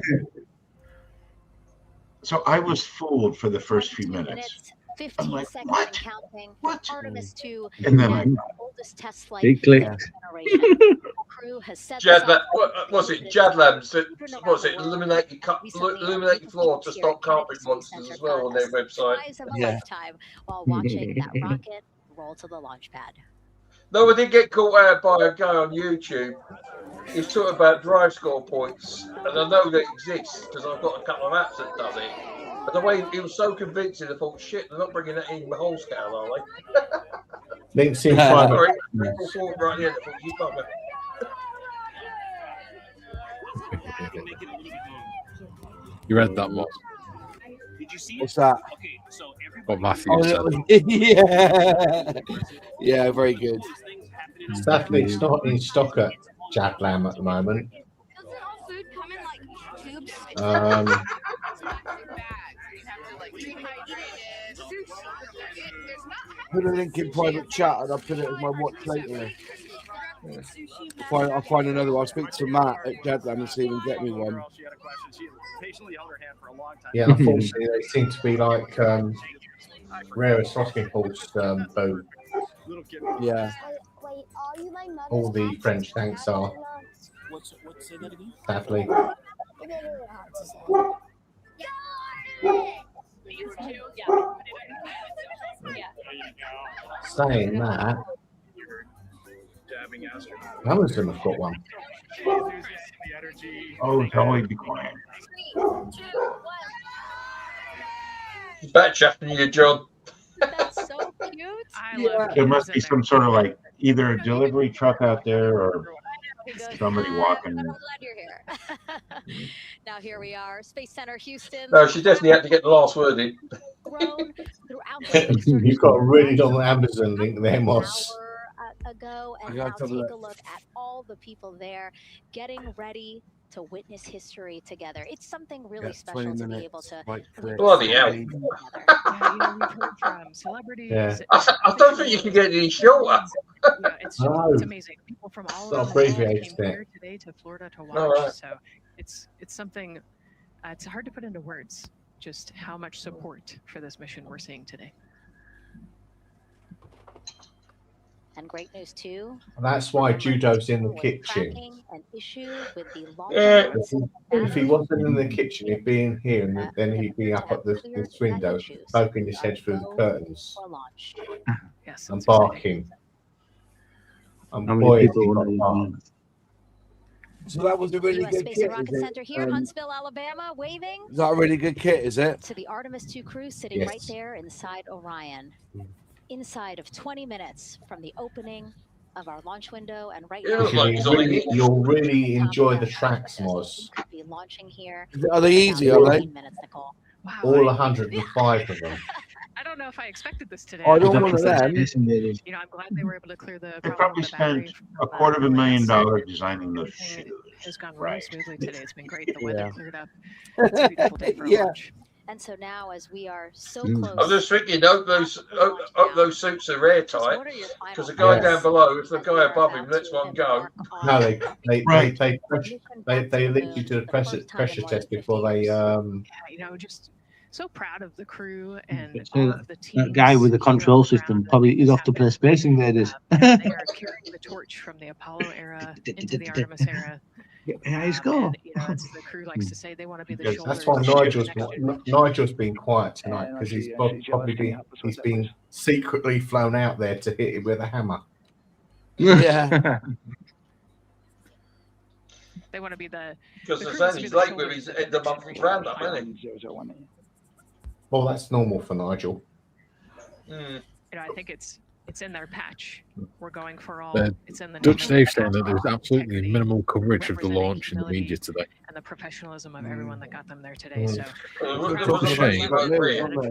So I was fooled for the first few minutes. 15 like, seconds what? and counting. What? Artemis 2, And then the oldest test flight Big click. generation. Crew has set Jadlab, what was it? Jadlab said, what was it? Illuminate your floor to stop carpet monsters as well on their website. Eyes of a lifetime while watching that rocket roll to the launch pad. No, I did get caught out by a guy on YouTube. He's talking about drive score points, and I know that exists because I've got a couple of apps that does it. But the way it was so convincing, I thought, shit, they're not bringing that in the whole scale, are they? Links in private. Sorry, right here. I thought, you bugger. You read that, Moss? Did you see What's that? Okay, so What Matthew said. Yeah. Yeah, very good. Sadly, it's not in stock at Jadlam at the moment. Put a link in private chat and I'll put it in my watch later. I'll find another one. I'll speak to Matt at Jadlam and see if he can get me one. Yeah, unfortunately, they seem to be like rarest rocking horse boat. Yeah. All the French tanks are. Sadly. Saying that, Amazon have got one. Oh, Zoe, be quiet. Back shafting you, John. That's so cute. There must be some sort of like either a delivery truck out there or somebody walking. I'm glad you're here. Now here we are, Space Center Houston. No, she definitely had to get the last word in. Grown throughout You've got a really long Amazon link there, Moss. ago, and now take a look at all the people there getting ready to witness history together. It's something really special to be able to. Bloody hell! Yeah, you know, we've heard from celebrities. Yeah. I don't think you can get any shorter. Yeah, it's amazing. People from all over the world came here today to Florida to watch. So it's something. It's hard to put into words just how much support for this mission we're seeing today. And great news too. That's why judo's in the kitchen. An issue with the launch If he wasn't in the kitchen, he'd be in here, and then he'd be up at this window, poking his head through the curtains, Yes, and barking. And How boy, many has he people got want bark. to So that was a really U.S. good Space kit. and Rocket Is Center it? here in Huntsville, Alabama, waving Is that a really good kit? Is it? to the Artemis 2 crew sitting Yes. right there inside Orion. Inside of 20 minutes from the opening of our launch window, and right now You'll really enjoy the tracks, Moz. be launching here. Are they in easy? about Are they? 15 minutes, Nicole. Wow, All 105 of them. I don't know if I expected this today. I don't want them. You know, I'm glad they were able to clear the They problem probably with the battery. spent $250,000 designing those shoes. Has gone really smoothly today. It's been great. The Yeah. weather cleared up. It's a beautiful day for a Yeah. launch. And so now, as we are so I'm close, just thinking, hope those suits are airtight. Because the guy down below, if the guy above him lets one go, No, they literally do a pressure test before they Yeah, you know, just so proud of the crew and So all of the teams. that guy with the control system probably he'd have to play Space Invaders. They are carrying the torch from the Apollo era into the Artemis era. Yeah, he's go. And, you know, as the crew likes to say, they want to be the Yes, shoulders. that's why of Nigel's been quiet tonight, because he's been secretly flown out there to hit it with a hammer. Yeah. They want to be the. because the the crew sun wants to be is the late with shoulders his of end of month roundup, isn't he? Well, that's normal for Nigel. You know, I think it's in their patch. We're going for all. Uh, It's in the name Dutch of Dave saying that there was absolutely minimal coverage of the launch in the media today. and the professionalism of everyone that got them there today. So It's a shame. for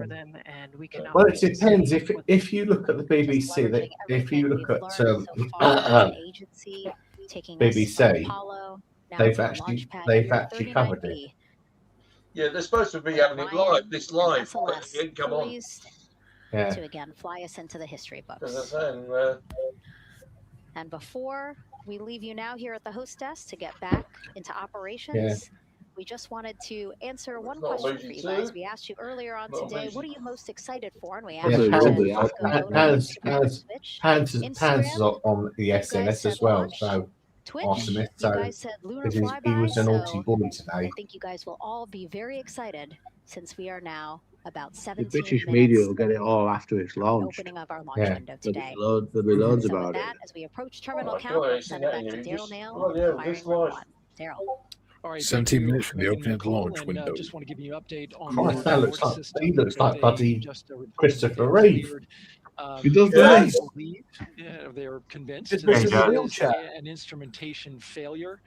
them, and we cannot. Well, wait it to see depends. what If you look at the BBC, if you look at BBC, they've actually covered it. Yeah, they're supposed to be having it live, but it didn't come on. Yeah. to again fly us into the history books. As I say, And before we leave you now here at the host desk to get back into operations, Yeah. we just wanted to answer one not question for easy you to. guys. We asked you earlier on Not today, easy. what are you most excited for? And we Yeah, asked you to Pans go is to on the SLS as well. So Twitch, Artemis. you So guys said lunar because he flyby, was a naughty so boy I today. think you guys will all be very excited since we are now about The 17 British minutes media will get it all after it's launched. opening of our launch Yeah. window today. There'll be loads So with about it. that, as we approach terminal Oh, count, God, we'll it's send it back to in there. Daryl Just- Nail, oh, yeah, firing this number live. 1. Daryl. All right, 17 minutes from the opening of the launch And window. just want to give you an update on Christ, the that looks reward like system he looks that like they bloody just reported Christopher that they Reeve. cleared. He does, They doesn't he? believe, they're convinced It's that Mr. this Wheelchair. is an instrumentation failure.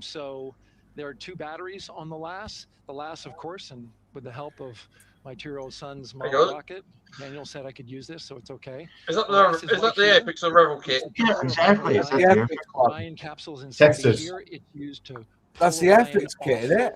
So there are 2 batteries on the LAS. The LAS, of course, and with the help of my 2-year-old son's There you model go. rocket, Daniel said I could use this, so it's okay. Is that The LAS the right the here. Epics or Revel kit? Yeah, exactly. It's The like the Epics one. Ion capsules inside of Texas. here. It's used to That's pull the Orion Epics kit, off, isn't it?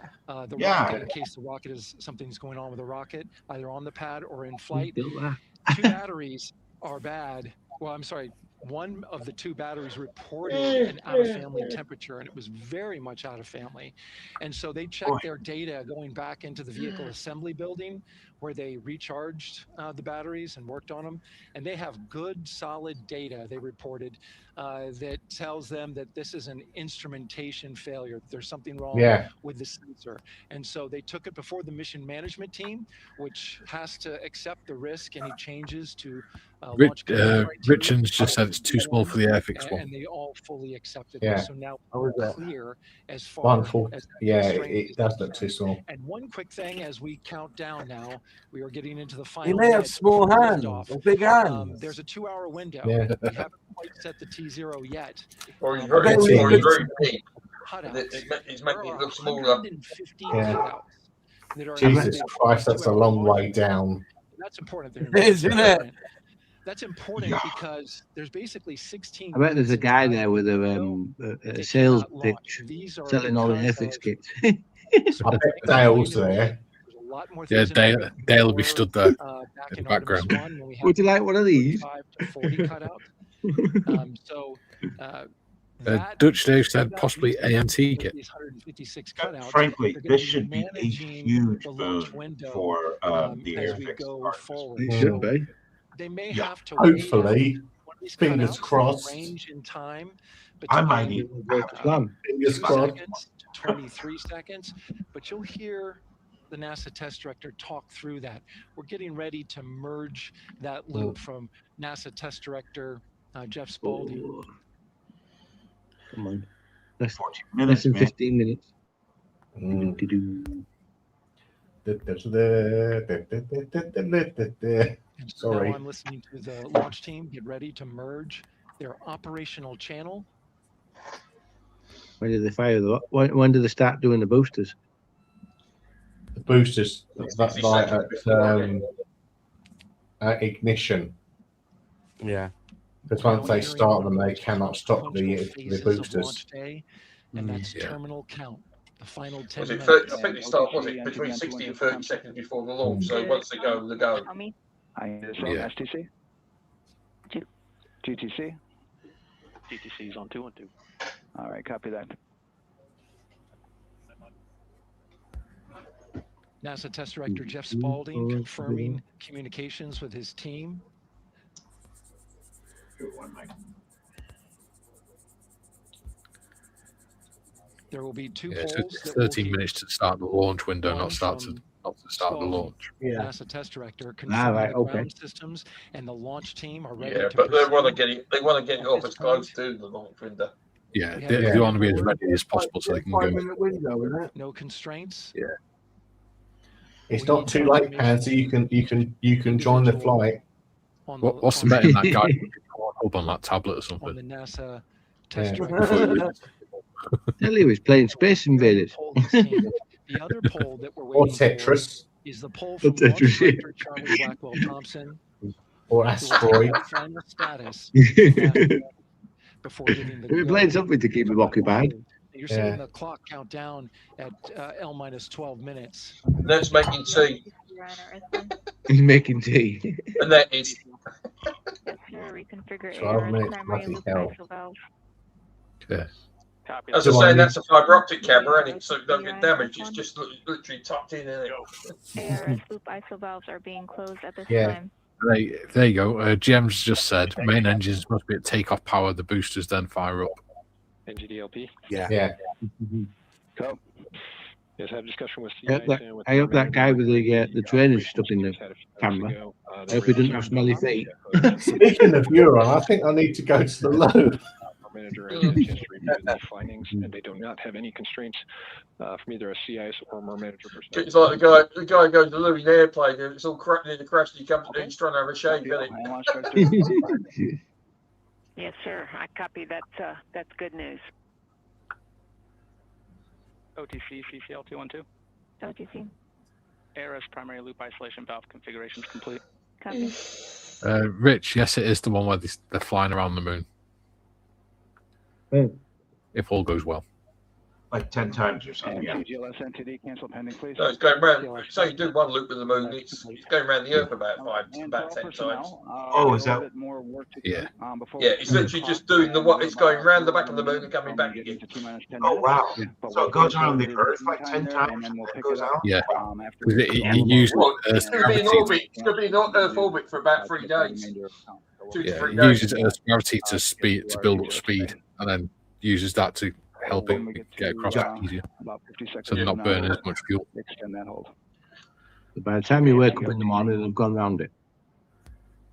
the Yeah. rocket in case the rocket is something's going on with the rocket, either on the pad or in flight. Built that. 2 batteries are bad. Well, I'm sorry. One of the 2 batteries reported an out of family temperature, and it was very much out of family. And so they checked their data going back into the vehicle assembly building where they recharged the batteries and worked on them. And they have good, solid data they reported that tells them that this is an instrumentation failure. There's something wrong Yeah. with the sensor. And so they took it before the mission management team, which has to accept the risk, any changes to launch control criteria. Richards just said it's too small for the Airfix one. And they all fully accepted Yeah. this. So now How is we're that? clear as far 140. as Yeah, constraint it does look too small. And one quick thing as we count down now, we are getting into the He final may have minutes small before hands liftoff. or big hands. There's a 2-hour window. Yeah. We haven't quite set the T0 yet. Or he's I very, bet or we he's could- very big. Cutouts. He's making There it are look smaller. 150 Yeah. cutouts that are Jesus embedded Christ, that's a into long launch way down. That's important. Isn't it? That's important because there's basically 16. I bet there's a minutes guy inside there with a sales pitch These are selling all the because Airfix of kits. I bet Dale's there. Yeah, Dale will be stood there in the background. Would you like one of these? So Dutch Dave said possibly ANT kit. these 156 cutouts. Frankly, they're gonna this should be a managing huge the launch boon window, for the as we Airfix go Artemis. forward. It So should be. they may Yeah, have to wait hopefully. out one Fingers crossed. Range in time I between might even Fingers 2 crossed. seconds to 23 seconds, but you'll hear the NASA test director talk through that. We're getting ready to merge that loop from NASA test director Jeff Spaulding. Oh. Come on. Less, 14 minutes, less than man. 15 minutes. And so Sorry. now I'm listening to the launch team get ready to merge their operational channel. When do they fire the? When do they start doing the boosters? The boosters at ignition. Yeah. Because once they start them, they cannot stop the boosters. Day, and that's terminal count. The final 10 Was it minutes. 30, I think they start, was it between 60 and 30 seconds before the launch? So once they go, they go. Yeah. STC? GTC? GTC is on 212. All right, copy that. NASA test director Jeff Spaulding confirming communications with his team. There will be two So polls. it's 13 minutes to start the launch window, not to start the launch. NASA test director confirming the ground systems and the launch team are ready. Yeah, to but they want to proceed. get it. They want to get it off as close to the launch window. Yeah, they want to be as ready as possible so they can go. 5-minute window, isn't it? No constraints. Yeah. It's not too late, Pan, so you can join the flight. What's the bet in that guy? Up on that tablet or On something. the NASA test Yeah. director. Tell you, he's playing Space Invaders. The other poll that we're Or waiting for Tetris. is the poll from launch Tetris, yeah. director Charlie Blackwell Thompson. Or who will Asteroid. take final status before giving the We're playing something to keep him occupied. You're seeing the clock count down at L-12 minutes. That's making tea, He's making tea. and that is. Reconfigure 12 ARS minutes, primary bloody loop hell. ISO valve. Yeah. As I say, that's a fibre optic camera, and so don't get damaged. It's just literally tucked in it. ARS loop ISO valves are being closed at this Yeah. time. There you go. GM's just said main engines must be at takeoff power. The boosters then fire up. NGDLP? Yeah. Yeah. Cool. Yes, I have discussion with I hope that guy with the trainers stuck in the camera. I hope he didn't have smelly feet. Speaking of Euron, I think I need to go to the loo. Our manager has had a chance to review the findings, and they do not have any constraints from either a CIS or more manager perspective. It's like the guy goes to Louis in the airplane, and it's all cracked in the crash, and he comes, he's trying to have a shave, isn't it? Yes, sir. I copy. That's good news. OTC CCL 212. OTC. ARS primary loop isolation valve configurations complete. Copy. Rich, yes, it is the one where they're flying around the moon. If all goes well. Like 10 times or something. Yeah. GLS NTD cancel pending, please. No, it's going round. So you do one loop of the moon, it's going around the Earth about 10 times. Oh, is that? Yeah. Yeah, it's literally just doing it's going round the back of the moon and coming back again. Oh, wow. So it goes around the Earth like 10 times and then goes out? Yeah. It uses It's going to be in orbit. It's going to be in Earth orbit for about 3 days. 2 to 3 it days. uses Earth's gravity to build up speed, and then uses that to help it get across easier. So they're not burning as much fuel. Extend that hold. By the time you wake up in the morning, they've gone round it.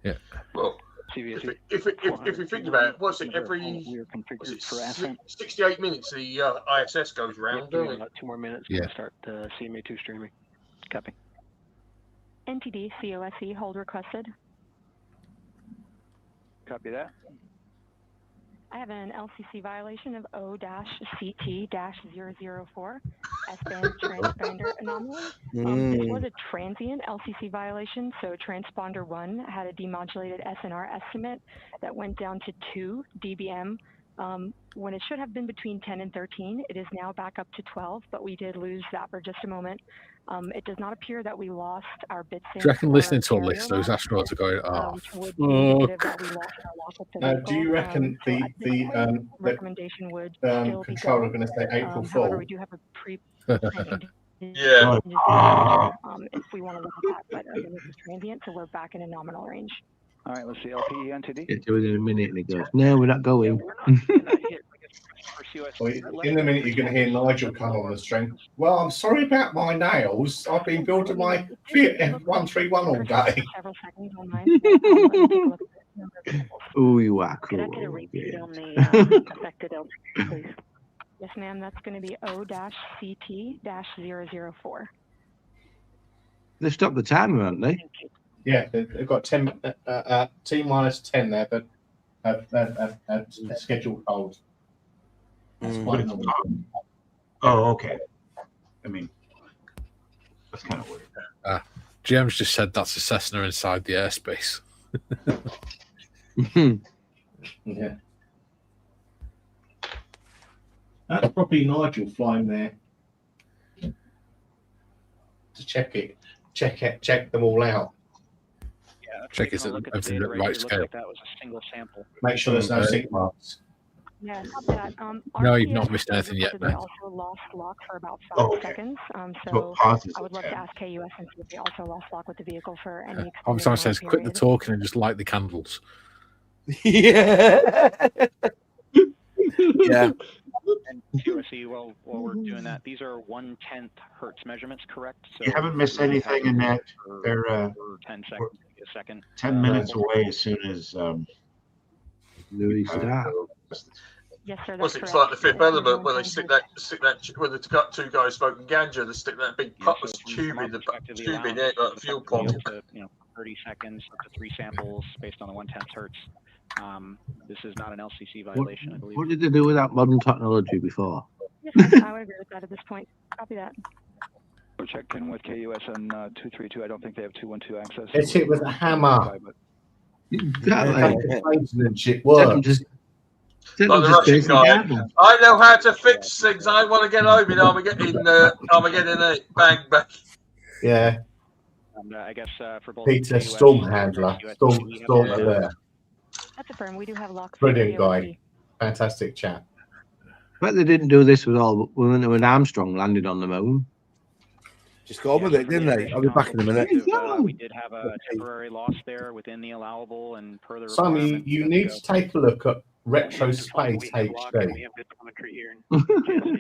Yeah. Well, if you think about it, what's it, every 68 minutes the ISS goes round, doesn't it? About 2 more minutes. Yeah. We'll start CMA2 streaming. Copy. NTD COSE hold requested. Copy that. I have an LCC violation of O-CT-004, S-band transponder anomaly. This was a transient LCC violation, so transponder 1 had a demodulated SNR estimate that went down to 2 dBm when it should have been between 10 and 13. It is now back up to 12, but we did lose that for just a moment. It does not appear that we lost our bit sync. Do you reckon listening to all this, those astronauts are going, do you reckon the recommendation would controller are going to say April Fool? However, we do have a Yeah. if we want to look at that, but this is transient, so we're back in a nominal range. All right, let's see. LPE NTD. Get to it in a minute, and he goes, "No, we're not going." Well, in a minute, you're going to hear Nigel come on the stream. Well, I'm sorry about my nails. I've been building my Fiat F131 all day. Oh, you are Could I cool. get a repeat Yeah. on the affected LPE, please? Yes, ma'am. That's going to be O-CT-004. They stopped the timer, haven't they? Yeah, they've got 10, T-minus 10 there, but scheduled hold. That's quite normal. Oh, okay. I mean, that's kind of weird. GM's just said that's a Cessna inside the airspace. Yeah. That's probably Nigel flying there to check them all out. Yeah, Check it's look at everything the at data the right right here. Looks scale. like that was a single sample. Make sure there's no sync marks. Yeah, not that. No, you've RPS not missed anything yet, reported they man. also lost lock for about 5 Oh, okay. seconds. So So it pauses I would at love to 10. ask KUS and see if they also lost lock with the vehicle for any extended Every time it time says quit the period. talking and just light the candles. Yeah. Yeah. And QSE, while we're doing that, these are 1/10 hertz measurements, correct? So You haven't missed we have anything in that. They're for 10 seconds, a second. 10 minutes away as soon as Louis start. Yes, sir. Well, That's it's correct. like the Fifth Element where they stick that when they've got two guys smoking ganja, they stick that big putless tube in the air, like a fuel pump. Up to, 30 seconds, up to 3 samples based on the 1/10 hertz. This is not an LCC violation, I believe. What did they do with that modern technology before? Yes, sir. I would agree with that at this point. Copy that. We're checked in with KUS on 232. I don't think they have 212 access. Hit it with a hammer. Exactly. Maintenance shit works. Like the Russian guy. I know how to fix things. I want to get over in Armageddon 8. Bang, bang. Yeah. And I guess for both Peter KUS Storm Handler. Storm there. That's a firm. We do have lock. Brilliant guy. Fantastic chap. But they didn't do this with all when Armstrong landed on the moon. Just got on with it, didn't they? I'll be back in a minute. We did have a temporary loss there within the allowable and per the Sammy, requirements. you need to take a look at Retro Space HD.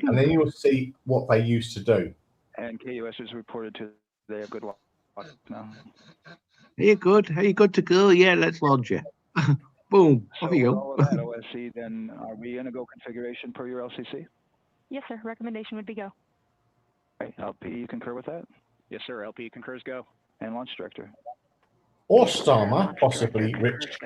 And then you'll see what they used to do. And KUS has reported to they have good luck now. Are you good? Are you good to go? Yeah, let's launch you. Boom. Off you So with go. all of that OSC, then are we going to go configuration per your LCC? Yes, sir. Recommendation would be go. Right. LP, you concur with that? Yes, sir. LP concurs go. And launch director. Or Starmer, possibly Rich.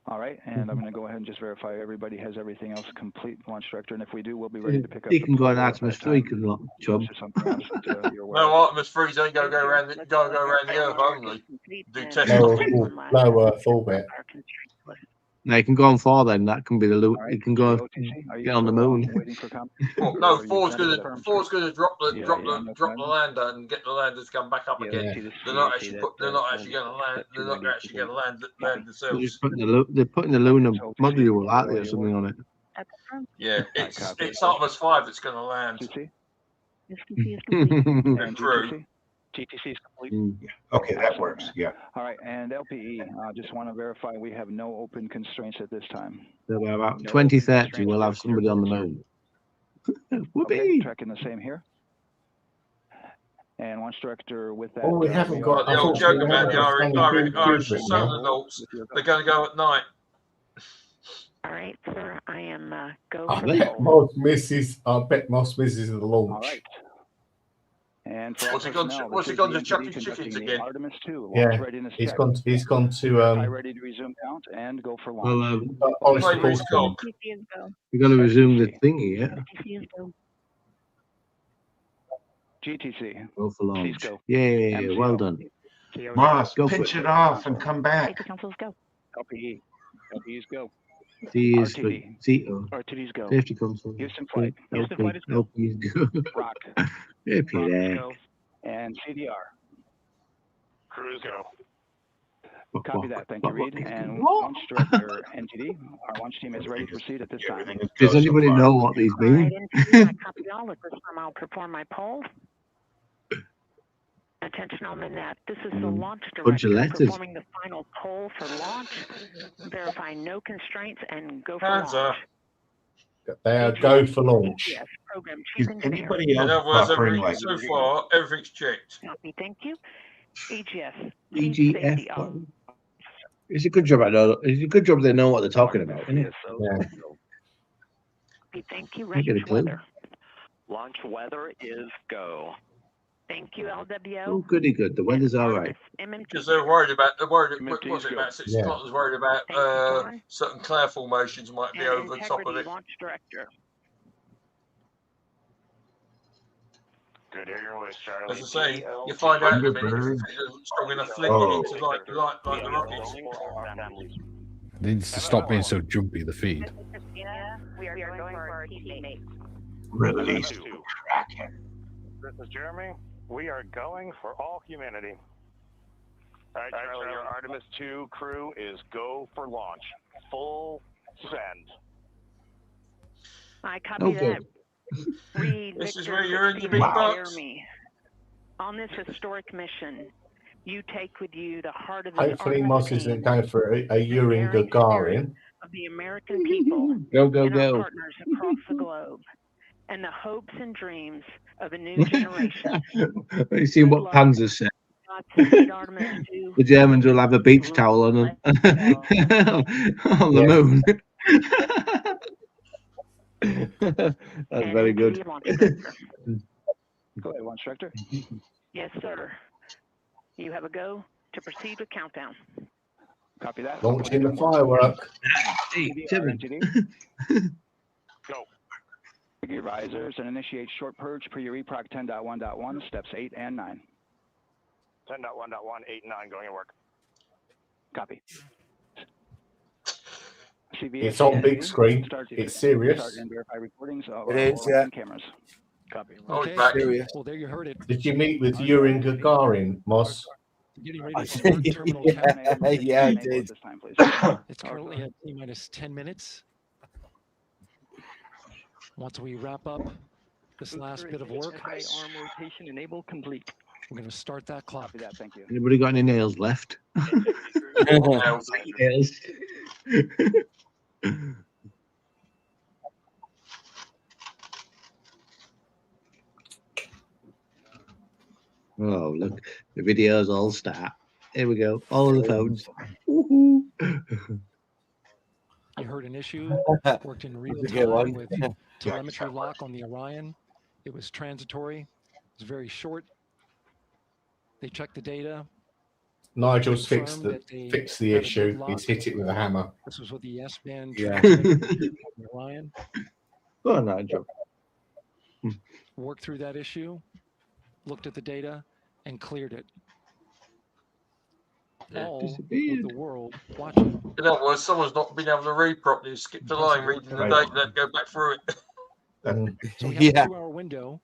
All right, and I'm going to go ahead and just verify everybody has everything else complete, launch director, and if we do, we'll be ready to pick up. He can go on Artemis 3, can lock chub. No, Artemis 3's ain't go around the Earth only. Do tests. Low Earth orbit. No, he can go on 4 then. That can be the loop. He can go get on the moon. Oh, no, 4's gonna drop the lander and get the lander to come back up again. They're not actually gonna land. They're not actually gonna land themselves. They're putting the lunar module out there or something on it. Yeah, it's Artemis 5 that's gonna land. And crew. GTC is complete. Okay, that works. Yeah. All right, and LPE, just want to verify we have no open constraints at this time. So by about 2030, we'll have somebody on the moon. Okay, tracking the same here. And launch director with that. Oh, we haven't got the old joke about the Irish astronauts. They're going to go at night. All right, sir. I am go. I bet Moss misses the launch. All right. And what's he gone to Chucky Chickens again? Artemis 2, Yeah, readiness he's check. gone to ready to resume count and go for launch. Well, we're going to resume the thingy, yeah? GTC. Go for launch. Please go. Yeah, well done. Moss, Go for pinch it. it off and come back. LPE. LPE's go. C is for RTD. C. RTD's go. Safety console. Houston flight. Houston flight is go. LP is go. Rock. Happy there. Go. And CDR. Cruise go. Copy that. Thank you, Reed. And launch director NTD. Our launch team is ready to proceed at this time. Does anybody know what these mean? I copy all of this. I'll perform my poll. Attention all Manette. This is the launch Bunch of director letters. performing the final poll for launch. Verify no constraints and go for Hands launch. up. There, go for launch. Yes, program Is chief engineer. anybody In else other words, buffering like so far, everything's checked. Copy, thank you. EGS. EGF. It's a good job. I know. It's a good job they know what they're talking about, isn't it? Copy, thank you. I get a Launch clue. weather. Launch weather is go. Thank you, LWO. Oh, goody good. The weather's all right. Because they're worried about, what was it, about 6 Yeah. o'clock, was worried about certain cloud formations might be over the top of it. Launch director. Good air your voice, Charlie. As I say, you find out in a minute if Thunderbird. it's strong enough flicking it to like the rockets. It needs to stop being so jumpy, the feed. We are going for our teammate. Release This is Jeremy. We are going for all humanity. All right, Charlie, your Artemis 2 crew is go for launch. Full send. I copy Okay. that. Read This is Victor where you're in your 16 big bucks. Jeremy. On this historic mission, you take with you the heart of the Hopefully, Artemis Moss team, isn't going for a Yuri Gagarin. of the American people, Go, and our go. partners across the globe, and the hopes and dreams of a new generation. You seen what Panzer said? Artemis 2. The Germans will have a beach towel on them on the moon. That's very good. Go ahead, launch director. Yes, sir. You have a go to proceed with countdown. Copy that. Launching the firework. 8, 7. Go. Your risers and initiate short purge per your EPROC 10.1.1, steps 8 and 9. 10.1.1, 8, 9 going to work. Copy. It's on big screen. It's serious. Start and verify recordings of It is, all yeah. cameras. Copy. Okay. Back. Well, there you heard it. Did you meet with Yuri Gagarin, Moss? Getting ready to start terminal countdown. Yeah, I did. This time, please. It's currently at T-minus 10 minutes. Once we wrap up this last bit of work, Arm rotation enable complete. we're going to start that clock. Copy that. Thank you. Anybody got any nails left? Nails. Oh, look, the videos all start. Here we go. All of the phones. Woohoo. You heard an issue, worked in real That's a good time one. with telemetry lock on the Orion. It was transitory. It was very short. They checked the data. Nigel's confirmed that they fixed the had a good issue. lock. He's hit it with a hammer. This was with the S-band Yeah. transmitter on the Orion. Go on, Nigel. Worked through that issue, looked at the data, and cleared it. All with the world watching. In other words, someone's not been able to read properly, skipped the line, reading the date, then go back through it. So we have a 2-hour window,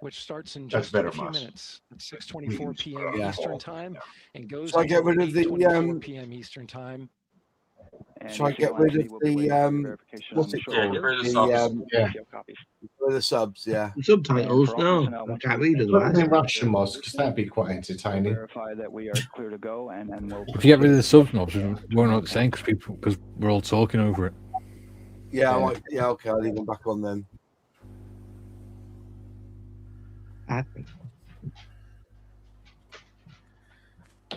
which starts in That's just better, a few Moss. minutes at 6:24 p.m. Yeah. Eastern time, and goes So I get until rid of the 8:24 p.m. Eastern time. So I get rid of the what's it Yeah, called? get rid of the The subs. the subs, yeah. Subtitles, no, I can't read Put otherwise. it in Russian, Moss, because that'd be quite entertaining. Verify that we are clear to go, and then we'll. If you get rid of the subs knobs, we won't know what to say because we're all talking over it. Yeah, yeah, okay, I'll leave them back on then.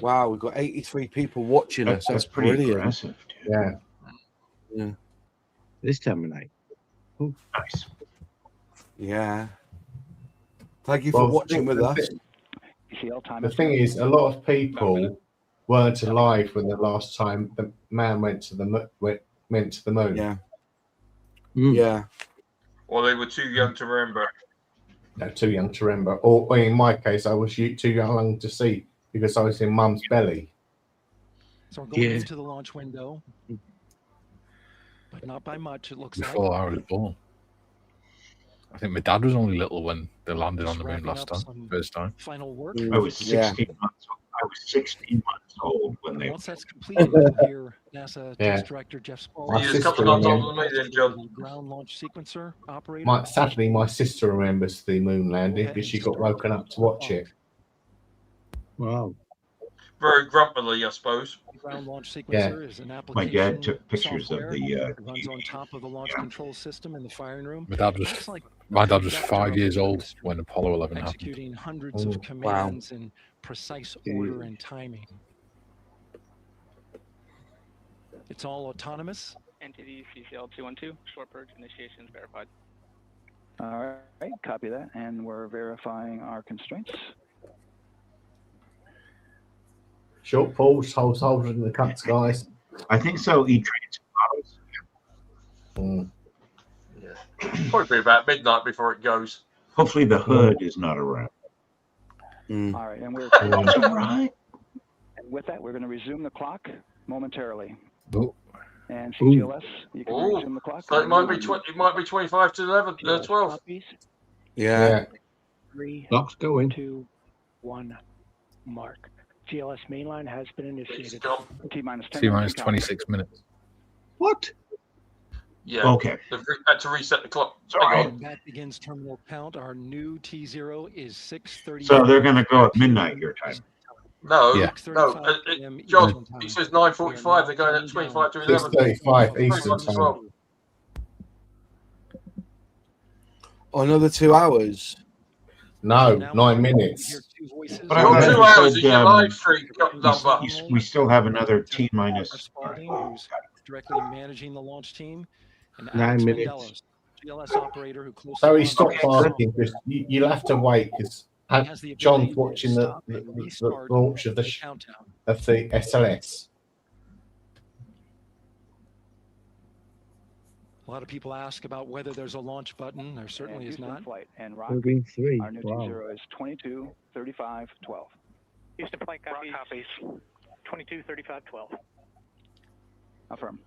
Wow, we've got 83 people watching us. That's pretty brilliant. impressive. Yeah. Yeah. This time of night. Nice. Yeah. Thank you for watching with us. The thing is, a lot of people weren't alive when the last time the man went to the moon. Yeah. Mm. Yeah. Or they were too young to remember. No, too young to remember. Or in my case, I was too young to see because I was in mum's belly. So we're going into the launch window, but not by much. It looks Before like. I was born. I think my dad was only little when they landed on the moon Wrapping last up time. some First time. Final work. I was 16 months. I was 16 months old when they. Once that's completed, you'll hear NASA Yeah. Test Director Jeff Spall, My sister remembers- the ground launch sequencer operator. Sadly, my sister remembers the moon landing because she got woken up to watch it. Wow. Very grumpily, I suppose. Ground launch sequencer is an My application dad took pictures software of the that runs on top of the launch control system in the firing room. My dad was 5 years old when Apollo 11 happened. Executing hundreds of commands in precise order and timing. It's all autonomous. Entity CCL 212, short purge initiations verified. All right, copy that, and we're verifying our constraints. Short pulse, hold in the cuts, guys. I think so. E-trains. Probably be about midnight before it goes. Hopefully the hood is not around. All right, and we're That's all right. And with that, we're going to resume the clock momentarily. Oh. And CGLS, you can resume the clock. So it might be 25 to 11, 12. Yeah. 3, Clock's going. 2, 1, mark. GLS mainline has been initiated. T-minus 10. T-minus 26 minutes. What? Yeah. Okay. They've had to reset the clock. When that begins terminal count, our new T0 is 6:30. So they're going to go at midnight your time. No, Yeah. no. John, he says 9:45. They're going at 25 to 11. 6:35 Eastern time. Oh, another 2 hours. No, 9 minutes. But Your I 2 hours is your live stream number. We still have another T-minus. Who's directly managing the launch team, and 9 Alex minutes. Mendelos, GLS operator who closely So he stopped monitors asking because you'll have to wait because John's watching the launch of the SLS. A lot of people ask about whether there's a launch button. There certainly is not. Flight and rock. Moving 3. Our new Wow. T0 is 22, 35, 12. Houston flight copies. 22, 35, 12. Affirm.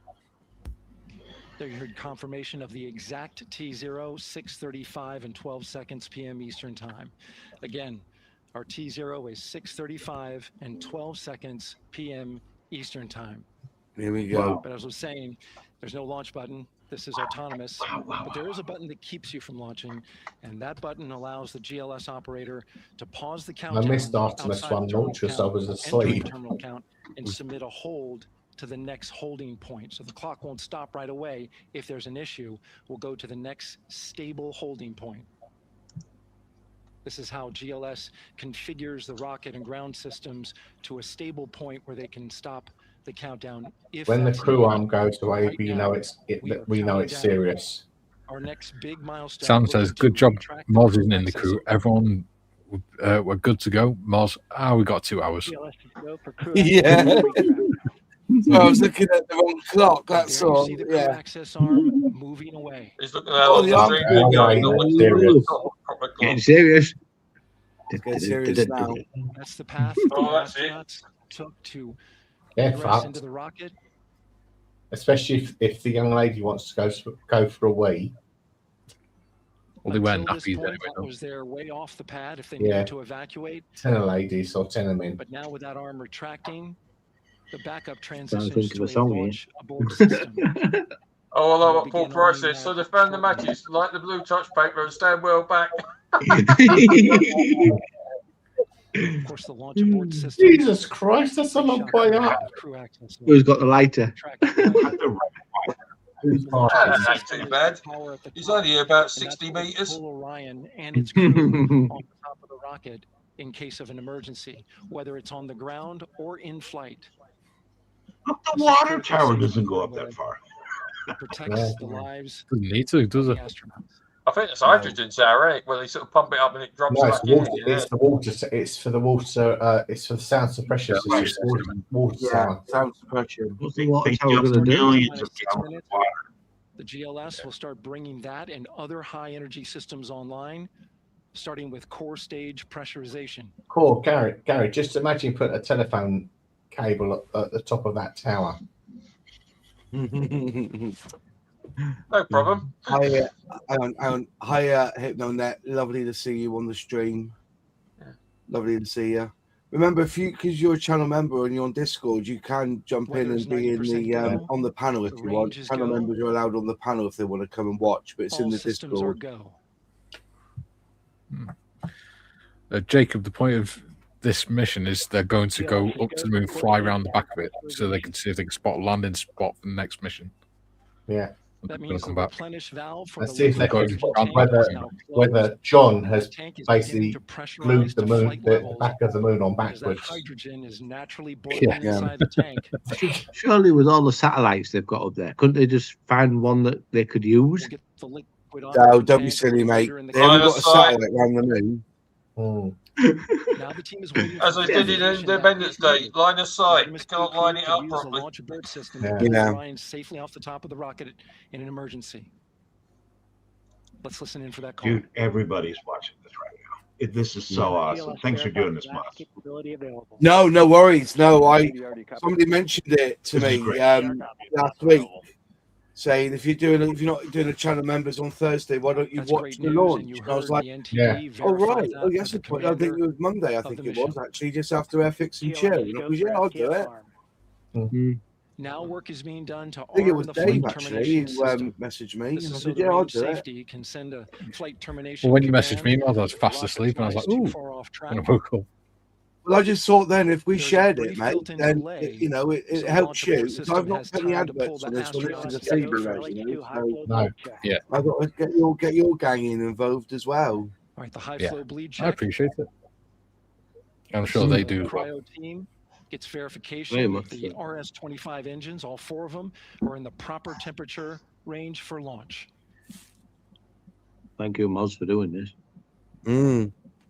There you heard confirmation of the exact T0, 6:35 and 12 seconds p.m. Eastern Time. Again, our T0 is 6:35 and 12 seconds p.m. Eastern Time. Here we go. But as I was saying, there's no launch button. This is autonomous, but there is a button that keeps you from launching, and that button allows the GLS operator to pause the countdown. I missed Artemis outside 1 the terminal launch because I count, was entering asleep. terminal count, and submit a hold to the next holding point. So the clock won't stop right away. If there's an issue, we'll go to the next stable holding point. This is how GLS configures the rocket and ground systems to a stable point where they can stop the countdown. If When the that's crew needed. arm goes away, Right we now, know we know it's serious. Our next big milestone. Sam we're says, looking good to job. retract Moz the isn't in the access crew. Everyone, we're good to go. Moz, we got 2 hours. GLS is go for crew Yeah. access. I was looking at the wrong clock. That's There you all. see the crew Yeah. access arm moving away. He's looking at how the long arm- the stream going. Not the serious. proper clock. Getting serious. Get serious now. That's the path Oh, the that's it. astronauts took to They're progress into fucked. the rocket. Especially if the young lady wants to go for a wee. Well, they wear Until this nappies point, anyway. that Don't was their way off the pad if they Yeah. needed to evacuate. 10 of ladies or 10 of men. But now with that arm retracting, the backup Trying to transitions think of to a a song here. launch abort system. Oh, I love what Begin Paul on Price the says. So they found the matches like the blue touch paper and stand well back. Of course, the launch abort system. Jesus Christ, that's a long way up. Crew access. Who's got the lighter? That ain't too bad. He's only about 60 meters. Pull Orion and its crew on the top of the rocket in case of an emergency, whether it's on the ground or in flight. The water tower doesn't go up that far. It protects the lives Doesn't need to, does of it? the astronauts. I think it's hydrogen sour, ain't it? Where they sort of pump it up and it drops No, it's back the water. in. It's the water. It's for the water. It's for the sound suppression system. Water Yeah, sound. sound suppression. What's the water tower going to do? Millions of 6 gallons of minutes, water. the GLS will start bringing that and other high energy systems online, starting with core stage pressurization. Cool, Gary. Just imagine putting a telephone cable at the top of that tower. No problem. Hi, hang on. Hi, HypnoNet. Lovely to see you on the stream. Lovely to see you. Remember, because you're a channel member and you're on Discord, you can jump in and be in the on the panel if you want. Channel members are allowed on the panel if they want to come and watch, but it's in All the systems are Discord. go. Jacob, the point of this mission is they're going to go up to the moon, fly around the back of it, so they can see if they can spot a landing spot for the next mission. Yeah. That Gonna means come the back. replenish valve for Let's the see if they liquid can hydrogen tank is now whether John has tank is basically beginning to glued pressurize the to moon, flight the levels back of the moon on as that backwards. hydrogen is naturally boiling inside the tank. Surely, with all the satellites they've got up there, couldn't they just find one that they could use? Get the liquid No, don't be silly, mate. They haven't got a satellite around the moon. Now the team is waiting As for I did in Independence Day, line of sight. They can't line it up use the properly. launch abort system Yeah. to pull Yeah. Orion safely off the top of the rocket in an emergency. Let's listen in for that call. Dude, everybody's watching this right now. This is so awesome. Thanks for doing this, Moss. No worries. No, somebody mentioned it to This is me great. last week, saying if you're not doing a channel members on Thursday, why don't you watch the launch? And I was like, oh right, oh yes, I think it was Monday. I think it was actually just after FX and chill. And I was, yeah, I'll do it. Now work is being done to I think it arm was the Dave flight actually termination who system. messaged me. This And I is so said, the yeah, I'll range do it. safety can send a flight termination Well, when you messaged command. me, I was fast asleep, and I was like, ooh, and I woke up. Well, I just thought then if we There's a shared it, brief mate, built-in then delay, it so helps launch you. abort So system I've not has put any time to pull adverts on the this one. This is a astronauts fever together. rate, you know. So No, yeah, I got to get your gang involved as well. All right, the high yeah. flow bleed I check. appreciate it. I'm sure they do. The cryo team gets Very verification much that the so. RS-25 engines, all 4 of them, are in the proper temperature range for launch. Thank you, Moz, for doing this.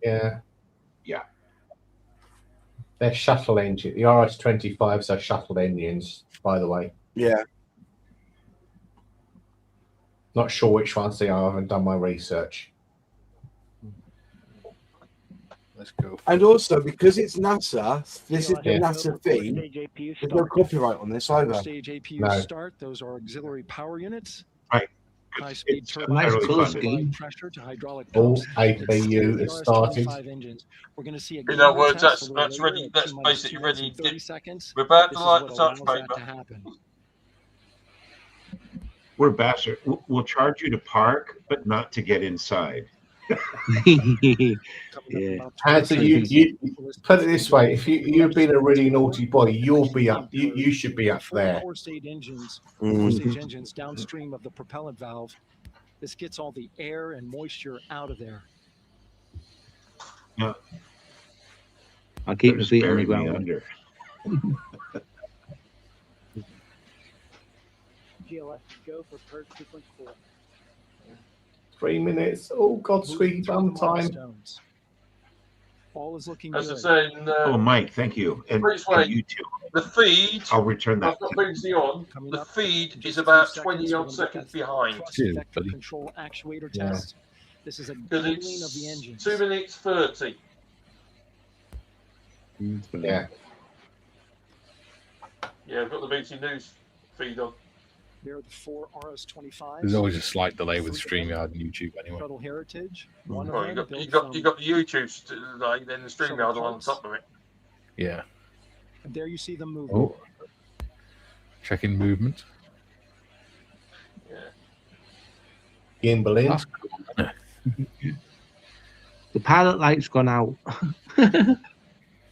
Yeah. Yeah. They're shuttle engine. The RS-25s are shuttle engines, by the way. Yeah. Not sure which ones they are. I haven't done my research. Let's go. And also because it's NASA, this is the Yeah. NASA feed. There's no copyright on this either. Stage APU No. start. Those are auxiliary power units. Right. High-speed It's turbines entirely provide funded. pressure to hydraulic All pumps. APU is started. RS-25 engines. We're going to see a In other gain words, test a little that's later ready. at That's T-minus basically 2 minutes ready. and 30 seconds. We're about This to is light what the touch allows that paper. to happen. We're bastard. We'll charge you to park, but not to get inside. Yeah. Hansa, you put it this way: if you've been a really naughty boy, you'll be up. You should be up there. Core stage engines, Mm. downstream of the propellant valve. This gets all the air and moisture out of there. Yeah. I'll keep my Just feet on the bury me ground. under. GLS, go for purge sequence 4. 3 minutes. Oh God, sweet bum time. Milestones. All is looking As I good. say, Oh, Mike, thank you. And you too. the feed. I'll return that. I've got previously on. Coming The up feed in is just a few about seconds, 20 we're odd gonna look seconds at behind. thrust vector control actuator Yeah. test. This is a Because cooling of the it's engines. 2 minutes 30. Yeah. Yeah, I've got the BT News feed on. There are the 4 RS-25s. There's always a slight delay with StreamYard and YouTube anyway. Shuttle Heritage. One Well, of you them got you built got you from- got the YouTube today, then the StreamYard on top of it. Yeah. And there you see them moving. Oh. Checking movement. Gimbal in. That's cool. The pilot light's gone out. We're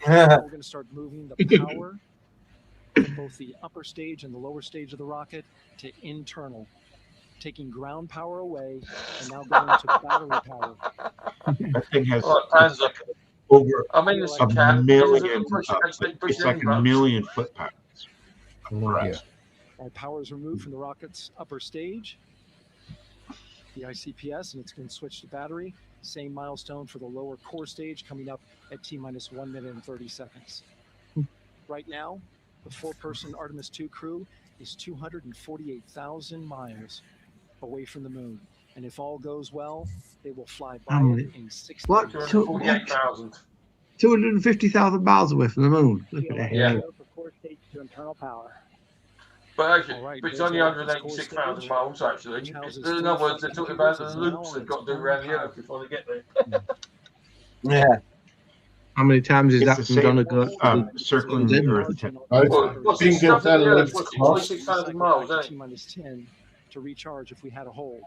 going to start moving the power from both the upper stage and the lower stage of the rocket to internal, taking ground power away and now going to battery power. That thing has Panzer. over I mean, it's a million. push It's like a buttons. million foot pounds. Yeah. All power is removed from the rocket's upper stage, the ICPS, and it's been switched to battery. Same milestone for the lower core stage coming up at T-minus 1 minute and 30 seconds. Right now, the 4-person Artemis 2 crew is 248,000 miles away from the moon. And if all goes well, they will fly by it in 60 What? days. 248,000. 250,000 miles away from the moon. Look at that. Yeah. Go for core stage to internal power. But actually, All right, but it's there's only the rocket's core 186,000 stage, miles actually. which houses In 3 other words, they're flight talking about computers. the It's now loops on they've got to its do own around the power. Earth before they get there. Yeah. How many times is It's that the from same, Donna go? circling the Earth. What's Finger it stuff in the down, Earth? let's What's cross. 26,000 miles, Back eh? to T-minus 10 to recharge if we had a hold.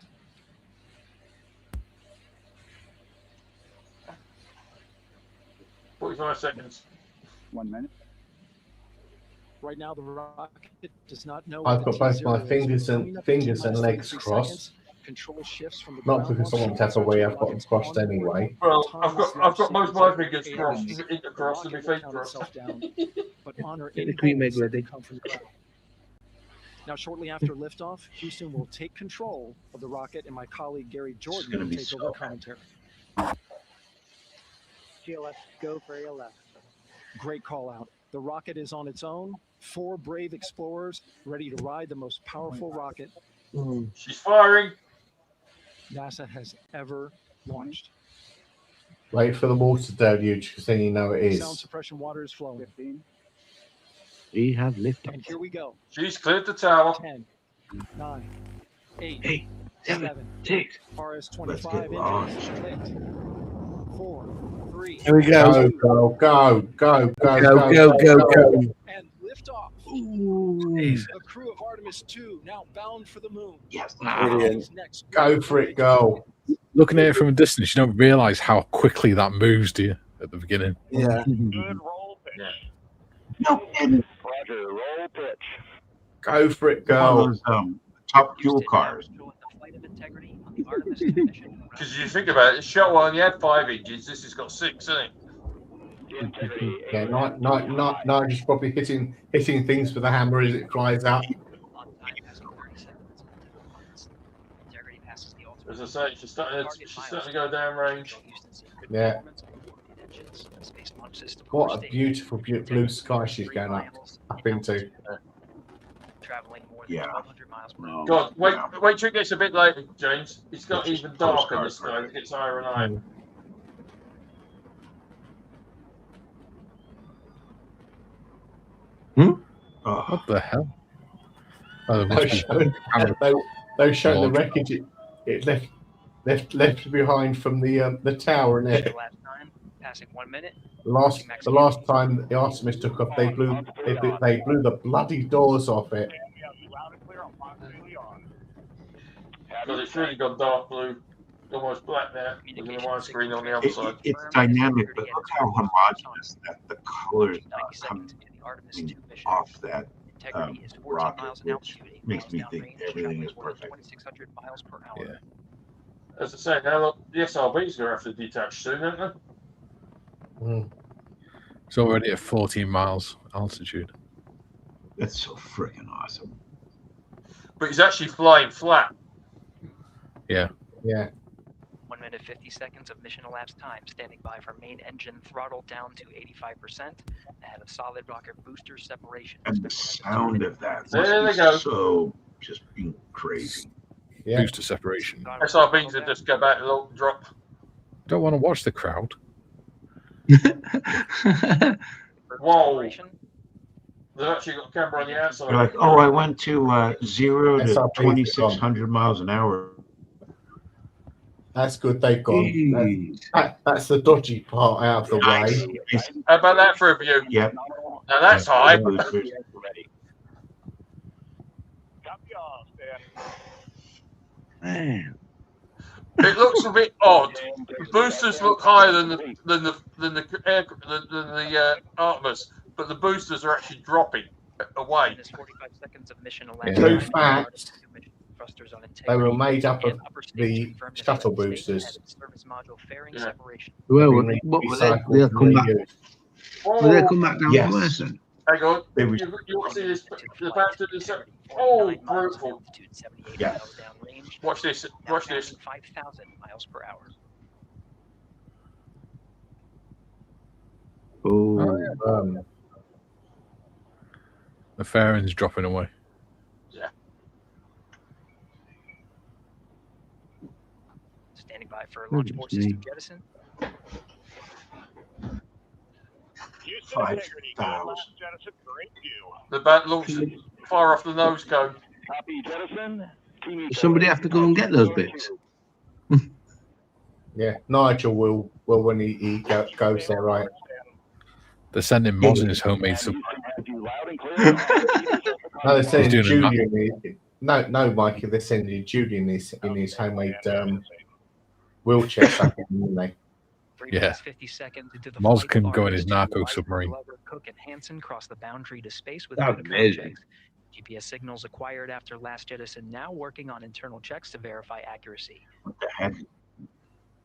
25 seconds. 1 minute. Right now, the rocket does not know. I've what got the both my T0 is. fingers and legs 33 crossed. seconds. Control shifts from the Not ground because I launch want to have a way. I've got them crossed anyway. Well, I've got most of my fingers crossed, intercrossed, and my feet crossed. But honor Get the any cream egg goals that ready. come from the ground. Now, shortly after liftoff, Houston will take control of the rocket, and my colleague Gary Jordan gonna will be take so over commentary. GLS, go for ALS. Great call out. The rocket is on its own. 4 brave explorers ready to ride the most powerful rocket She's firing. NASA has ever launched. Wait for the water deluge, because then you know it Sound is. suppression water is flowing. 15. We have liftoff. And here we go. She's cleared the tower. 10, 9, 8, 8, 7, 6. RS-25 get launched. engines lit. 4, 3, Here we go. Go. and liftoff. Ooh. The crew of Artemis 2 now bound for the moon. Yes. Brilliant. Next, Go for it, go. Looking at it from a distance, you don't realise how quickly that moves, do you, at the beginning? Yeah. Good roll pitch. No kidding. Roger, roll pitch. Go for it, All go. those top fuel cars. Because you think about it, the shuttle only had 5 engines. This has got 6, isn't it? Yeah, not just probably hitting things with a hammer as it flies up. As I say, she's starting to go down range. Yeah. What a beautiful blue sky she's going up into. Yeah. No, God, wait yeah. till it gets a bit later, James. It's got even darker in the sky. It gets higher and higher. Oh, What the hell? Oh, Those showing the wreckage it left behind from the tower and it. Passing 1 minute. The last time the Artemis took off, they blew the bloody doors off it. Because it's really got dark blue, almost black now, with the widescreen on the other side. it's dynamic, but look how homogeneous that the colors come off that rocket, which makes me think everything is perfect. Yeah. As I say, now look, the SRB's going to have to detach soon, aren't they? It's already at 14 miles altitude. That's so freaking awesome. But he's actually flying flat. Yeah. 1 minute 50 seconds of mission elapsed time. Standing by for main engine throttle down to 85%. Ahead of solid rocket booster separation. And the sound of that There must they be go. so just being crazy. Yeah. Booster separation. SRBs will just go back a little drop. Don't want to watch the crowd. Whoa. They've actually got a camera on the outside. You're like, oh, I went to 0 to SRBs 2,600 miles an hour. That's good. They've gone. That's the dodgy part out of the way. How about that for a view? Yep. Now that's high. Man. It looks a bit odd. The boosters look higher than the Artemis, but the boosters are actually dropping away. 45 seconds of mission True fact, they were made up of the shuttle boosters. Yeah. Well, they'll come back. Will they come back down Yes. to Earth then? Hang on. They You, were- you want to see this? The back to this. Oh, brutal. Yeah. Watch this. Watch this. 5,000 miles per hour. Oh, The fairing's dropping away. Yeah. Standing by for launch board system jettison. 5,000. The bat launched far off the nose cone. Copy, jettison. does somebody have to go and get those bits? Yeah, Nigel will when he goes there, right? They're sending Moz in his homemade supply. No, they're sending He's doing Julian. No, Mikey, they're sending Julian in his homemade wheelchair stuff, aren't they? 3 Yeah. minutes 50 seconds into the Moz flight, can go in his Artemis narco 2, submarine. Glover, Cook, and Hansen cross the boundary to space with That'd good be com amazing. checks. GPS signals acquired after last jettison now working on internal checks to verify accuracy. What the heck?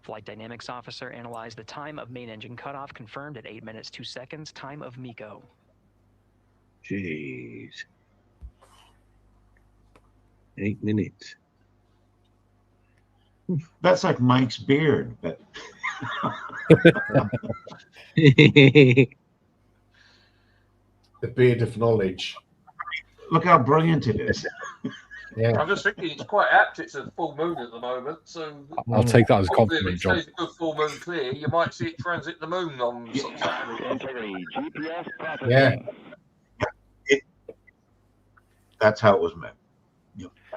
Flight Dynamics Officer analyzed the time of main engine cutoff, confirmed at 8 minutes 2 seconds, time of MECO. Jeez. 8 minutes. That's like Mike's beard, but The beard of knowledge. look how brilliant it is. Yeah. I'm just thinking it's quite apt. It's a full moon at the moment, so I'll take that as a hopefully compliment, if it John. stays a good full moon clear, you might see it transit the moon on Saturday. Integrity, GPS processing. Yeah. That's how it was meant.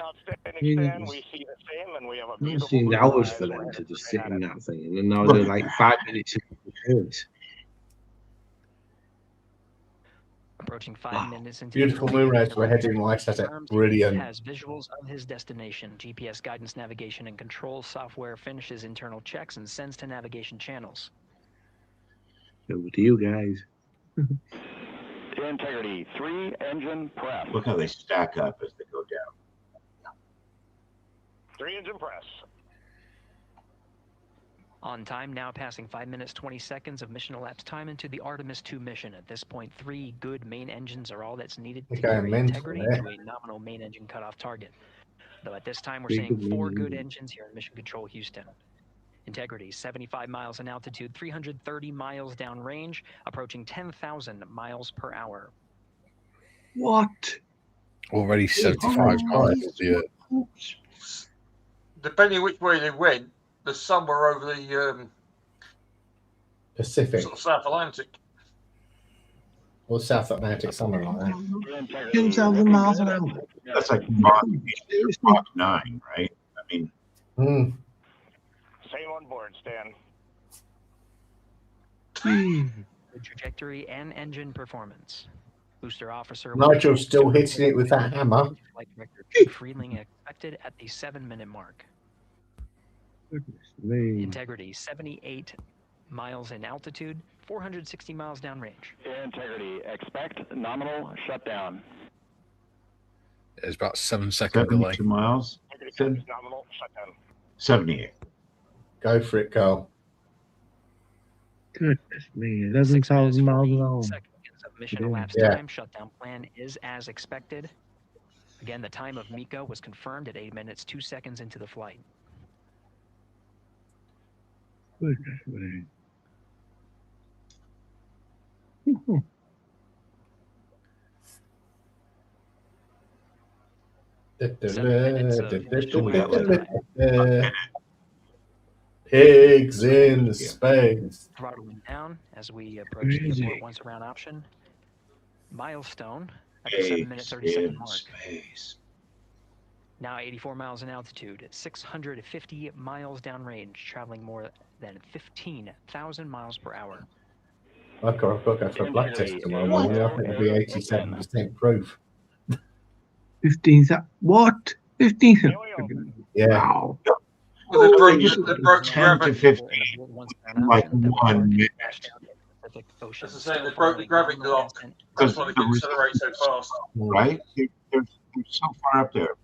Outstanding, Stan. We see the same, and we have a It beautiful seemed blue hours rise. for We're them to headed just straight sit at in it. that thing, and then now they're like 5 minutes into the cruise. Approaching 5 minutes into Beautiful the moonrise. We're heading right at it. Brilliant. has visuals of his destination. GPS guidance, navigation, and control software finishes internal checks and sends to navigation channels. Over to you guys. Integrity, 3 engine press. Look how they stack up as they go down. 3 engine press. On time, now passing 5 minutes 20 seconds of mission elapsed time into the Artemis 2 mission. At this point, 3 good main engines are all that's needed to Okay, carry mental integrity there. to a nominal main engine cutoff target. Though at this time, we're 3 seeing good main 4 good engines. engines here in Mission Control Houston. Integrity, 75 miles in altitude, 330 miles downrange, approaching 10,000 miles per hour. What? Already 75 miles of the Earth. Depending which way they went, the sun were over the Pacific sort of South Atlantic. or South Atlantic, something like that. 10,000 miles an hour. That's like Mach 9, right? I mean, Same on board, Stan. Good trajectory and engine performance. Booster officer Nigel's still hitting it with that hammer. Flight director Freeling expected at the 7-minute mark. Goodness me. Integrity, 78 miles in altitude, 460 miles downrange. Integrity, expect nominal shutdown. There's about 7-second delay. 72 miles. Nominal shutdown. 78. Go for it, Carl. Goodness me. 11,000 miles an hour. Seconds of mission Yeah. elapsed Yeah. time. Shutdown plan is as expected. Again, the time of MECO was confirmed at 8 minutes 2 seconds into the flight. Goodness me. Pigs in space. Throttling down as we approach the Crazy. airport once around option. Milestone at the 7-minute 30-second mark. Space. Now 84 miles in altitude, 650 miles downrange, traveling more than 15,000 miles per hour. I've got to go for a blood test tomorrow morning. I think it'll be 87% proof. 15,000. What? 15,000. Yeah. Wow. Well, they broke, just they broke the 10 to gravity. 15 in like 1 minute. As I say, they broke the gravity lock. That's why they can accelerate so fast. Right? They're so far up there.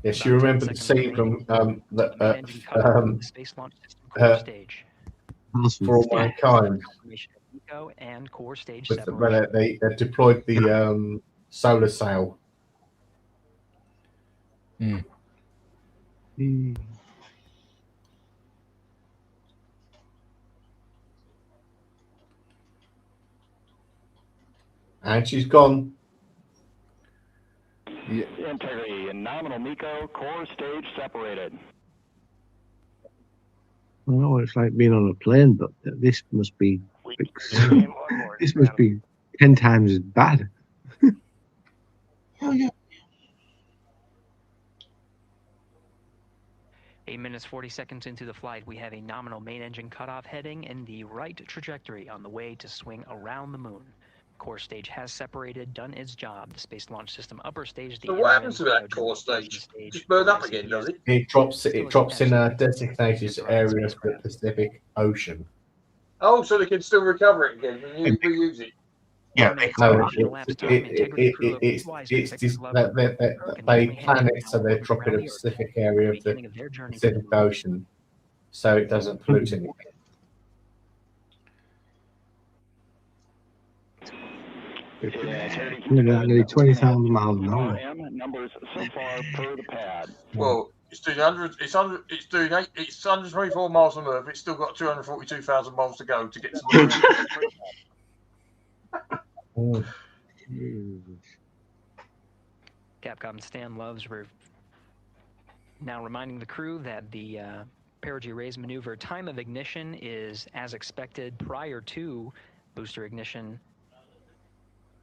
Yes, you remember the scene from Space launch system core stage. For All Mankind, Confirmation of MECO and core stage with the, separation. when they deployed the solar sail. And she's gone. Integrity and nominal MECO, core stage separated. I know it's like being on a plane, but this must be this must be 10 times as bad. Oh, yeah. 8 minutes 40 seconds into the flight, we have a nominal main engine cutoff heading in the right trajectory on the way to swing around the moon. Core stage has separated, done its job. The Space Launch System upper stage, the So what happens to that core stage? Just burn up again, does it? It drops in a designated area of the Pacific Ocean. Oh, so they can still recover it again and reuse it. Yeah, they plan it so they drop in a Pacific area of the Pacific Ocean, so it doesn't pollute anything. Nearly 20,000 miles an hour. Numbers so far per the pad. Well, it's doing 100. It's 124 miles on Earth. It's still got 242,000 miles to go to get to the moon. Capcom Stan Loves now reminding the crew that the perigee raise maneuver time of ignition is as expected prior to booster ignition.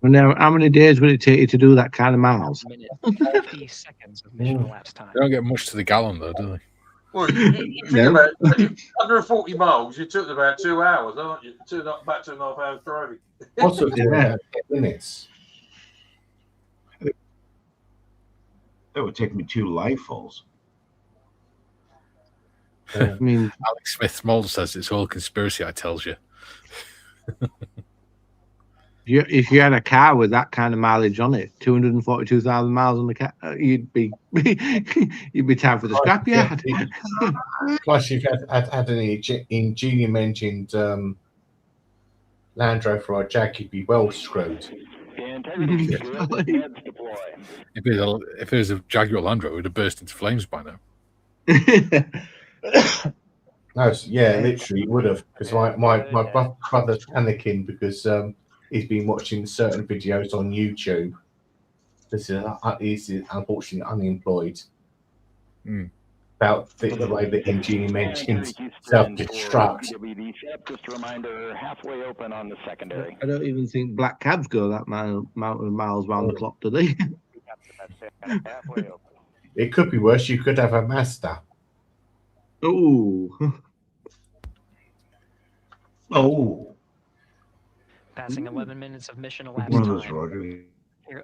Well, now, how many days would it take you to do that kind of miles? 50 seconds of mission elapsed time. They don't get much to the gallon, though, do they? Well, you think about it, 140 miles, you took about 2 hours, aren't you? About 2.5 hours driving. What's it? 10 minutes. That would take me 2 livefuls. I mean, Alex Smith Mold says it's all conspiracy. I tells you. If you had a car with that kind of mileage on it, 242,000 miles on the car, you'd be time for the scrapyard. Plus, if you had an Ingenium engined Land Rover or Jag, you'd be well screwed. If it was a Jaguar Land Rover, it would have burst into flames by now. No, yeah, literally, it would have. Because my brother's panicking because he's been watching certain videos on YouTube. He's unfortunately unemployed. About the way the Ingenium engines self-destruct. Just a reminder, halfway open on the secondary. I don't even think black cabs go that amount of miles round the clock, do they? Halfway open. It could be worse. You could have a Mazda. Oh. Oh. Passing 11 minutes of mission elapsed time.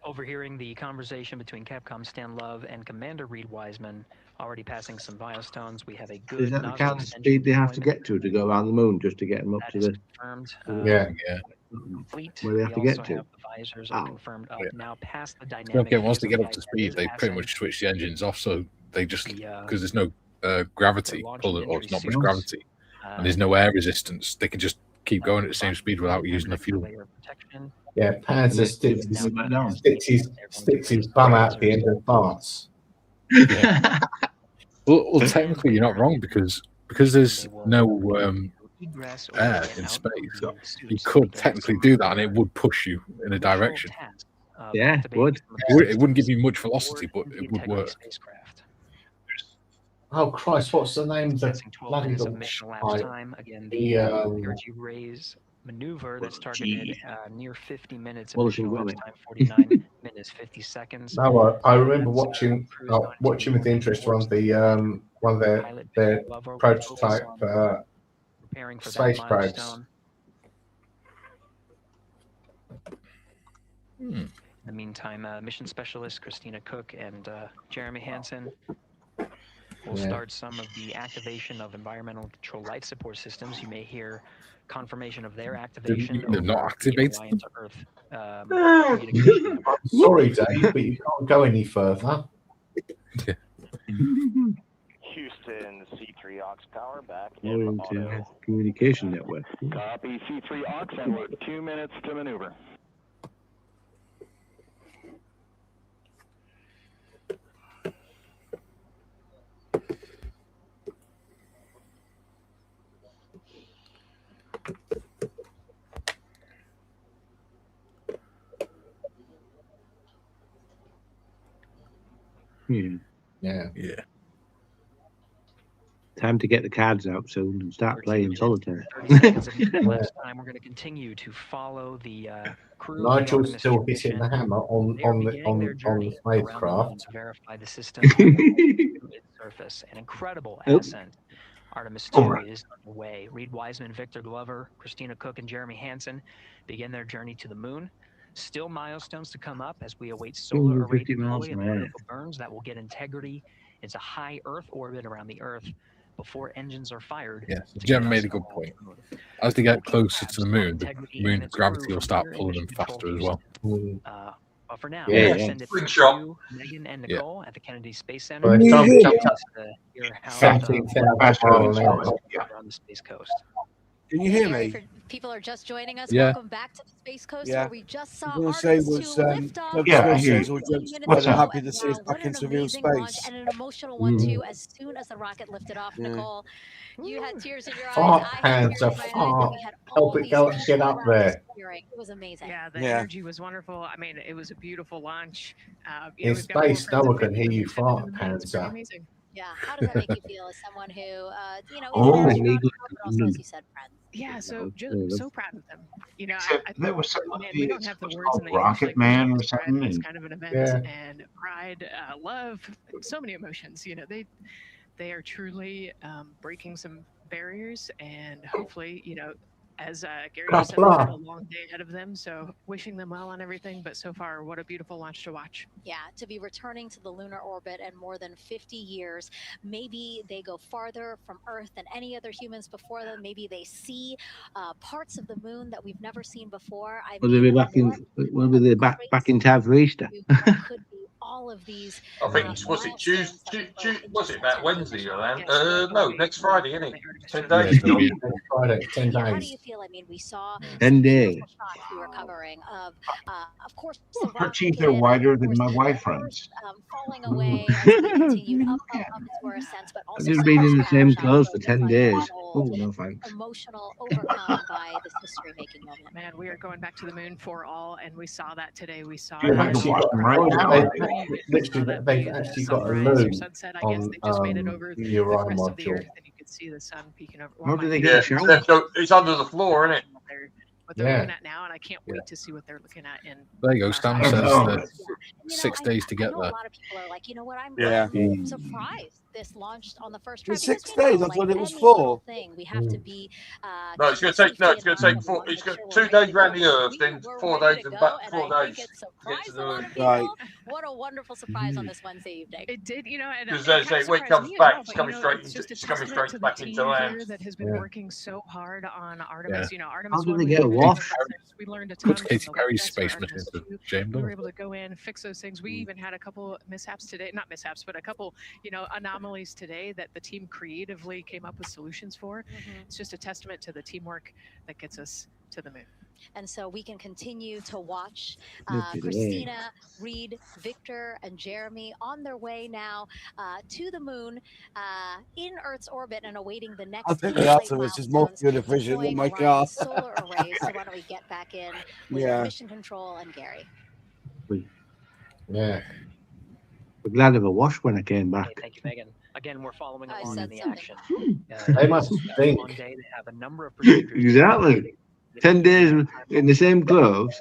Overhearing the conversation between Capcom Stan Love and Commander Reed Wiseman. Already passing some milestones. We have a good. Is that the kind of speed they have to get to go around the moon just to get them up to the? Confirmed. Fleet. Where they have to get to? The visors are confirmed up now past the dynamic. Okay, once they get up to speed, they pretty much switch the engines off, so they just because there's no gravity, or it's not much gravity, and there's no air resistance. They can just keep going at the same speed without using the fuel. Yeah, Panzer sticks his bum out at the end of the farts. Yeah. well, technically, you're not wrong because there's no air in space. You could technically do that, and it would push you in a direction. Yeah, it would. It wouldn't give you much velocity, but it would work. Oh Christ! What's the name of the bloody time? Again, the perigee raise maneuver that's targeted near 50 minutes. Mission time 49 minutes 50 seconts. No, I remember watching with interest one of their prototype space probes. In the meantime, mission specialist Christina Cook and Jeremy Hansen will start some of the activation of environmental control life support systems. You may hear confirmation of their activation. They're not activated. Sorry, Dave, but you can't go any further. Houston, C3 aux power back Or in into auto. communication network. Copy C3 aux, and we're 2 minutes to maneuver. Yeah. Time to get the cards out soon and start playing solitaire. 30 seconds of last time. We're going to continue to follow the crew. Nigel's still hitting the hammer on the spacecraft. To verify the system its surface. An incredible ascent. Artemis 2 is underway. Reed Wiseman, Victor Glover, Christina Cook, and Jeremy Hansen begin their journey to the moon. Still milestones to come up as we await solar array 50 miles deploy and an hour. vertical burns that will get integrity into high Earth orbit around the Earth before engines are fired. Yeah, Jem made a good point. As they get closer to the moon gravity will start pulling them faster as well. But for now, Yeah. we'll send it Quick to shot. you, Megan, and Nicole at the Kennedy Space Center. Well, it's time to jump up to hear how 17,000 miles an hour. around the Space Coast. Can you hear Gary, me? for people are just joining us, Yeah. welcome back to the Space Coast Yeah. where we just saw I was going to say Artemis was 2 lift off. Yeah, I hear you. What's I'm up? happy to see us back into real Launch space. and an emotional one too. As soon as the rocket lifted off, Yeah. Nicole, you had tears in your eyes. Fart, I had Panther, tears in my eyes. fart. We had all Help it these go people get up around us there. cheering. It was amazing. Yeah, the Yeah. energy was wonderful. I mean, it was a beautiful launch. In we've got more space, friends no and one can family hear you than we've had in fart, the moon. It's pretty Panther. amazing. Yeah. How does that make you feel as someone who, is Oh. an astronaut, but also, as you said, friends? Yeah, so so proud of them. There was some man, we don't have the words in the Rocket English Man language or to describe something. this And kind of an event. Yeah. And pride, love, so many emotions. They are truly breaking some barriers, and hopefully, as Gary just said, they've got a long day ahead of them. So wishing them well on everything. But so far, what a beautiful launch to watch. Yeah, to be returning to the lunar orbit in more than 50 years. Maybe they go farther from Earth than any other humans before them. Maybe they see parts of the moon that we've never seen before. Will they be back in? Will they be back in time for Easter? Could be all of these. I think was it Tuesday? Was it about Wednesday? No, next Friday, isn't it? 10 days. Friday, 10 How do days. you feel? I mean, we saw 10 days. shots we were covering of course, the her rocket teeth are hit, wider of than course, my the wife Earth, friends. Falling away as we continued up into our ascents, but I've also just some been in the same snapshots clothes for of 10 the days. final Oh, no thanks. emotional overcome by this history-making moment. Man, we are going back to the moon for all, and we saw that today. We saw They've actually got them right now. They've actually got a sunrise or moon sunset. I guess on they just made it over the the Uriah crest of the module. Earth, and you could see the sun peeking over. How do they get Yeah, a shower? it's under the floor, isn't it? What they're Yeah. looking at now, and I can't wait to see what they're looking at in. There you go. Stan our says eyes. that 6 days to I get know there. a lot of people are like, you know what, I'm Yeah. surprised this launched on the first try. It's because 6 we know, days. I like, thought it was any 4. little thing, we have to be. No, it's going to take four. It's got 2 days around the Earth, then 4 days and back 4 days to get to the moon. Right. What a wonderful surprise on this Wednesday evening. It did, and Because it they say when it comes surprised me as back, well, it's but, coming straight it's into, just a it's coming testament straight to back the into team land. here that has been working so hard on Artemis. Artemis How do 1 they we get a learned wash? we learned a ton Put from Katy the Perry's test for space mission Artemis into 2. James We were Bond. able to go in, fix those things. We even had a couple mishaps today, not mishaps, but a couple, anomalies today that the team creatively came up with solutions for. It's just a testament to the teamwork that gets us to the moon. And so we can continue to watch Look at Christina, Reed, Victor, and Jeremy on their way now to the moon in Earth's orbit and awaiting the next. I think the Artemis is more fuel efficient than my car. Solar arrays. So why don't we get back in with Yeah. Mission Control and Gary? Yeah. We're glad of a wash when I came back. Thank you, Megan. Again, we're following I along said in the something. action. They must think. One day they have a number of procedures. Exactly. 10 days in the same clothes.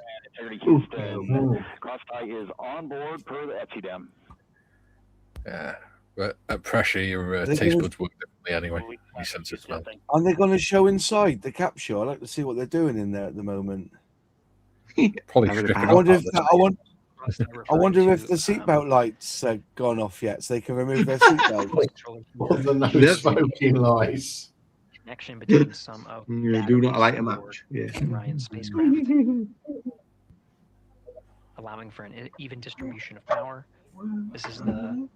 Crossfire is on board per the FTDM. Yeah. But at pressure, your They taste can- buds work differently anyway. You sense it smell. Are they going to show inside the capsule? I'd like to see what they're doing in there at the moment. Probably Having a stripping I wonder up if out I wonder if the seatbelt lights are gone off yet, so they can remove their seatbelts. All the no smoking lights. Connection between some of Yeah, do not light a match. Yeah. Ryan's spacecraft, allowing for an even distribution of power. This is the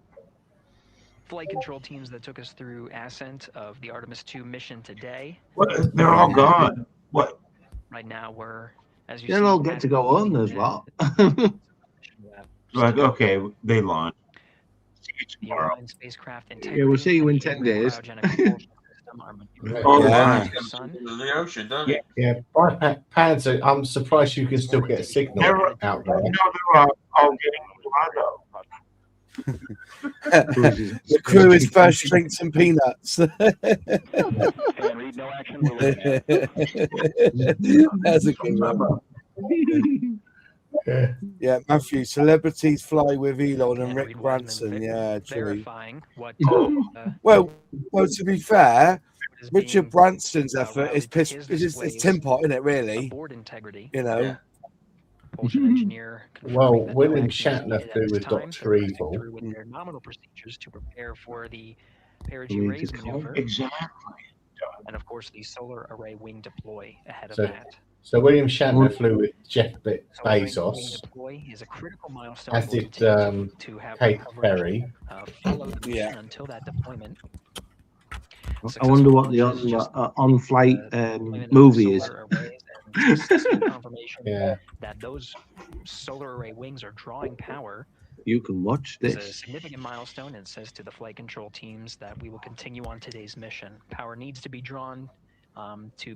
flight control teams that took us through ascent of the Artemis 2 mission today. What? They're all gone. What? Right now, we're, as you They'll see, all get to go home as well. Like, okay, they launched. The Orion spacecraft Yeah, we'll see you in 10 days. Oh, Yeah. yeah. Into the ocean, don't it? Yeah, by Panther, I'm surprised you can still get a signal They're- out there. No, they're all getting cargo. The crew is first drinks and peanuts. And read no action. We're looking at. That's a good one. Yeah, Matthew. Celebrities fly with Elon and Rick Branson. Yeah, actually. Verifying what. Well, to be fair, Richard Branson's effort is tin pot, isn't it? Really. Board integrity. You know. Yeah. Propulsion engineer. Well, William Shatner flew with Dr. Evil. With their nominal procedures to prepare for the perigee raise maneuver. Exactly. And of course, the solar array wing deploy ahead of So, that. so William Shatner flew with Jeff Bezos, Wing deploy is a critical milestone. as did Kate Perry. Follow the mission until that deployment. I wonder what the on-flight movie is. Yeah. That those solar array wings are drawing power. You can watch It's a this. significant milestone and says to the flight control teams that we will continue on today's mission. Power needs to be drawn to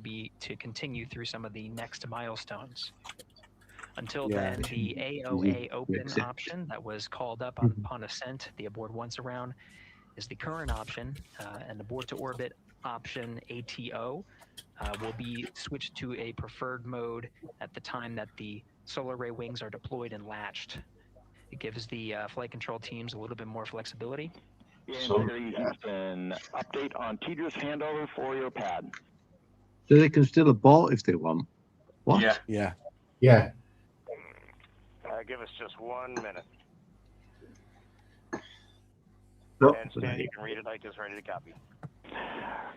continue through some of the next milestones. Until then, the AOA open option that was called up upon ascent, the aboard once around, is the current option, and the board to orbit option ATO will be switched to a preferred mode at the time that the solar array wings are deployed and latched. It gives the flight control teams a little bit more flexibility. Houston, update on Tedra's handover for your pad. So they can still abort if they want. What? Yeah. Give us just 1 minute. Nope. And Stan, you can read it. Ike is ready to copy.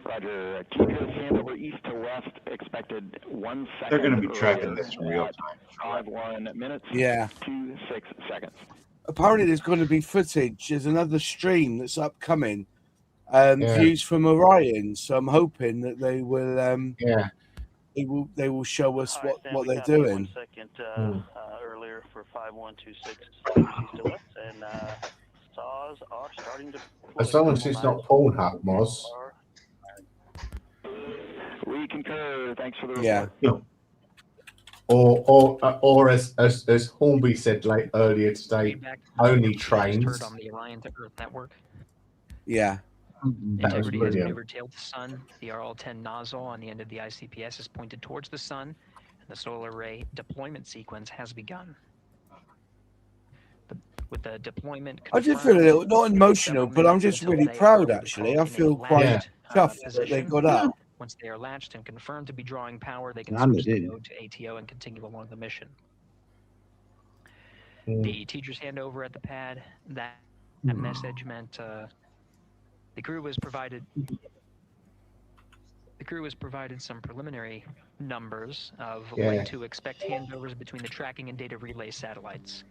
Roger. Tedra's handover east to west, expected 1 second. They're going to be tracking this in real time. 51 minutes. Yeah. 26 seconds. Apparently, there's going to be footage. There's another stream that's upcoming. Views from Orion. So I'm hoping that they will. They will show us what they're doing. 1 second earlier for 5126 east to west, and saws are starting to. As long as it's not Pornhub, Moz. We concur. Thanks for the report. Yeah. Or as Hornby said earlier today, only trains. On the Alliance Earth network. Yeah. Integrity has maneuvered tailed the sun. The RL-10 nozzle on the end of the ICPS is pointed towards the sun, and the solar array deployment sequence has begun. With the deployment, I just feel a little not emotional, but I'm just really proud. Actually, I feel quite chuffed that they got up. Once they are latched and confirmed to be drawing power, they can switch the mode to ATO and continue along the mission. The teacher's handover at the pad. That message meant the crew was provided. The crew was provided some preliminary numbers of when to expect handovers between the tracking and data relay satellites.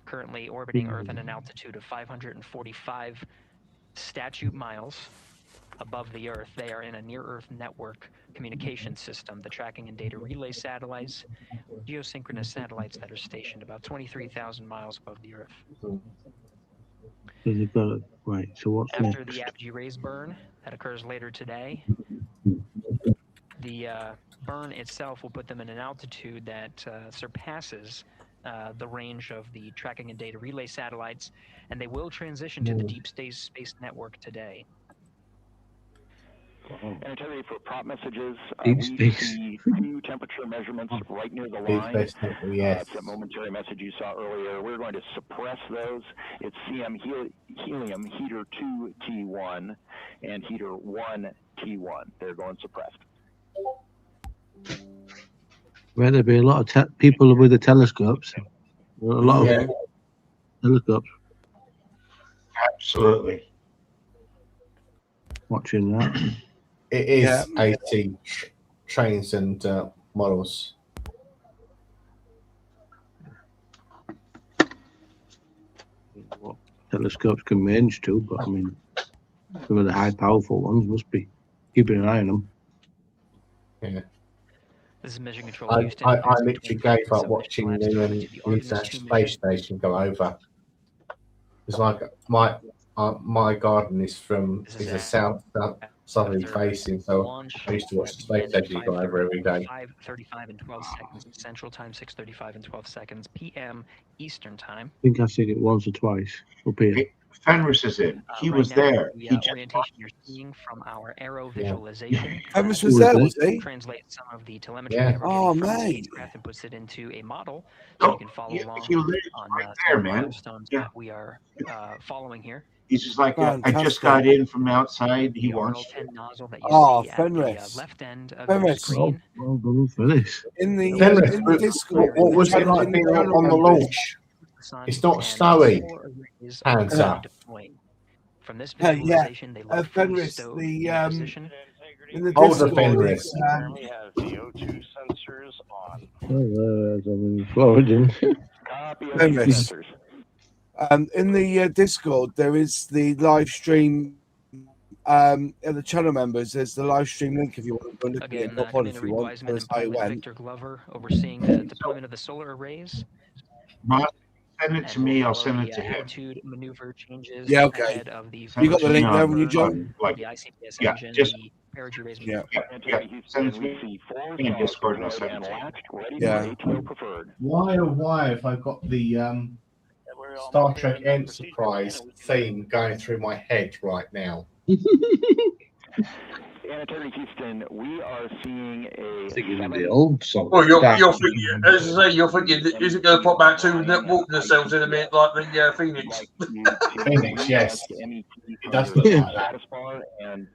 Currently orbiting Earth at an altitude of 545 statute miles above the Earth. They are in a near-Earth network communication system. The tracking and data relay satellites, geosynchronous satellites that are stationed about 23,000 miles above the Earth. Right, so what's after next? the apogee raise burn that occurs later today, the burn itself will put them in an altitude that surpasses the range of the tracking and data relay satellites, and they will transition to the deep space network today. And for prop messages, Deep we space. see 2 temperature measurements right near the line. Yes. It's that momentary message you saw earlier. We're going to suppress those. It's CM helium heater 2 T1 and heater 1 T1. They're going suppressed. Well, there'll be a lot of people with the telescopes. A lot of telescopes. Absolutely. Watching that. It is 80 trains and models. What telescopes can range to, but I mean, some of the high powerful ones must be keeping an eye on them. Yeah. This is Mission Control I Houston. literally gave up watching the International Space Station go over. It's like my garden is a southerly facing, so I used to watch the space station go over every day. 5:35 and 12 seconds Central Time, 6:35 and 12 seconds PM Eastern Time. I think I've seen it once or twice up here. Fenris is in. He was there. The He just orientation you're seeing from our arrow visualization. Fenris was there, was he? Translates some of the telemetry Yeah. that we're getting Oh, from the mate. spacecraft and puts it into a model, so you can follow along he lives on right some there, man. milestones Yeah. that we are following here. He's just like, I just Fantastic. got in from outside. He The wants. RL-10 nozzle that you Oh, see at Fenris. the left end of your Fenris. screen. Well done for this. In the Fenris, in the Discord, what was it like in the being channel on the members- launch? It's not snowy. Answer. From this Yeah, visualization, they look fully Fenris, stowed the in position. in the Older Discord, Fenris. it's, We have the O2 sensors on. Floridan. Copy O2 Fenris. sensors. In the Discord, there is the live stream. The channel members, there's the live stream link if you want to go and look at it. Again, Pop on if Commander you Reed want. Wiseman That's and how it Pilot went. Victor Glover overseeing the deployment of the solar arrays. Ross, send it to me. I'll send it to him. Attitude maneuver changes Yeah, okay. ahead of the You got the link there, haven't you, John? Like, the ICPS yeah, engine, just the perigee rays. Yeah. Send it to me in Discord and I'll send it to you. Yeah. Why have I got the Star Trek Enterprise theme going through my head right now? Planetary Houston, we are seeing a. The old song. Well, you're thinking, as I say, you're thinking, is it going to pop back to walking themselves in a minute like the Phoenix? Phoenix, yes. It does look like that. And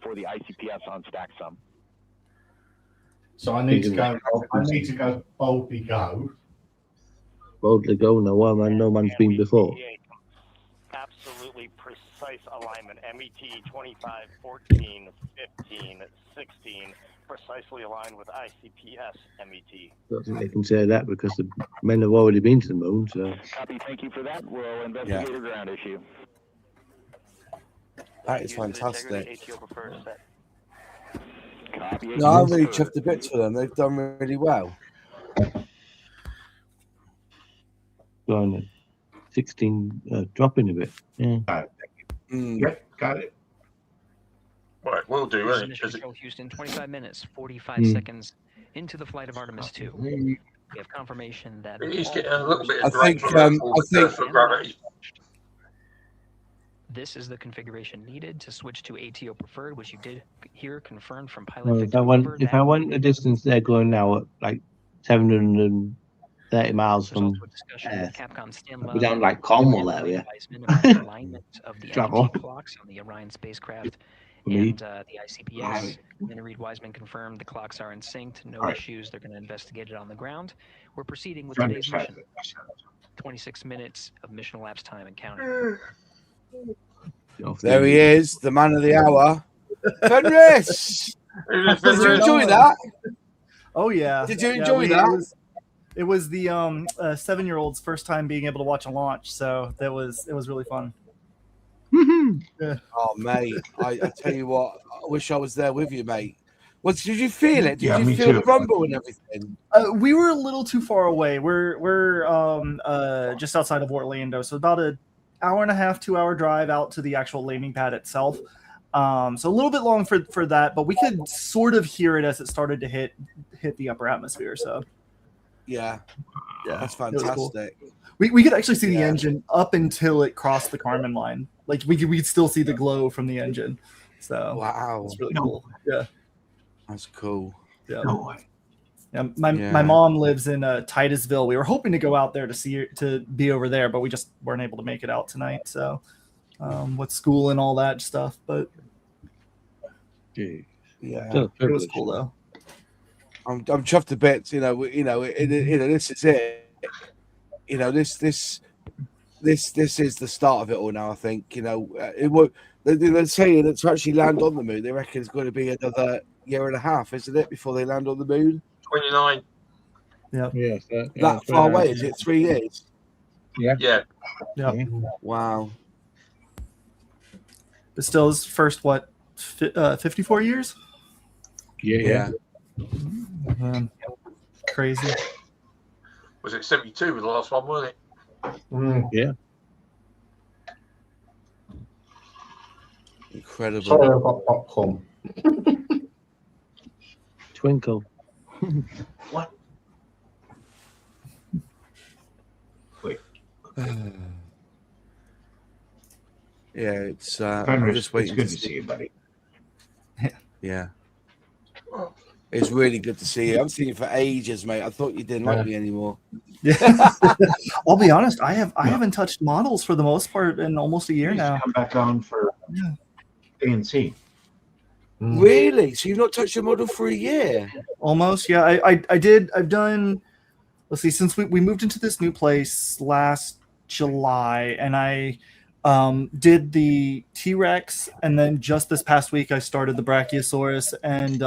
for the ICPS on StackSum. So I need to go. I need to go boldly go. Boldly go now. Why man? No man's been before. Absolutely precise alignment. MET 25, 14, 15, 16, precisely aligned with ICPS MET. I don't think they can say that because the men have already been to the moon. So Copy. Thank you for that. We'll investigate a ground issue. That is fantastic. ATO preferred set. No, I'm really chuffed to bits for them. They've done really well. going at 16, dropping a bit. Yeah. Yep, got it. Right, we'll do, This is won't it? Mission 'Cause Control Houston, 25 minutes, 45 seconds into the flight of Artemis 2. We have confirmation that it is all getting a little bit I of think, drag I for gravity. this is the configuration needed to switch to ATO preferred, which you did hear confirmed from Pilot Well, Victor if I went a distance they're going now at like 730 miles from Earth, we're down like Cornwall area. alignment of the Travel. energy clocks on the Orion spacecraft Me. and the ICPS. Commander Reed Wiseman confirmed the clocks are in sync, no issues. They're going to investigate it on the ground. We're proceeding with today's mission. 26 minutes of mission elapsed time and counting. There he is, the man of the hour. Fenris! Did you enjoy that? Oh yeah. Did you Yeah, enjoy that? It was the 7-year-old's first time being able to watch a launch, so it was really fun. Yeah. Oh, mate, I tell you what, I wish I was there with you, mate. Did you feel it? Did Yeah, you me feel too. the rumble and everything? We were a little too far away. We're just outside of Orlando, so about an hour and a half, 2-hour drive out to the actual landing pad itself. So a little bit long for that, but we could sort of hear it as it started to hit the upper atmosphere. So Yeah, that's it was cool. fantastic. We could actually see the engine up until it crossed the Kármán line. Like we could still see the glow from the engine. So wow, it's really cool. Yeah, that's cool. Yeah. Yeah, my mom lives in Titusville. We were hoping to go out there to be over there, but we just weren't able to make it out tonight. So, with school and all that stuff, but yeah, it was cool though. I'm chuffed to bits. This is it. This is the start of it all now. I think they're saying that to actually land on the moon, they reckon it's going to be another year and a half, isn't it, before they land on the moon? 29. Yeah. That far away? Is it 3 years? Yeah. Yeah. Wow. But still, his first 54 years? Yeah. Crazy. Was it 72 was the last one, wasn't it? Yeah. Incredible. Sorry, I've got popcorn. Twinkle. What? Wait. Yeah, it's. I'm Fenris, just it's waiting good to see you, buddy. Yeah. It's really good to see you. I've seen you for ages, mate. I thought you didn't like me anymore. Yeah. I'll be honest. I haven't touched models for the most part in almost a year now. Come back on for ANC. Really? So you've not touched your model for a year? Almost, yeah. I did. I've done. Let's see. Since we moved into this new place last July, and I did the T-Rex, and then just this past week I started the Brachiosaurus and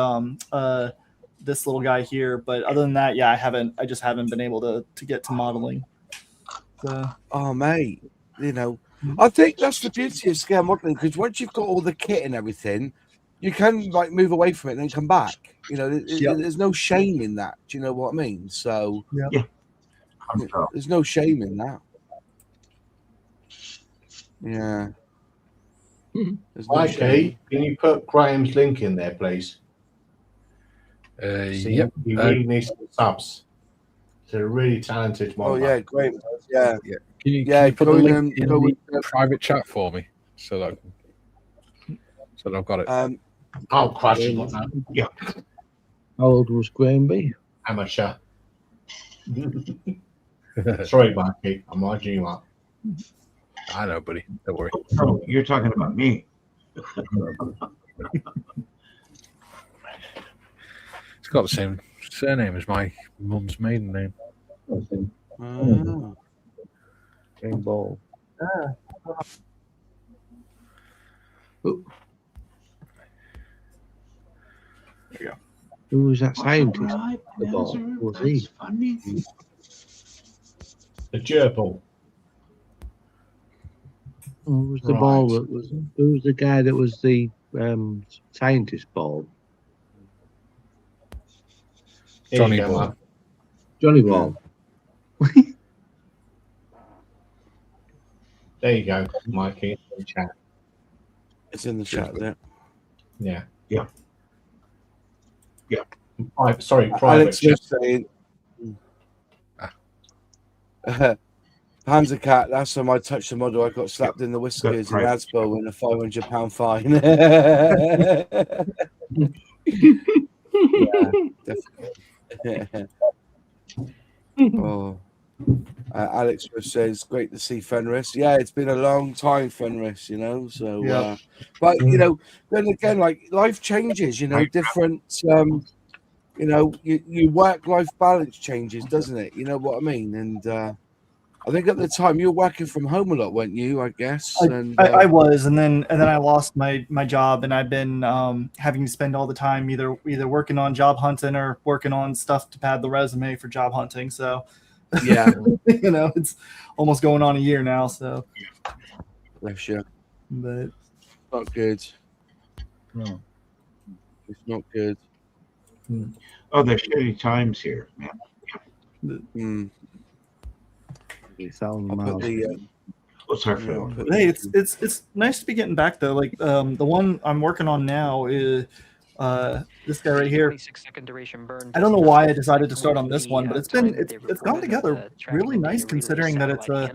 this little guy here. But other than that, yeah, I just haven't been able to get to modeling. So. Oh, mate, you know, I think that's the beauty of scale modeling, because once you've got all the kit and everything, you can like move away from it and then come back. You know, there's no shame in that. Do you know what I mean? So yeah, there's no shame in that. Yeah. Okay, can you put Graham's link in there, please? Yep. He really needs some subs. It's a really talented model. Oh yeah, great. Yeah. Can you put the link in the private chat for me so that I've got it? Oh, crikey. Yeah. How old was Graham B? Amateur. Sorry, Mikey. I'm liking you up. I know, buddy. Don't worry. Oh, you're talking about me. It's got the same surname as my mum's maiden name. Game ball. There you go. Who was that scientist? The ball. Who was he? The gerbil. Who was the ball that was? Who was the guy that was the scientist ball? Johnny Ball. Johnny Ball. There you go, Mikey. In the chat. It's in the chat there. Yeah. Yeah. Sorry, private. Alex was saying. Panzer Cat, last time I touched the model, I got slapped in the whiskers in Asbo and a £500 fine. Yeah, definitely. Oh, Alex says, great to see Fenris. Yeah, it's been a long time, Fenris, you know. So, Yeah. But, you know, then again, like life changes, you know, different, you know, your work-life balance changes, doesn't it? You know what I mean? And I think at the time you were working from home a lot, weren't you? I guess. I was, and then I lost my job, and I've been having to spend all the time either working on job hunting or working on stuff to pad the resume for job hunting. So, yeah, you know, it's almost going on a year now. So, bless you. But not good. No, it's not good. Oh, there's shitty times here, man. Hey, it's nice to be getting back though. Like the one I'm working on now is this guy right here. 26-second duration burn. I don't know why I decided to start on this one, but it's gone together really nice considering that it's a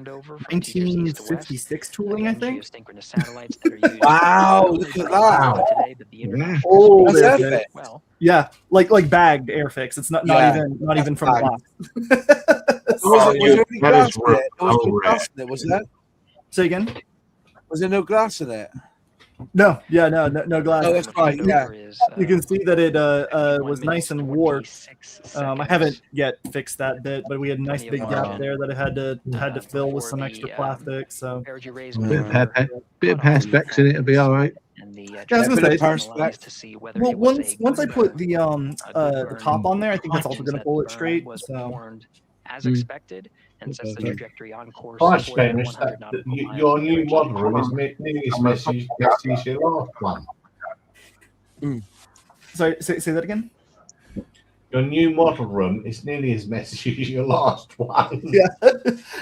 1956 tooling, I think. Wow, look at that! Oh, that's that's epic. Yeah, like bagged Airfix. It's not even from glass. Was there any glass in it? There was no glass in it, was there? Say again? Was there no glass in it? No, yeah, no glass. Oh, that's right. Yeah, you can see that it was nice and warped. I haven't yet fixed that bit, but we had a nice big gap there that I had to fill with some extra plastic. So bit of perspex in it, it'll be all right. Yeah, I was gonna say, well, once I put the top on there, I think that's also going to pull it straight. So. As expected, and sets the trajectory on course. Your new model room is nearly as messy as your last one. Sorry, say that again. Your new model room is nearly as messy as your last one. Yeah,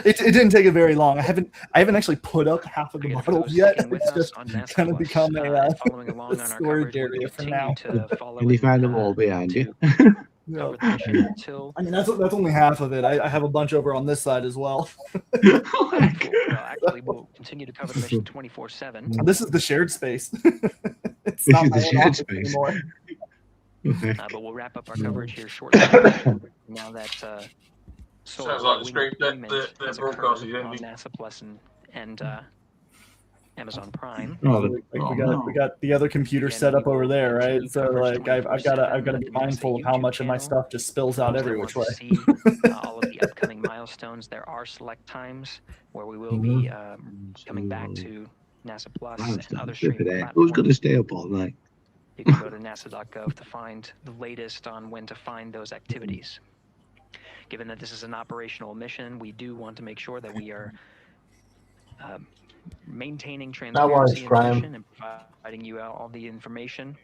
it didn't take it very long. I haven't actually put up half of the models yet. It's just kind of become a storage area for now. And you find them all behind you. cover the mission until. I mean, that's only half of it. I have a bunch over on this side as well. Actually, we'll continue to cover the mission 24/7. This is the shared space. It's This not is my the own shared office space. anymore. But we'll wrap up our coverage here shortly. Now that Sounds like the stream that the broadcast is on ending. NASA Plus and Amazon Prime. We got the other computer set up over there, right? So like I've got to be mindful of how much of my stuff just spills out every which way. All of the upcoming milestones. There are select times where we will be coming back to NASA Plus and other streaming platforms. Who's going to stay up all night? You can go to nasa.gov to find the latest on when to find those activities. Given that this is an operational mission, we do want to make sure that we are maintaining transparency in the mission and providing you all the information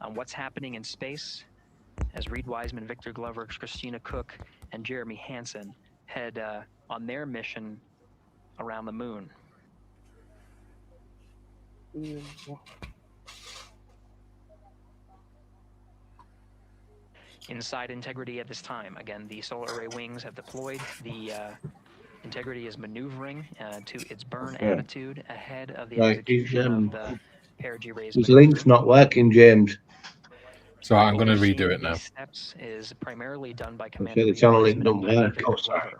on what's happening in space as Reed Wiseman, Victor Glover, Christina Cook, and Jeremy Hansen head on their mission around the moon. Inside Integrity at this time. Again, the solar array wings have deployed. The Integrity is maneuvering to its burn attitude ahead of the execution of the perigee raise. His link's not working, James. So I'm going to redo it now. Steps is primarily done by I'm Commander sure the channel link don't work. Oh, sorry.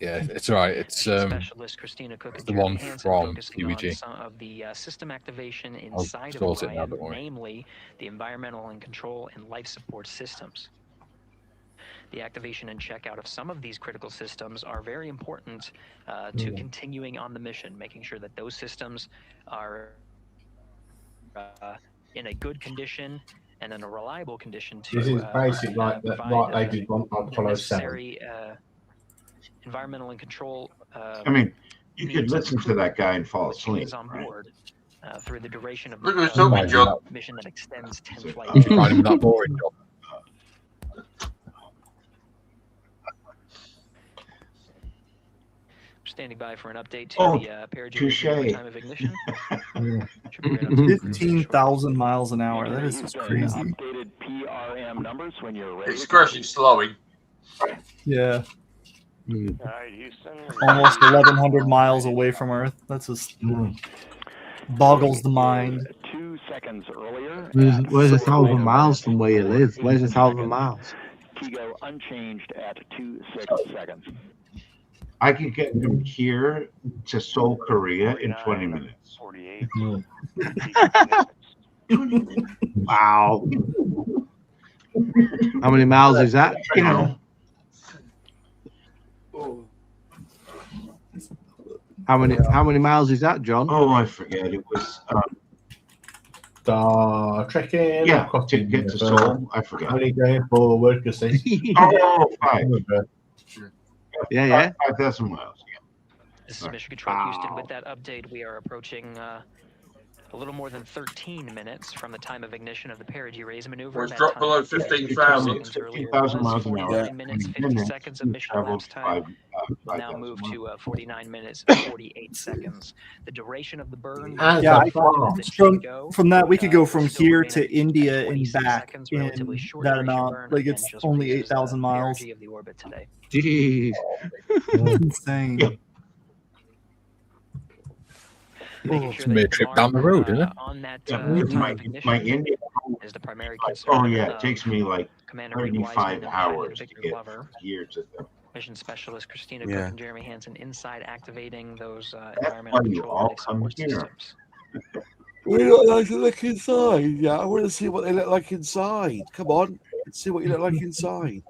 Yeah, it's all right. It's Specialist Christina Cook and the Jeremy one Hansen from focusing on QEG. some of the system activation I'll inside of sort it now, Orion, don't worry. namely the environmental and control and life support systems. The activation and checkout of some of these critical systems are very important to continuing on the mission, making sure that those systems are in a good condition and in a reliable condition to This is basic, like they did on Apollo 7. necessary environmental and control. I mean, you could listen to that guy and fall asleep. Is on board through the duration of Look at the this job. mission that extends 10 flights. You find him that boring job. Standing by for an update to the perigee raise time of ignition. 15,000 miles an hour. That is crazy. Updated PRM numbers when you're ready. It's crashing slowing. Yeah. All right, Houston. Almost 1,100 miles away from Earth. That's just boggles the mind. 2 seconds earlier. Where's 1,000 miles from where you live? Where's 1,000 miles? Kigo unchanged at 26 seconds. I could get from here to Seoul, Korea in 20 minutes. 48. Wow. How many miles is that? You know. How many miles is that, John? Oh, I forget. It was trekking. Yeah, to get to Seoul. I forget. How many going for workers? 5. Yeah. 5,000 miles. This is Mission Control Houston. With that update, we are approaching a little more than 13 minutes from the time of ignition of the perigee raise maneuver. It's dropped below 15,000. 15,000 miles an hour. 49 minutes, 50 seconds of mission elapsed time. Will now move to 49 minutes and 48 seconds. The duration of the burn. Yeah, from that we could go from here to India and back in that amount. Like it's only 8,000 miles. Of the orbit today. Jeez. Insane. It's a trip down the road, isn't it? On that my India is the primary Oh concern. yeah, it takes me like Commander Reed 35 Wiseman and hours to Victor get Glover. here to them. Mission Specialist Christina Yeah. Cook and Jeremy Hansen inside activating those That's environmental why you control all and come support here. systems. We don't like to look inside. Yeah, I want to see what they look like inside. Come on, let's see what you look like inside.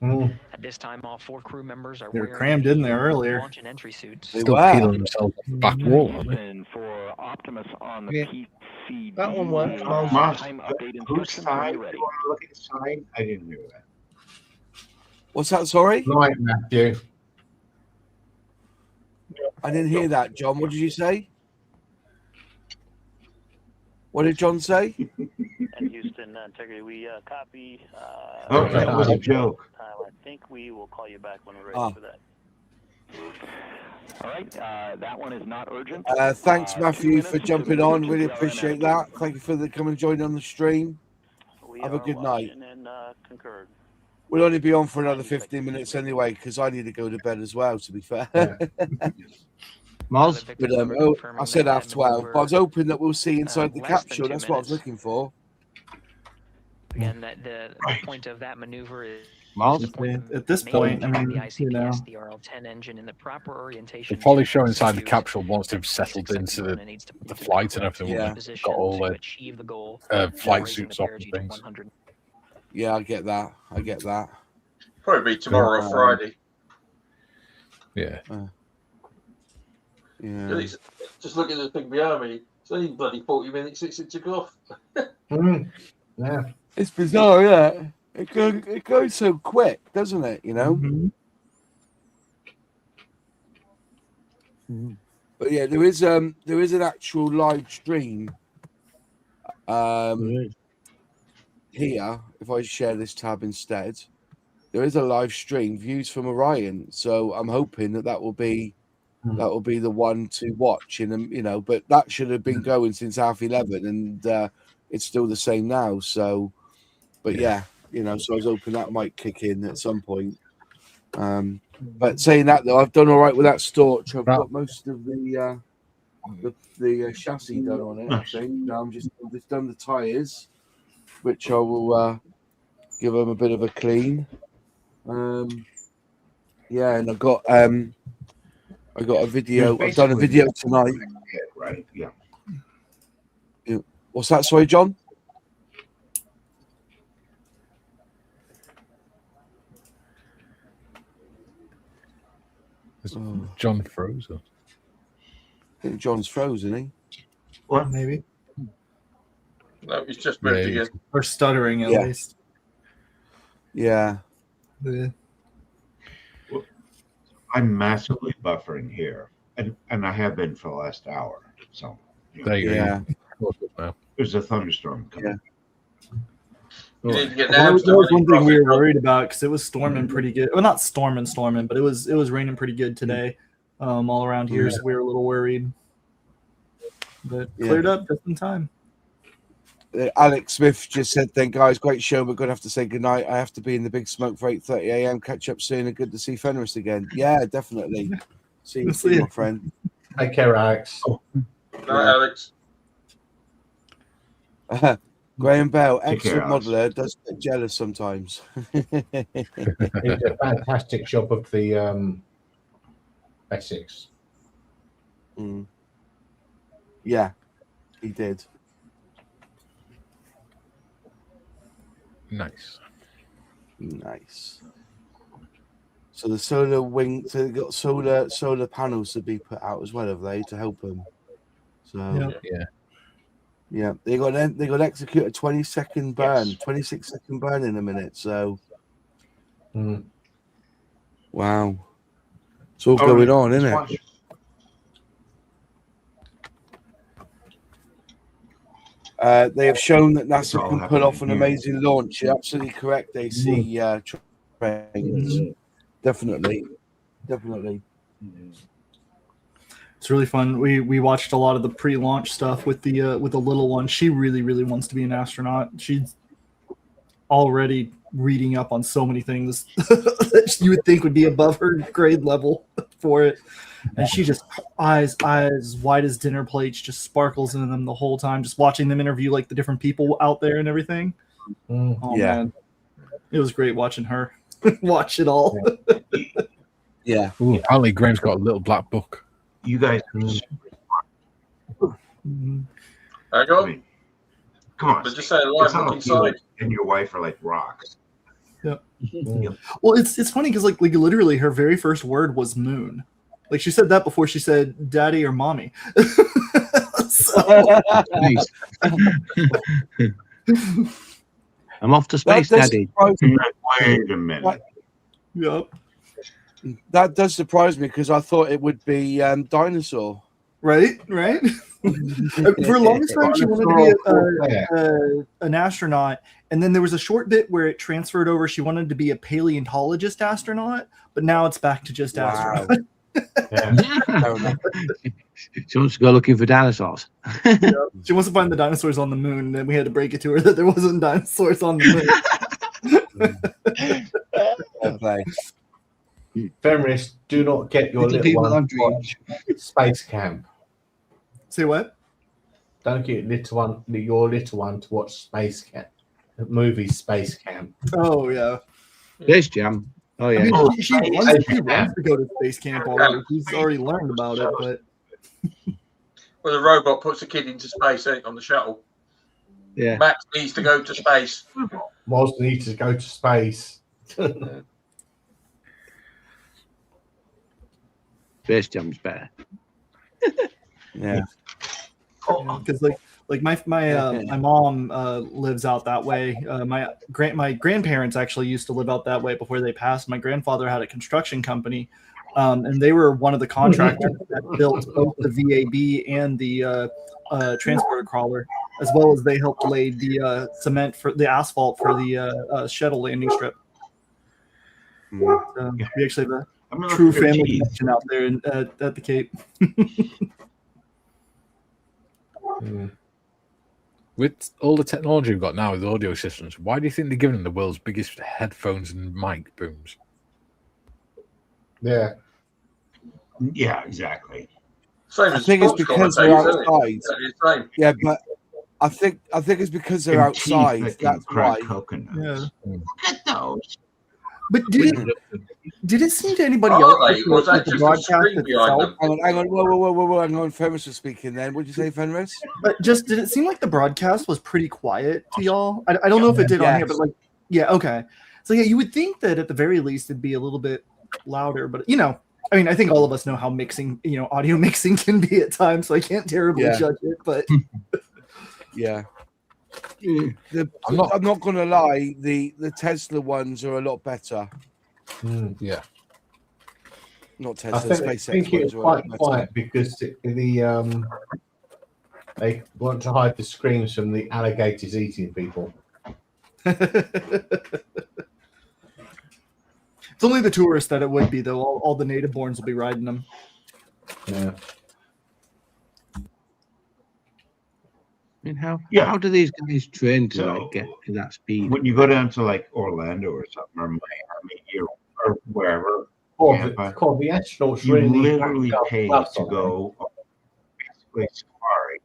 At this time, all 4 crew members are They were wearing crammed in there earlier. launch and entry suits. Still peeling themselves back wall. And for Optimus on the Yeah. PCD. That one works. Time update Whose instructions side when do you're ready. you want to look inside? I didn't hear that. What's that? Sorry, Right, Matthew. I didn't hear that. John, what did you say? What did John say? And Houston Integrity, we copy. Okay, that was a joke. I think we will call you back when we're ready for that. All right, that one is not urgent. Thanks, 2 Matthew, for minutes jumping to on. move Really to appreciate that. Thank you for coming and joining on the stream. We Have a are good night. watching and concurred. we'll only be on for another 15 minutes anyway, because I need to go to bed as well, to be fair. Miles? But, I said half 12, but I was hoping that we'll see inside the capsule. That's what I was looking for. Again, the point of that maneuver is Miles? At this point, I mean, the ICPS, the RL-10 engine in the proper orientation. They'll probably show inside the capsule once they've settled into the flight and everything. Yeah. Got all the flight suits off and things. Yeah, I get that. Probably be tomorrow or Friday. Yeah. Yeah. Just look at the thing behind me. It's only bloody 40 minutes since it took off. Yeah. It's bizarre, yeah. It goes so quick, doesn't it? You know. But yeah, there is an actual live stream. Here, if I share this tab instead, there is a live stream, views from Orion. So I'm hoping that will be the one to watch. And you know, but that should have been going since 11:30, and it's still the same now. So, but yeah, you know, so I was hoping that might kick in at some point. But saying that though, I've done all right with that Storch. I've got most of the chassis done on it. I think now I've just done the tires, which I will give them a bit of a clean. Yeah, and I got a video. I've done a video tonight. Right. Yeah. What's that? Sorry, John. John frozen. I think John's frozen, isn't he? What? Maybe. No, he's just moved again. Or stuttering at least. Yeah. Well, I'm massively buffering here, and I have been for the last hour. So there you go. There's a thunderstorm coming. That was one thing we were worried about because it was storming pretty good. Well, not storming, but it was raining pretty good today, all around here. So we were a little worried, but cleared up just in time. Alex Smith just said, "Then guys, great show. We're gonna have to say goodnight. I have to be in the Big Smoke for 8:30 a.m. Catch up soon, and good to see Fenris again. Yeah, definitely. See you soon, my friend. Take care, Alex. Alex. Graham Bell, Take care, excellent modeler, does get jealous sometimes. He did a fantastic job of the Essex. Yeah, he did. Nice. So the solar wing, so they've got solar panels to be put out as well, have they, to help them? So yeah, they got to execute a 20-second burn, 26-second burn in a minute. So wow, it's all going on, isn't it? They have shown that NASA can pull off an amazing launch. You're absolutely correct, AC trains. Definitely. It's really fun. We watched a lot of the pre-launch stuff with the little one. She really wants to be an astronaut. She's already reading up on so many things that you would think would be above her grade level for it. And she just eyes wide as dinner plates, just sparkles in them the whole time, just watching them interview like the different people out there and everything. Oh man, it was great watching her watch it all. Yeah. Ooh, apparently Graham's got a little black book. You guys are I go. Come on. But just say live look inside. And your wife are like rocks. Yeah. Well, it's funny because like literally her very first word was moon. Like she said that before she said daddy or mommy. I'm off to space, daddy. Wait a minute. Yep. That does surprise me because I thought it would be dinosaur. Right. For the longest time, she wanted to be an astronaut, and then there was a short bit where it transferred over. She wanted to be a paleontologist astronaut, but now it's back to just astronaut. She wants to go looking for dinosaurs. She wants to find the dinosaurs on the moon, and then we had to break it to her that there wasn't dinosaurs on the moon. Okay. Fenris, do not get your Little little people one have to watch Space Camp. Say what? Don't get your little one to watch Space Camp. The movie Space Camp. Oh yeah. Space Jam. Oh I yeah. mean, she Space wants Camp. to go to space camp already. She's already learned about it, but Well, the robot puts the kid into space on the shuttle. Yeah. Max needs to go to space. Moz needs to go to space. Space Jam's better. Yeah. because like my mom lives out that way. My grandparents actually used to live out that way before they passed. My grandfather had a construction company, and they were one of the contractors that built both the VAB and the transporter crawler, as well as they helped lay the cement for the asphalt for the shuttle landing strip. We actually have a true family connection out there at the Cape. With all the technology we've got now with audio systems, why do you think they're giving them the world's biggest headphones and mic booms? Yeah. Yeah, exactly. I think it's because they're outside. Yeah, but I think it's because they're And teeth outside. that can That's crack why. coconuts. Yeah. Look at those. But did it seem to anybody Are else they? Was that with the just a broadcast screen behind itself? them? Hang on, whoa, hang on. Fenris was speaking then. What did you say, Fenris? But just did it seem like the broadcast was pretty quiet to y'all? I don't know if it did on here, but like, yeah, okay. So yeah, you would think that at the very least it'd be a little bit louder, but I mean, I think all of us know how mixing, audio mixing can be at times, so I can't terribly judge it, but yeah. I'm not gonna lie, the Tesla ones are a lot better. Yeah. Not Tesla, I SpaceX think it was ones are a lot quite better. quiet because they want to hide the screams from the alligators eating people. it's only the tourists that it would be, though. All the native borns will be riding them. Yeah. I mean, how do these guys train to get to that speed? When you go down to like Orlando or something, or Miami or wherever, Called the astronauts you really need literally black pay gloves to on go basically safari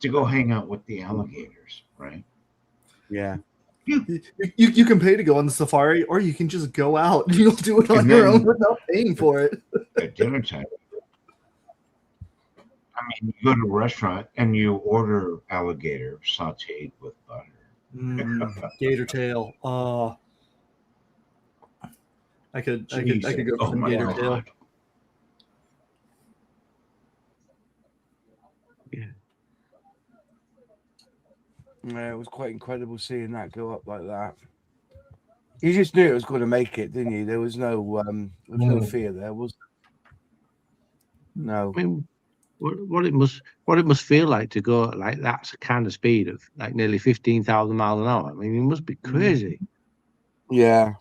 to go hang out with the alligators, right? Yeah. You can pay to go on the safari, or you can just go out. You'll do it on And your then- own without paying for it. At dinner time. I mean, you go to a restaurant and you order alligator sauteed with butter. Gator tail. I could go for Oh some my gator God. tail. Yeah, it was quite incredible seeing that go up like that. You just knew it was going to make it, didn't you? There was no fear there, was there? No. I mean, what it must feel like to go at like that kind of speed of like nearly 15,000 miles an hour. I mean, it must be crazy. Yeah.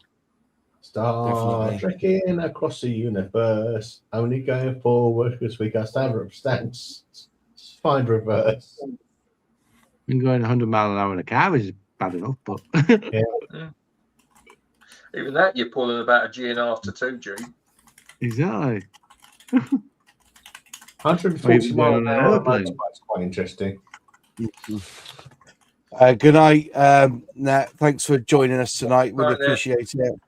Star trekking across the universe, only going forward because we got stance. Find reverse. And going 100 miles an hour in a car is bad enough, but Yeah. Even that, you're pulling about a G1/2 to 2 G. exactly. 140 Or miles even an on an hour airplane. motorbike's quite interesting. Good night, Nat. Thanks for joining us tonight. Really Right, Nat. appreciate it.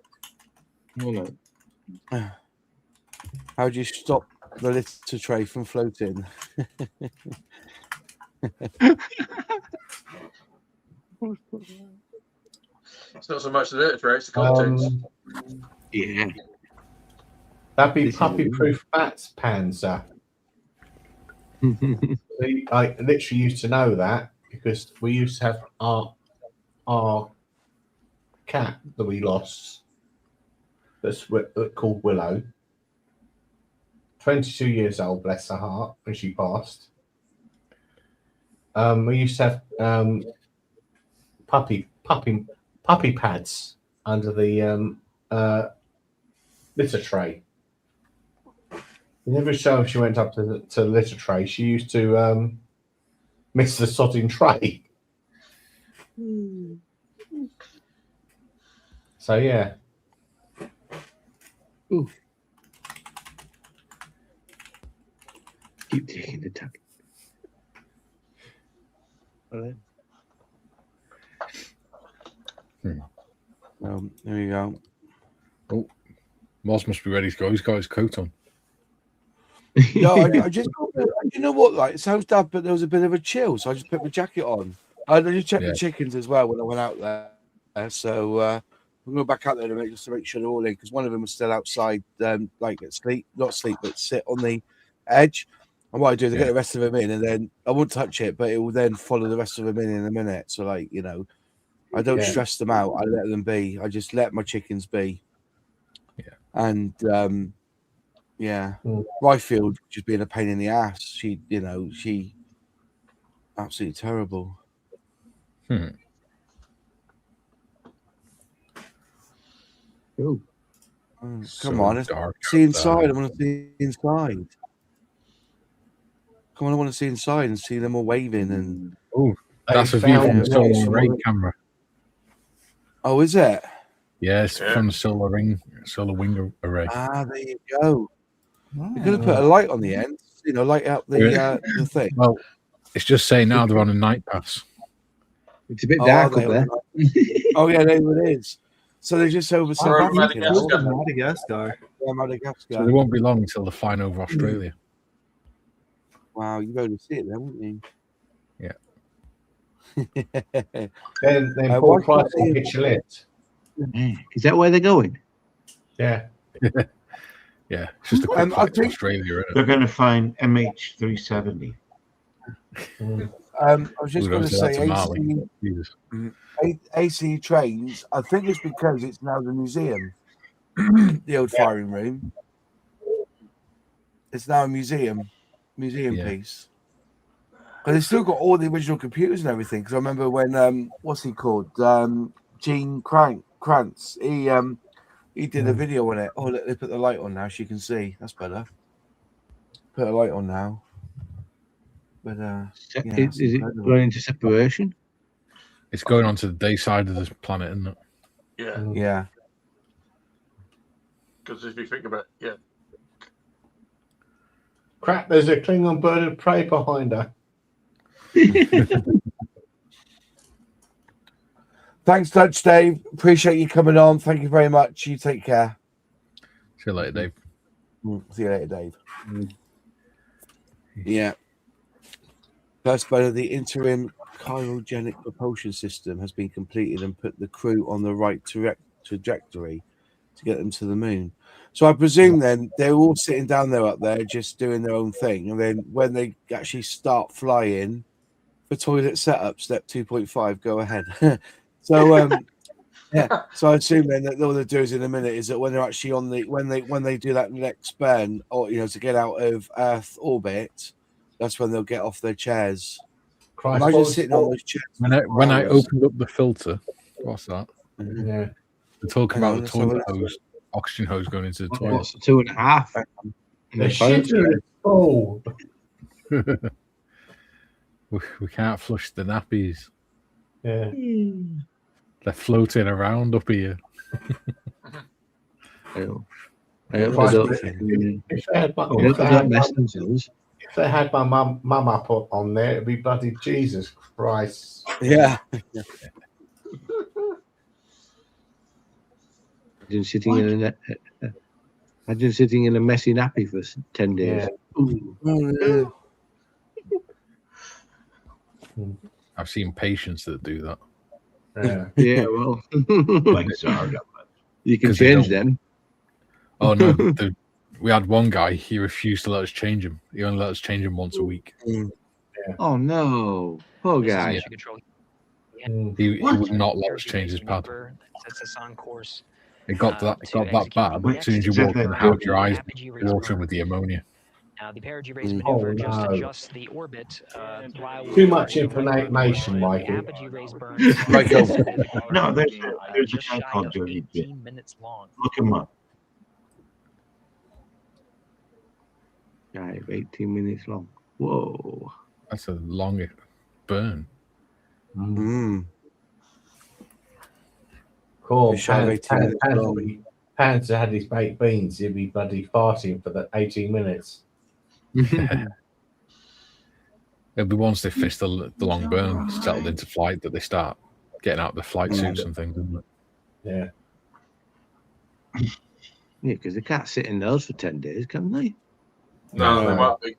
How do you stop the litter tray from floating? It's not so much the literature, it's the contents. Yeah. That'd be puppy-proof bats, Panzer. I literally used to know that because we used to have our cat that we lost. That's called Willow. 22 years old, bless her heart, when she passed. We used to have puppy pads under the litter tray. And every time she went up to the litter tray, she used to miss the sodding tray. So yeah. Ooh. Keep taking the time. There you go. Oh, Moss must be ready to go. He's got his coat on. No, I just you know what? Like, it sounds daft, but there was a bit of a chill, so I just put my jacket on. I just checked the chickens as well when I went out there. So we'll go back out there just to make sure they're all in, because one of them was still outside, like not sleep, but sit on the edge. And what I do is I get the rest of them in, and then I won't touch it, but it will then follow the rest of them in a minute. So, like, you know, I don't stress them out. I let them be. I just let my chickens be. Yeah. And Ryfield just being a pain in the ass. She absolutely terrible. Oh, come on, let's see inside. I want to see inside. Come on, I want to see inside and see them all waving and. Oh, that's a view from the solar array camera. Oh, is it? Yes, from the solar wing array. Ah, there you go. You're going to put a light on the end, light up the thing. Well, it's just saying now they're on a night pass. It's a bit dark up there. Oh yeah, there it is. So they're just over South Africa. Madagascar. Yeah, Madagascar. So they won't be long until they're flying over Australia. Wow, you've only see it then, won't you? Yeah. Then Paul Price will get you lit. Is that where they're going? Yeah. Yeah, it's just a quick flight to Australia. Isn't it? They're going to find MH370. I was just going to say AC trains. I think it's because it's now the museum, the old firing room. It's now a museum piece. But they've still got all the original computers and everything. Because I remember when what's he called? Gene Krantz. He did a video on it. Oh, look, they put the light on now, so you can see. That's better. Put a light on now. But is it going into separation? It's going on to the day side of the planet, isn't it? Yeah. Yeah. Because if you think about it, Crap, there's a Klingon bird of prey behind her. Thanks, Dutch Dave. Appreciate you coming on. Thank you very much. You take care. See you later, Dave. See you later, Dave. Yeah. First burn of the interim cryogenic propulsion system has been completed and put the crew on the right trajectory to get them to the moon. So I presume then they're all sitting down there up there just doing their own thing. And then when they actually start flying, for toilet setup, step 2.5, go ahead. So so I assume then that all they do is in a minute is that when they're actually on the when they do that next burn, or to get out of Earth orbit, that's when they'll get off their chairs. Imagine sitting on those chairs. When I opened up the filter, what's that? Yeah. They're talking about the toilet hose, oxygen hose going into the toilet. What's 2.5? The shit is full. We can't flush the nappies. Yeah. They're floating around up here. If they had my mum up on there, it'd be bloody Jesus Christ. Yeah. Imagine sitting in a messy nappy for 10 days. Yeah. I've seen patients that do that. Yeah, well, like Zarga. You can change them. Oh no, we had one guy. He refused to let us change him. He only let us change him once a week. Yeah. Oh no, poor guy. He would not let us change his pad. Sets us on course. It got that bad. As soon as you walk in the house, your eyes watering with the ammonia. The perigee raise maneuver just adjusts the orbit. Too much information, Michael. No, there's a guy called Dirty Bit. Look him up. Guy, 18 minutes long. Whoa. That's a long burn. Cool. Fish are 18 minutes long. Pants had his baked beans. He'd be bloody farting for the 18 minutes. It'll be once they fish the long burn settled into flight that they start getting out the flight suits and things, isn't it? Yeah. Yeah, because they can't sit in those for 10 days, can they? No, they won't be.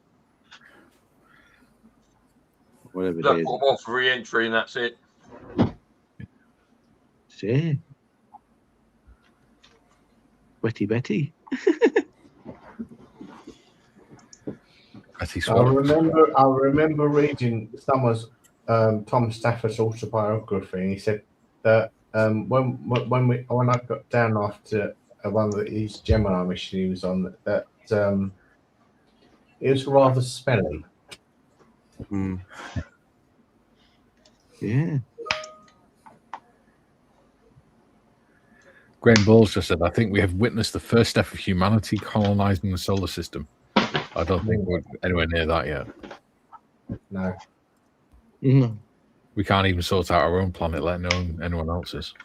Whatever They'll it is. put them on for re-entry and that's it. See? Wetty Betty. I remember reading someone's Tom Stafford's autobiography, and he said that when I got down after one of his Gemini mission he was on, that it was rather smelly. Yeah. Graham Bowles just said, I think we have witnessed the first step of humanity colonizing the solar system. I don't think we're anywhere near that yet. No. We can't even sort out our own planet, let alone anyone else's.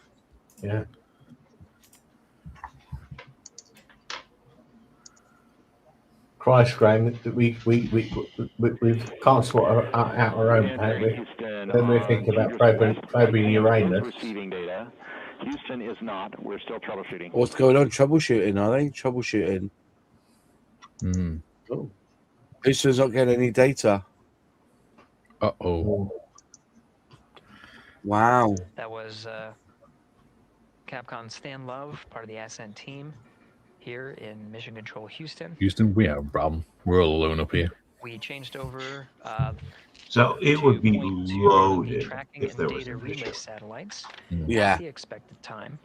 Yeah. Christ, Graham, we can't sort out our own planet. Then we think about probing Uranus. Receiving data. Houston is not. We're still troubleshooting. What's going on? Troubleshooting, are they? Troubleshooting. Oh. Houston's not getting any data. Uh-oh. Wow. That was Capcom Stan Love, part of the Ascent team here in Mission Control Houston. Houston, we have a problem. We're all alone up here. We changed over So it would be loaded tracking if and there was data an relay issue. satellites Yeah. at the expected time.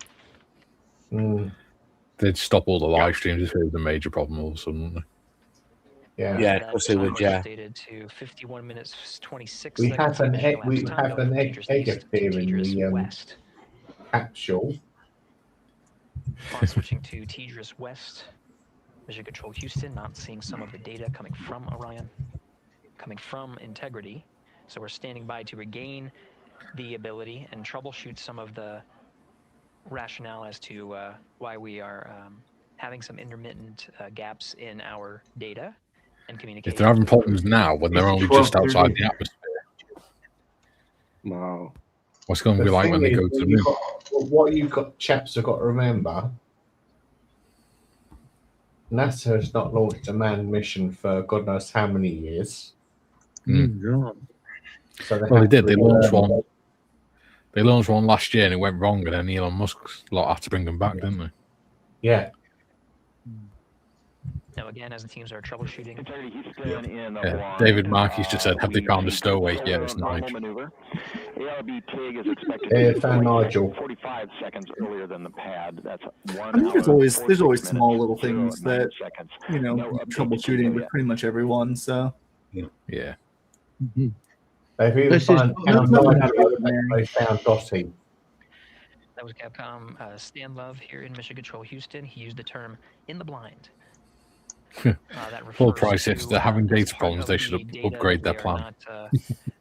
They'd stop all the live streams if it was a major problem all of a sudden, wouldn't they? Yeah. Yeah, of course they would, yeah. Updated to 51 minutes 26 We seconds. have an egg. Mission We elapsed time have going an from egg Tejas East to here in Tejas the West. capsule. Upon switching to Tejas West, Mission Control Houston, not seeing some of the data coming from Orion, coming from Integrity. So we're standing by to regain the ability and troubleshoot some of the rationale as to why we are having some intermittent gaps in our data and communication. If they're having problems now when they're only just outside the atmosphere, Wow. what's going to be like when they go to the moon? What you got, chaps, have got to remember: NASA has not launched a manned mission for God knows how many years. So Well, they did. They launched one. They launched one last year and it went wrong, and then Elon Musk's lot had to bring them back, didn't they? Yeah. Now, again, as the teams are troubleshooting, David Markey's just said, "Have they found a stowaway?" Yeah, it's Nigel. ARB TIG is expected Yeah, to found be Nigel. 45 seconds earlier than the pad. That's I think there's always small little things that troubleshooting with pretty much everyone. So yeah. They've even found Dottie. that was Capcom Stan Love here in Mission Control Houston. He used the term "in the blind." Full price. If they're having data problems, they should upgrade their plan.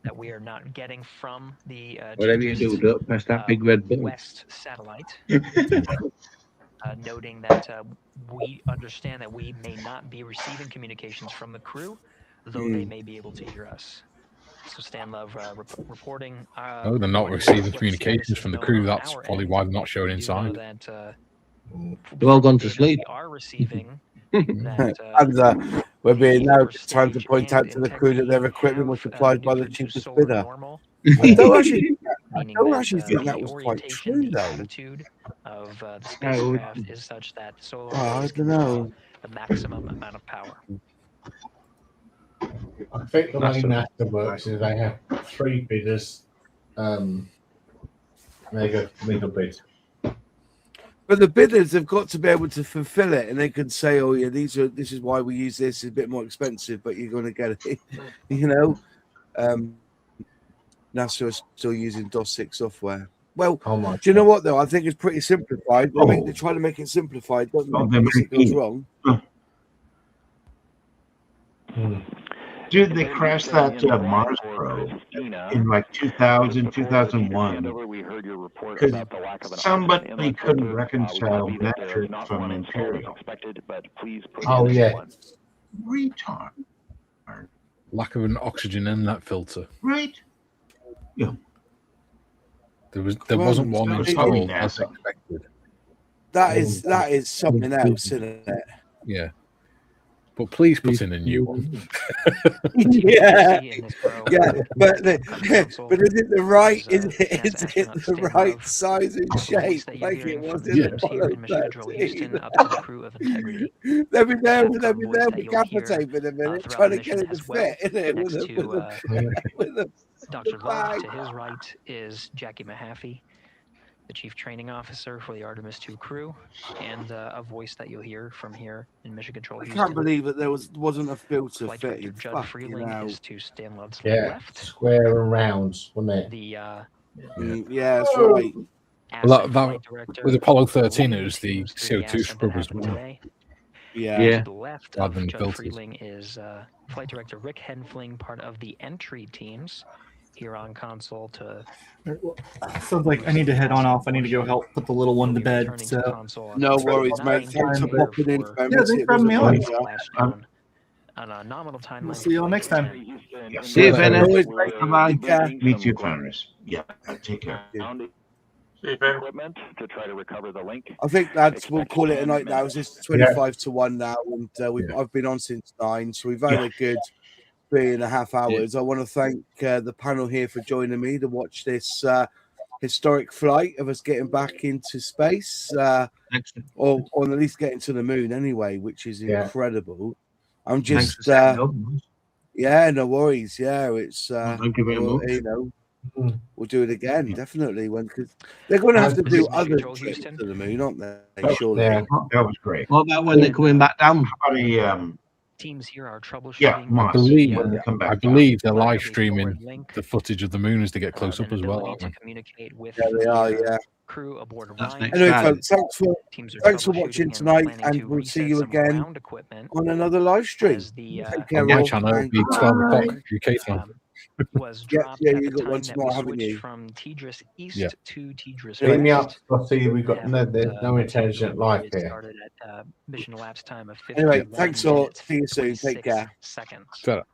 That we are not getting from the Whatever you do, don't press that big red button. West satellite. Noting that we understand that we may not be receiving communications from the crew, though they may be able to hear us. So Stan Love reporting. Oh, they're not receiving communications from the crew. That's probably why they're not showing inside. They've all gone to sleep. We are receiving. And we're being now time to point out to the crew that their equipment was supplied by the cheapest bidder. I don't actually think that was quite true, though. Of the spacecraft is such that solar I don't know. the maximum amount of power. I think the way NASA works is they have 3 bidders. They go middle bid. But the bidders have got to be able to fulfill it, and they can say, "Oh yeah, this is why we use this. It's a bit more expensive, but you're going to get it." NASA is still using DOS 6 software. Well, do you know what though? I think it's pretty simplified. They try to make it simplified, don't they? If it goes wrong. Did they crash that Mars probe? in like 2000, 2001, because somebody couldn't reconcile metric from imperial. Oh yeah. Retard. Lack of an oxygen in that filter. Right. Yeah. There wasn't one installed as expected. That is something else, isn't it? Yeah. But please put in a new one. Yeah, but is it the right? Is it the right size and shape? Like it was in Apollo 13. They'll be there with gaffer tape in a minute, trying to get it to fit, isn't it? With the Dr. Love, to his right is Jackie Mahaffey, the Chief Training Officer for the Artemis II crew, and a voice that you'll hear from here in Mission Control I Houston. can't believe that there wasn't a filter Flight fitting. Director Judd Freeling is to Stan Love's Yeah, left. square and rounds, wasn't it? The yeah, that's right. Well, with Apollo 13, it was the CO2 scrubbers. Yeah. To the left of Judd Freeling is Flight Director Rick Henfling, part of the entry teams here on console to... Sounds like I need to head on off. I need to go help put the little one to bed. So no worries, mate. Thanks for popping in. Yeah, thanks for having me on. On a nominal timeline. We'll see you all next time. See you, Venice. Bye-bye. Meet you, Paris. Yeah, take care. Equipment to try to recover the link. I think lads, we'll call it a night now. It's 25-1 now, and I've been on since 9, so we've had a good 3.5 hours. I want to thank the panel here for joining me to watch this historic flight of us getting back into space, or at least getting to the moon anyway, which is incredible. I'm just yeah, no worries. Yeah, it's thank you very much. You know, we'll do it again, definitely. Because they're going to have to do other trips to the moon, aren't they? Surely. Yeah, that was great. What about when they're coming back down? How about a teams here are troubleshooting. Yeah, I believe they're live streaming the footage of the moon as they get close up as well, aren't they? Communicate with they are, yeah. Crew aboard Anyway, folks, thanks for watching tonight, and we'll see you again on another live stream. Take care, On my all. channel, it'll be 12 o'clock UK time. Was dropped yeah, at you the got time one that tomorrow, we haven't switched you? from Tidris East Yeah. to Tidris Bring me up. West. I'll see we've got no intelligent life It here. started at mission elapsed time of 50 Anyway, thanks all. See you soon. Take care. seconds. Shut up.